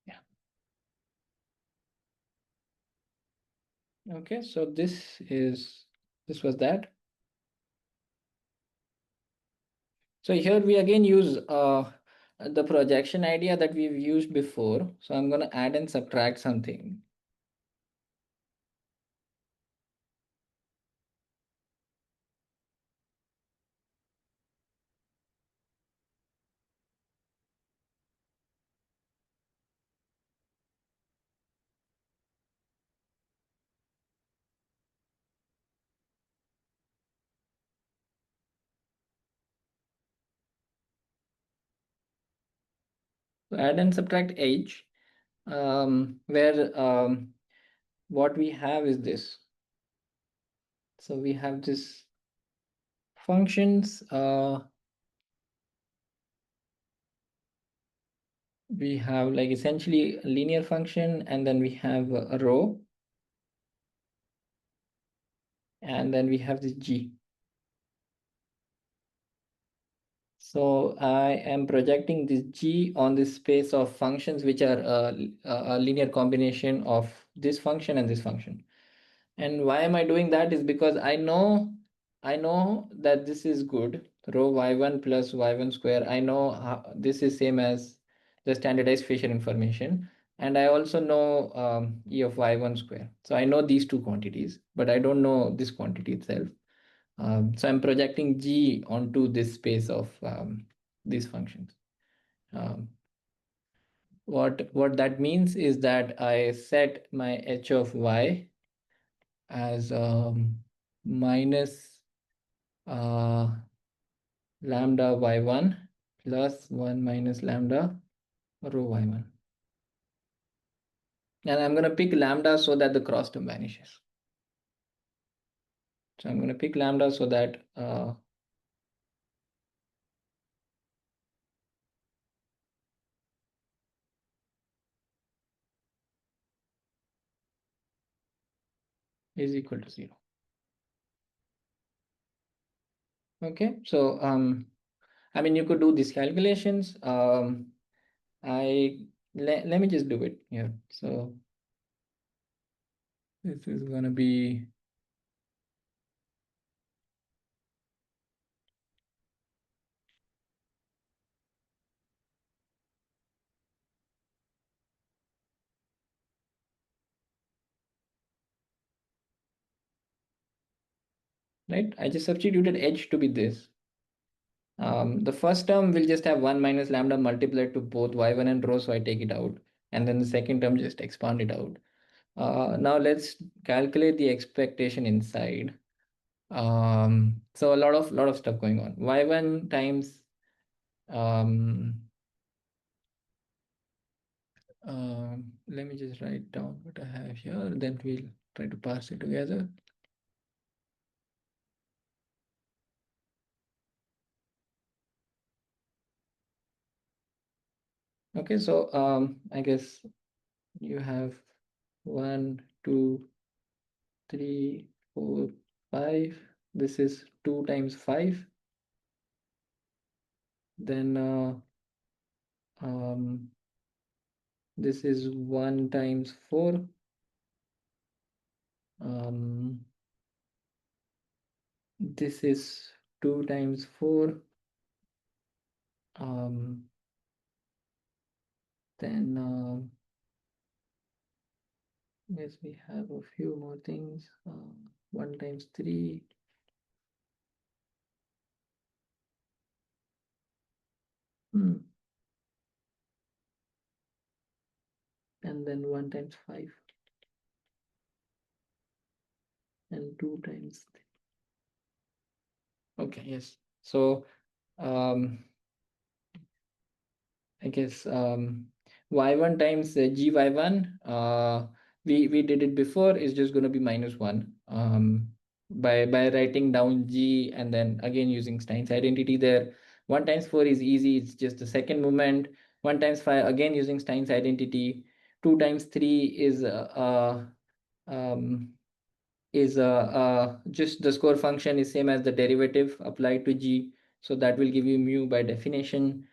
Yeah. Okay, so this was that. So here we again use the projection idea that we've used before. So I'm going to add and subtract something. So add and subtract h, where what we have is this. So we have this functions. We have like essentially a linear function, and then we have a row, and then we have this g. So I am projecting this g on this space of functions which are a linear combination of this function and this function. And why am I doing that is because I know that this is good. Rho y1 plus y1 square. I know this is same as the standardized Fisher information. And I also know E of y1 square. So I know these two quantities, but I don't know this quantity itself. So I'm projecting G onto this space of these functions. What that means is that I set my h of y as minus lambda y1 plus 1 minus lambda rho y1. And I'm going to pick lambda so that the cross term vanishes. So I'm going to pick lambda so that is equal to 0. Okay, so I mean, you could do these calculations. Let me just do it here. So this is going to be right. I just substituted h to be this. The first term will just have 1 minus lambda multiplied to both y1 and rho, so I take it out. And then the second term just expand it out. Now let's calculate the expectation inside. So a lot of stuff going on. Y1 times let me just write down what I have here, then we'll try to parse it together. Okay, so I guess you have 1, 2, 3, 4, 5. This is 2 times 5. Then this is 1 times 4. This is 2 times 4. Then yes, we have a few more things. 1 times 3. then 1 times 5 and 2 times 3. Okay, yes. So I guess y1 times gy1, we did it before, is just going to be -1 by writing down g and then again using Stein's identity there. 1 times 4 is easy, it's just the second moment. 1 times 5 again using Stein's identity. 2 times 3 is just the score function is same as the derivative applied to g, so that will give you mu by definition.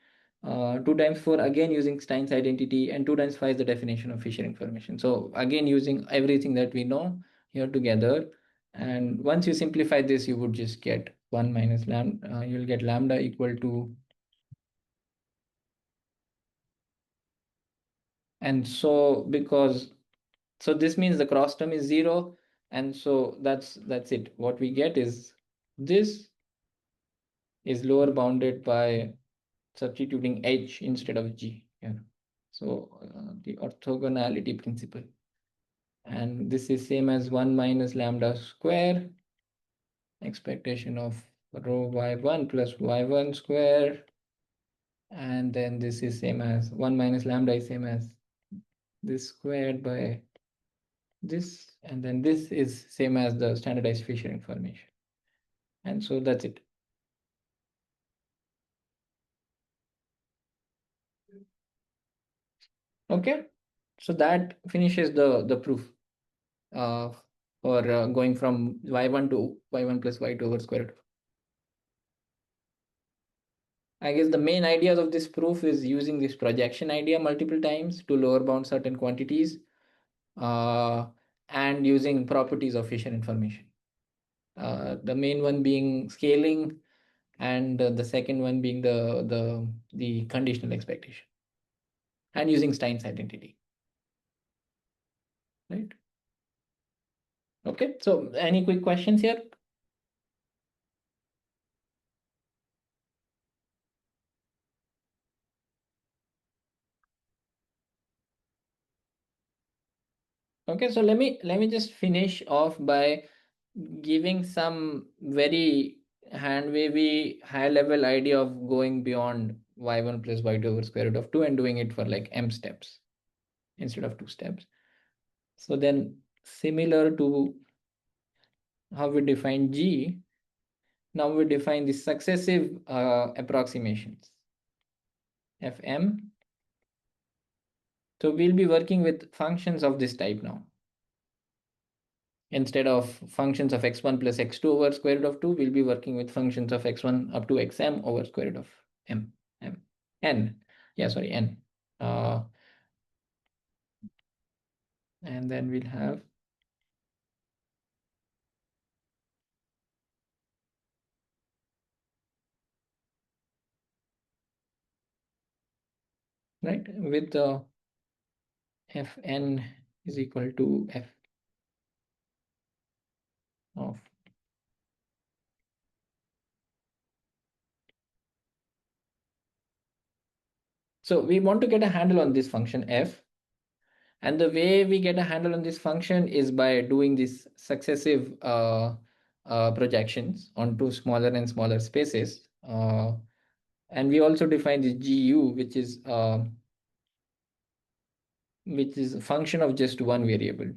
2 times 4 again using Stein's identity, and 2 times 5 is the definition of Fisher information. So again using everything that we know here together, and once you simplify this, you would just get 1 minus lambda, you'll get lambda equal to, and so this means the cross term is 0, and so that's it. What we get is this is lower bounded by substituting h instead of g here. So the orthogonality principle, and this is same as 1 minus lambda square expectation of rho y1 plus y1 square, and then this is same as 1 minus lambda is same as this squared by this, and then this is same as the standardized Fisher information, and so that's it. Okay, so that finishes the proof for going from y1 to y1 plus y2 over square root. I guess the main ideas of this proof is using this projection idea multiple times to lower bound certain quantities, and using properties of Fisher information. The main one being scaling, and the second one being the conditional expectation, and using Stein's identity. Right? Okay, so any quick questions here? Okay, so let me just finish off by giving some very hand wavy high level idea of going beyond y1 plus y2 over square root of 2 and doing it for like m steps instead of 2 steps. So then, similar to how we define g, now we define the successive approximations fm. So we'll be working with functions of this type now. Instead of functions of x1 plus x2 over square root of 2, we'll be working with functions of x1 up to xm over square root of n. Yeah, sorry, n. And then we'll have right with fn is equal to f of so we want to get a handle on this function f, and the way we get a handle on this function is by doing these successive projections onto smaller and smaller spaces, and we also define this gu, which is a function of just one variable.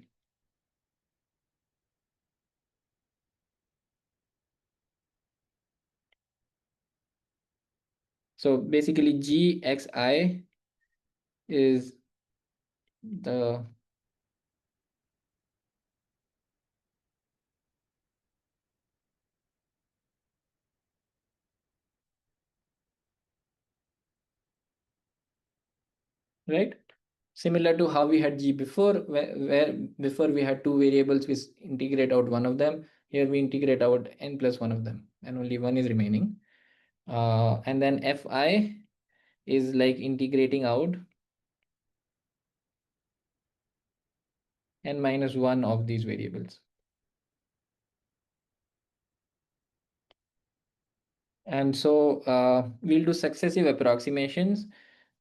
So basically gxi is the right, similar to how we had g before, where before we had two variables, we integrate out one of them. Here we integrate out n plus one of them, and only one is remaining. And then fi is like integrating out n minus one of these variables. And so we'll do successive approximations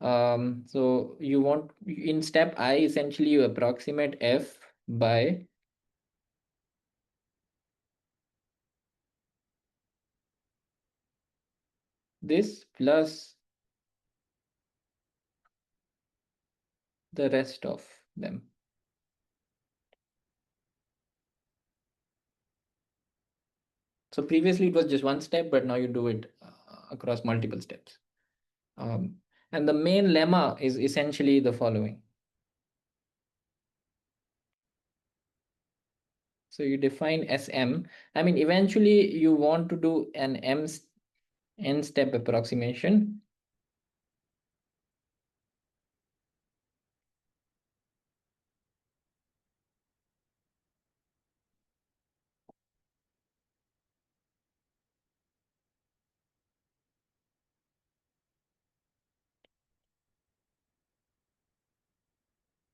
So you want, in step I, essentially you approximate f by this plus the rest of them. So previously it was just one step, but now you do it across multiple steps. And the main lemma is essentially the following. So you define SM. I mean, eventually you want to do an n step approximation.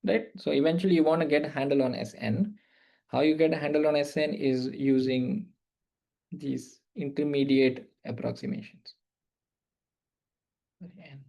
Right? So eventually you want to get a handle on Sn. How you get a handle on Sn is using these intermediate approximations. N.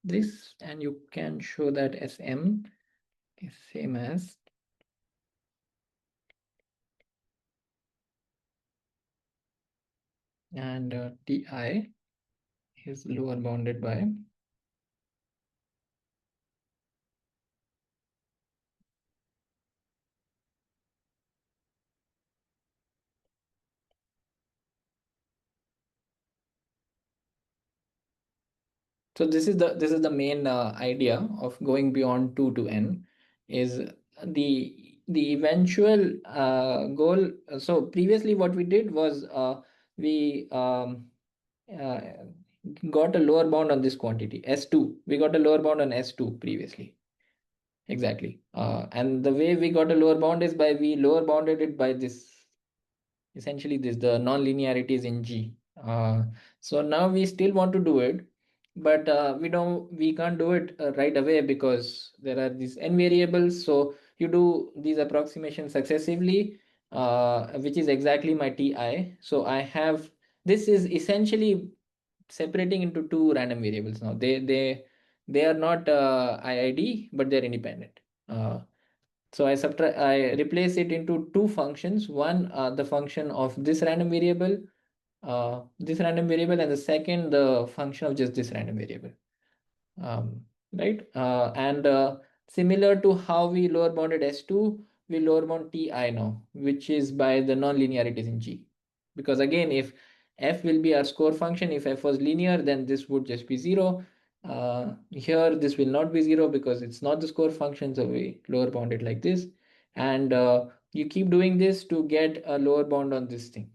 This, and you can show that Sm is same as and Ti is lower bounded by so this is the main idea of going beyond 2 to n is the eventual goal. So previously what we did was we uh, got a lower bound on this quantity S2. We got a lower bound on S2 previously. Exactly. And the way we got a lower bound is by we lower bounded it by this, essentially this, the non-linearities in G. So now we still want to do it, but we can't do it right away because there are these n variables. So you do these approximations successively, which is exactly my Ti. So I have, this is essentially separating into two random variables now. They are not IID, but they're independent. So I replace it into two functions. One, the function of this random variable, and the second, the function of just this random variable. Right? And similar to how we lower bounded S2, we lower bound Ti now, which is by the non-linearities in G. Because again, if f will be our score function, if f was linear, then this would just be 0. Here, this will not be 0 because it's not the score function, so we lower bound it like this. And you keep doing this to get a lower bound on this thing.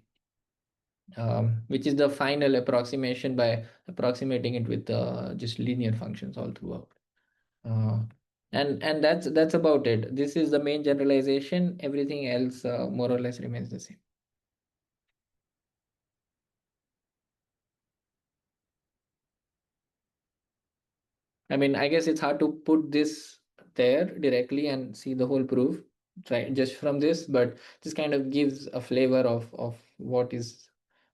Which is the final approximation by approximating it with just linear functions all throughout. And that's about it. This is the main generalization. Everything else more or less remains the same. I mean, I guess it's hard to put this there directly and see the whole proof, right, just from this, but this kind of gives a flavor of what is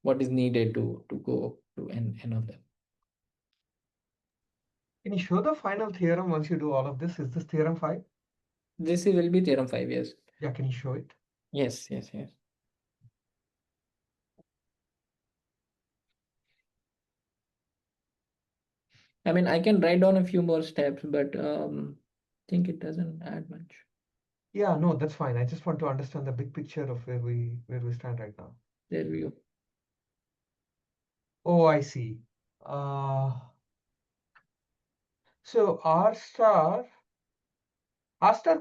needed to go to n of them. Can you show the final theorem once you do all of this? Is this theorem 5? This will be theorem 5, yes. Yeah, can you show it? Yes. I mean, I can write down a few more steps, but I think it doesn't add much. Yeah, no, that's fine. I just want to understand the big picture of where we stand right now. There we go. Oh, I see. So R star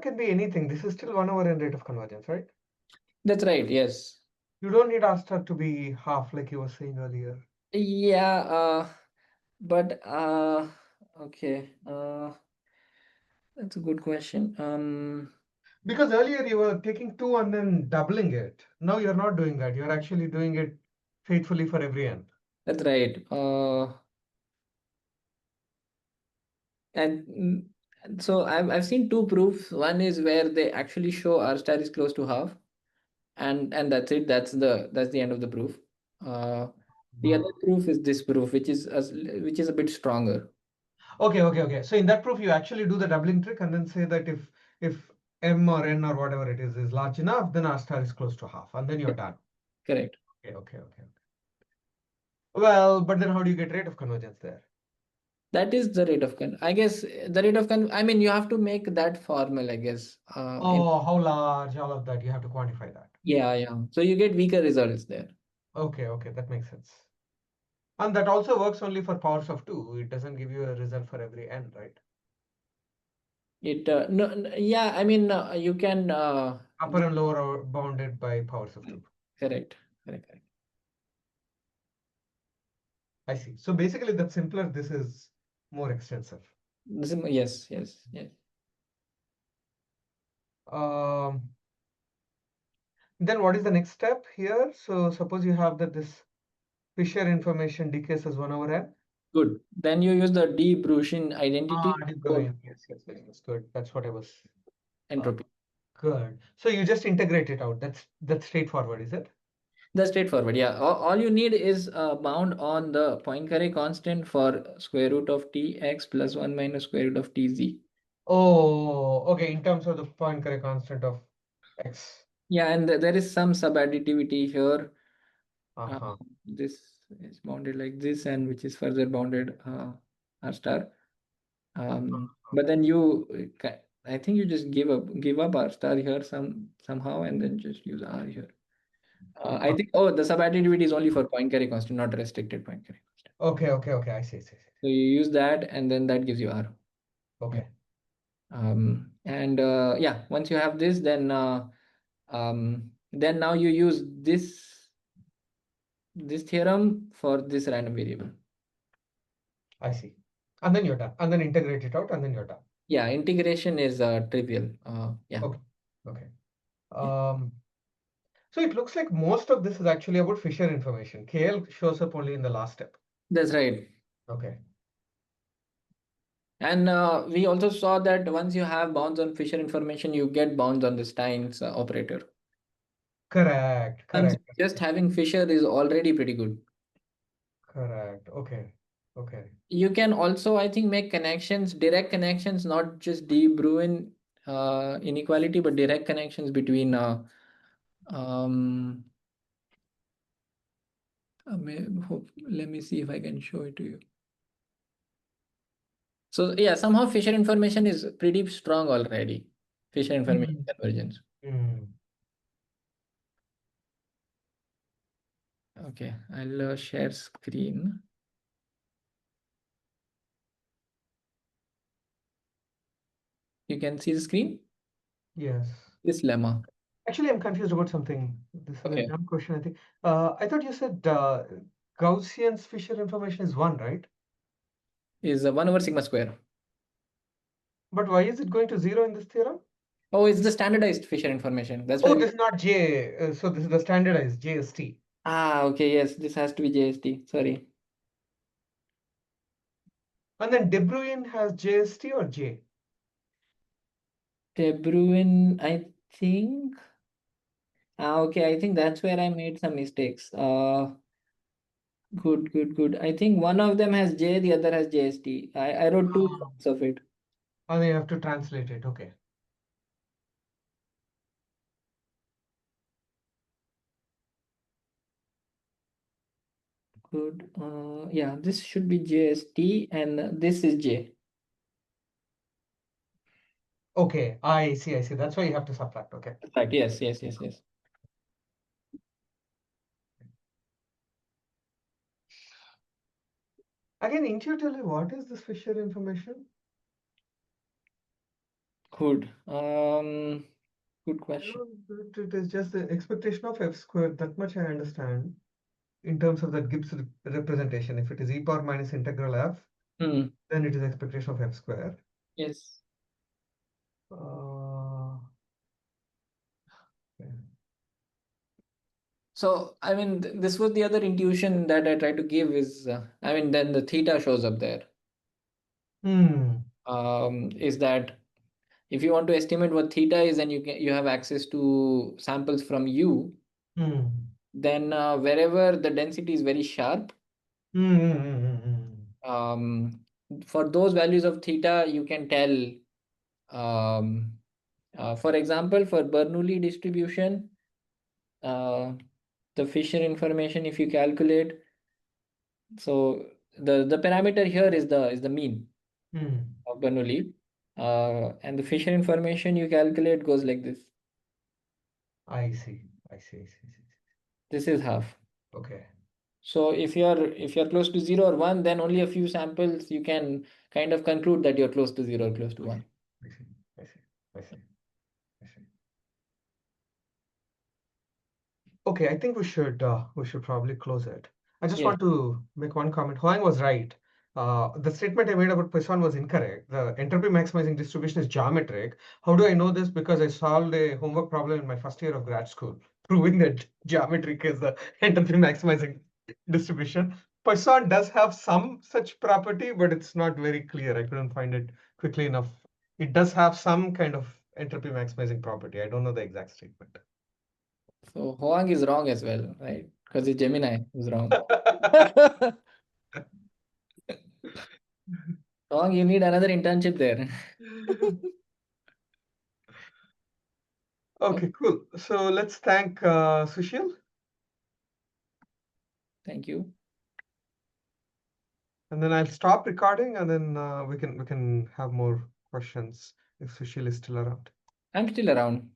can be anything. This is still 1 over n rate of convergence, right? That's right, yes. You don't need R star to be half like you were saying earlier. Yeah, but okay. That's a good question. Because earlier you were taking 2 and then doubling it. Now you're not doing that. You're actually doing it faithfully for every n. That's right. And so I've seen two proofs. One is where they actually show r star is close to half, and that's it. That's the end of the proof. The other proof is this proof, which is a bit stronger. Okay. So in that proof, you actually do the doubling trick and then say that if m or n or whatever it is large enough, then r star is close to half, and then you're done. Correct. Okay. Well, but then how do you get rate of convergence there? That is the rate of I guess the rate of I mean, you have to make that formal, I guess. How large, all of that, you have to quantify that. Yeah. So you get weaker results there. Okay, that makes sense. And that also works only for powers of 2. It doesn't give you a result for every n, right? It yeah, I mean, you can Upper and lower are bounded by powers of 2. correct. I see. So basically, that's simpler. This is more extensive. Yes. Then what is the next step here? So suppose you have that this Fisher information decays as 1 over n. Good. Then you use the de Bruijn identity De for Bruijn. Yes. Good. That's what I was. entropy. Good. So you just integrate it out. That's straightforward, is it? That's straightforward. Yeah. All you need is a bound on the Poincare constant for square root of tx plus 1 minus square root of tz. Oh, okay. In terms of the Poincare constant of x. Yeah, and there is some subadditivity here. Uh-huh. This is bounded like this, and which is further bounded r star. But then I think you just give up r star here somehow, and then just use r here. I think the subadditivity is only for Poincare constant, not restricted Poincare constant. Okay. I see. So you use that, and then that gives you r. Okay. And yeah, once you have this, then now you use this theorem for this random variable. I see. And then you're done. And then integrate it out, and then you're done. Yeah, integration is trivial. Yeah. Okay. So it looks like most of this is actually about Fisher information. KL shows up only in the last step. That's right. Okay. And we also saw that once you have bounds on Fisher information, you get bounds on the Stein's operator. Correct. And just having Fisher is already pretty good. Correct. Okay. You can also, I think, make connections, direct connections, not just de Bruijn inequality, but direct connections between let me see if I can show it to you. So yeah, somehow Fisher information is pretty strong already. Fisher information convergence. Okay, I'll share screen. You can see the screen? Yes. This lemma. Actually, I'm confused about something. This is Okay. a dumb question, I think. I thought you said Gaussian's Fisher information is 1, right? Is 1 over sigma square. But why is it going to 0 in this theorem? Oh, it's the standardized Fisher information. That's why. This is not J. So this is the standardized JST. Okay, yes, this has to be JST. Sorry. And then De Bruijn has JST or J? De Bruijn, I think. Okay, I think that's where I made some mistakes. Good. I think one of them has J, the other has JST. I wrote two forms of it. And then you have to translate it. Okay. Good. Yeah, this should be JST and this is J. Okay, I see. That's why you have to subtract. Okay. Right. Yes. Again, intuitively, what is this Fisher information? Good. Good question. It is just the expectation of f squared. That much I understand. In terms of that Gibbs representation, if it is e power minus integral f, then it is expectation of f squared. Yes. So, I mean, this was the other intuition that I tried to give is, I mean, then the theta shows up there. Is that if you want to estimate what theta is and you have access to samples from U, then wherever the density is very sharp, for those values of theta, you can tell, for example, for Bernoulli distribution, the Fisher information, if you calculate, so the parameter here is the mean of Bernoulli, and the Fisher information you calculate goes like this. I see. This is half. Okay. So if you're close to 0 or 1, then only a few samples you can kind of conclude that you're close to 0 or close to 1. I see. Okay, I think we should probably close it. I just Yes. want to make one comment. Huang was right. The statement I made about Poisson was incorrect. The entropy maximizing distribution is geometric. How do I know this? Because I solved a homework problem in my first year of grad school, proving that geometric is the entropy maximizing distribution. Poisson does have some such property, but it's not very clear. I couldn't find it quickly enough. It does have some kind of entropy maximizing property. I don't know the exact statement. So Huang is wrong as well, right? Because it's Gemini who's wrong. Huang, you need another internship there. Okay, cool. So let's thank Sushil. Thank you. And then I'll stop recording, and then we can have more questions if Sushil is still around. I'm still around.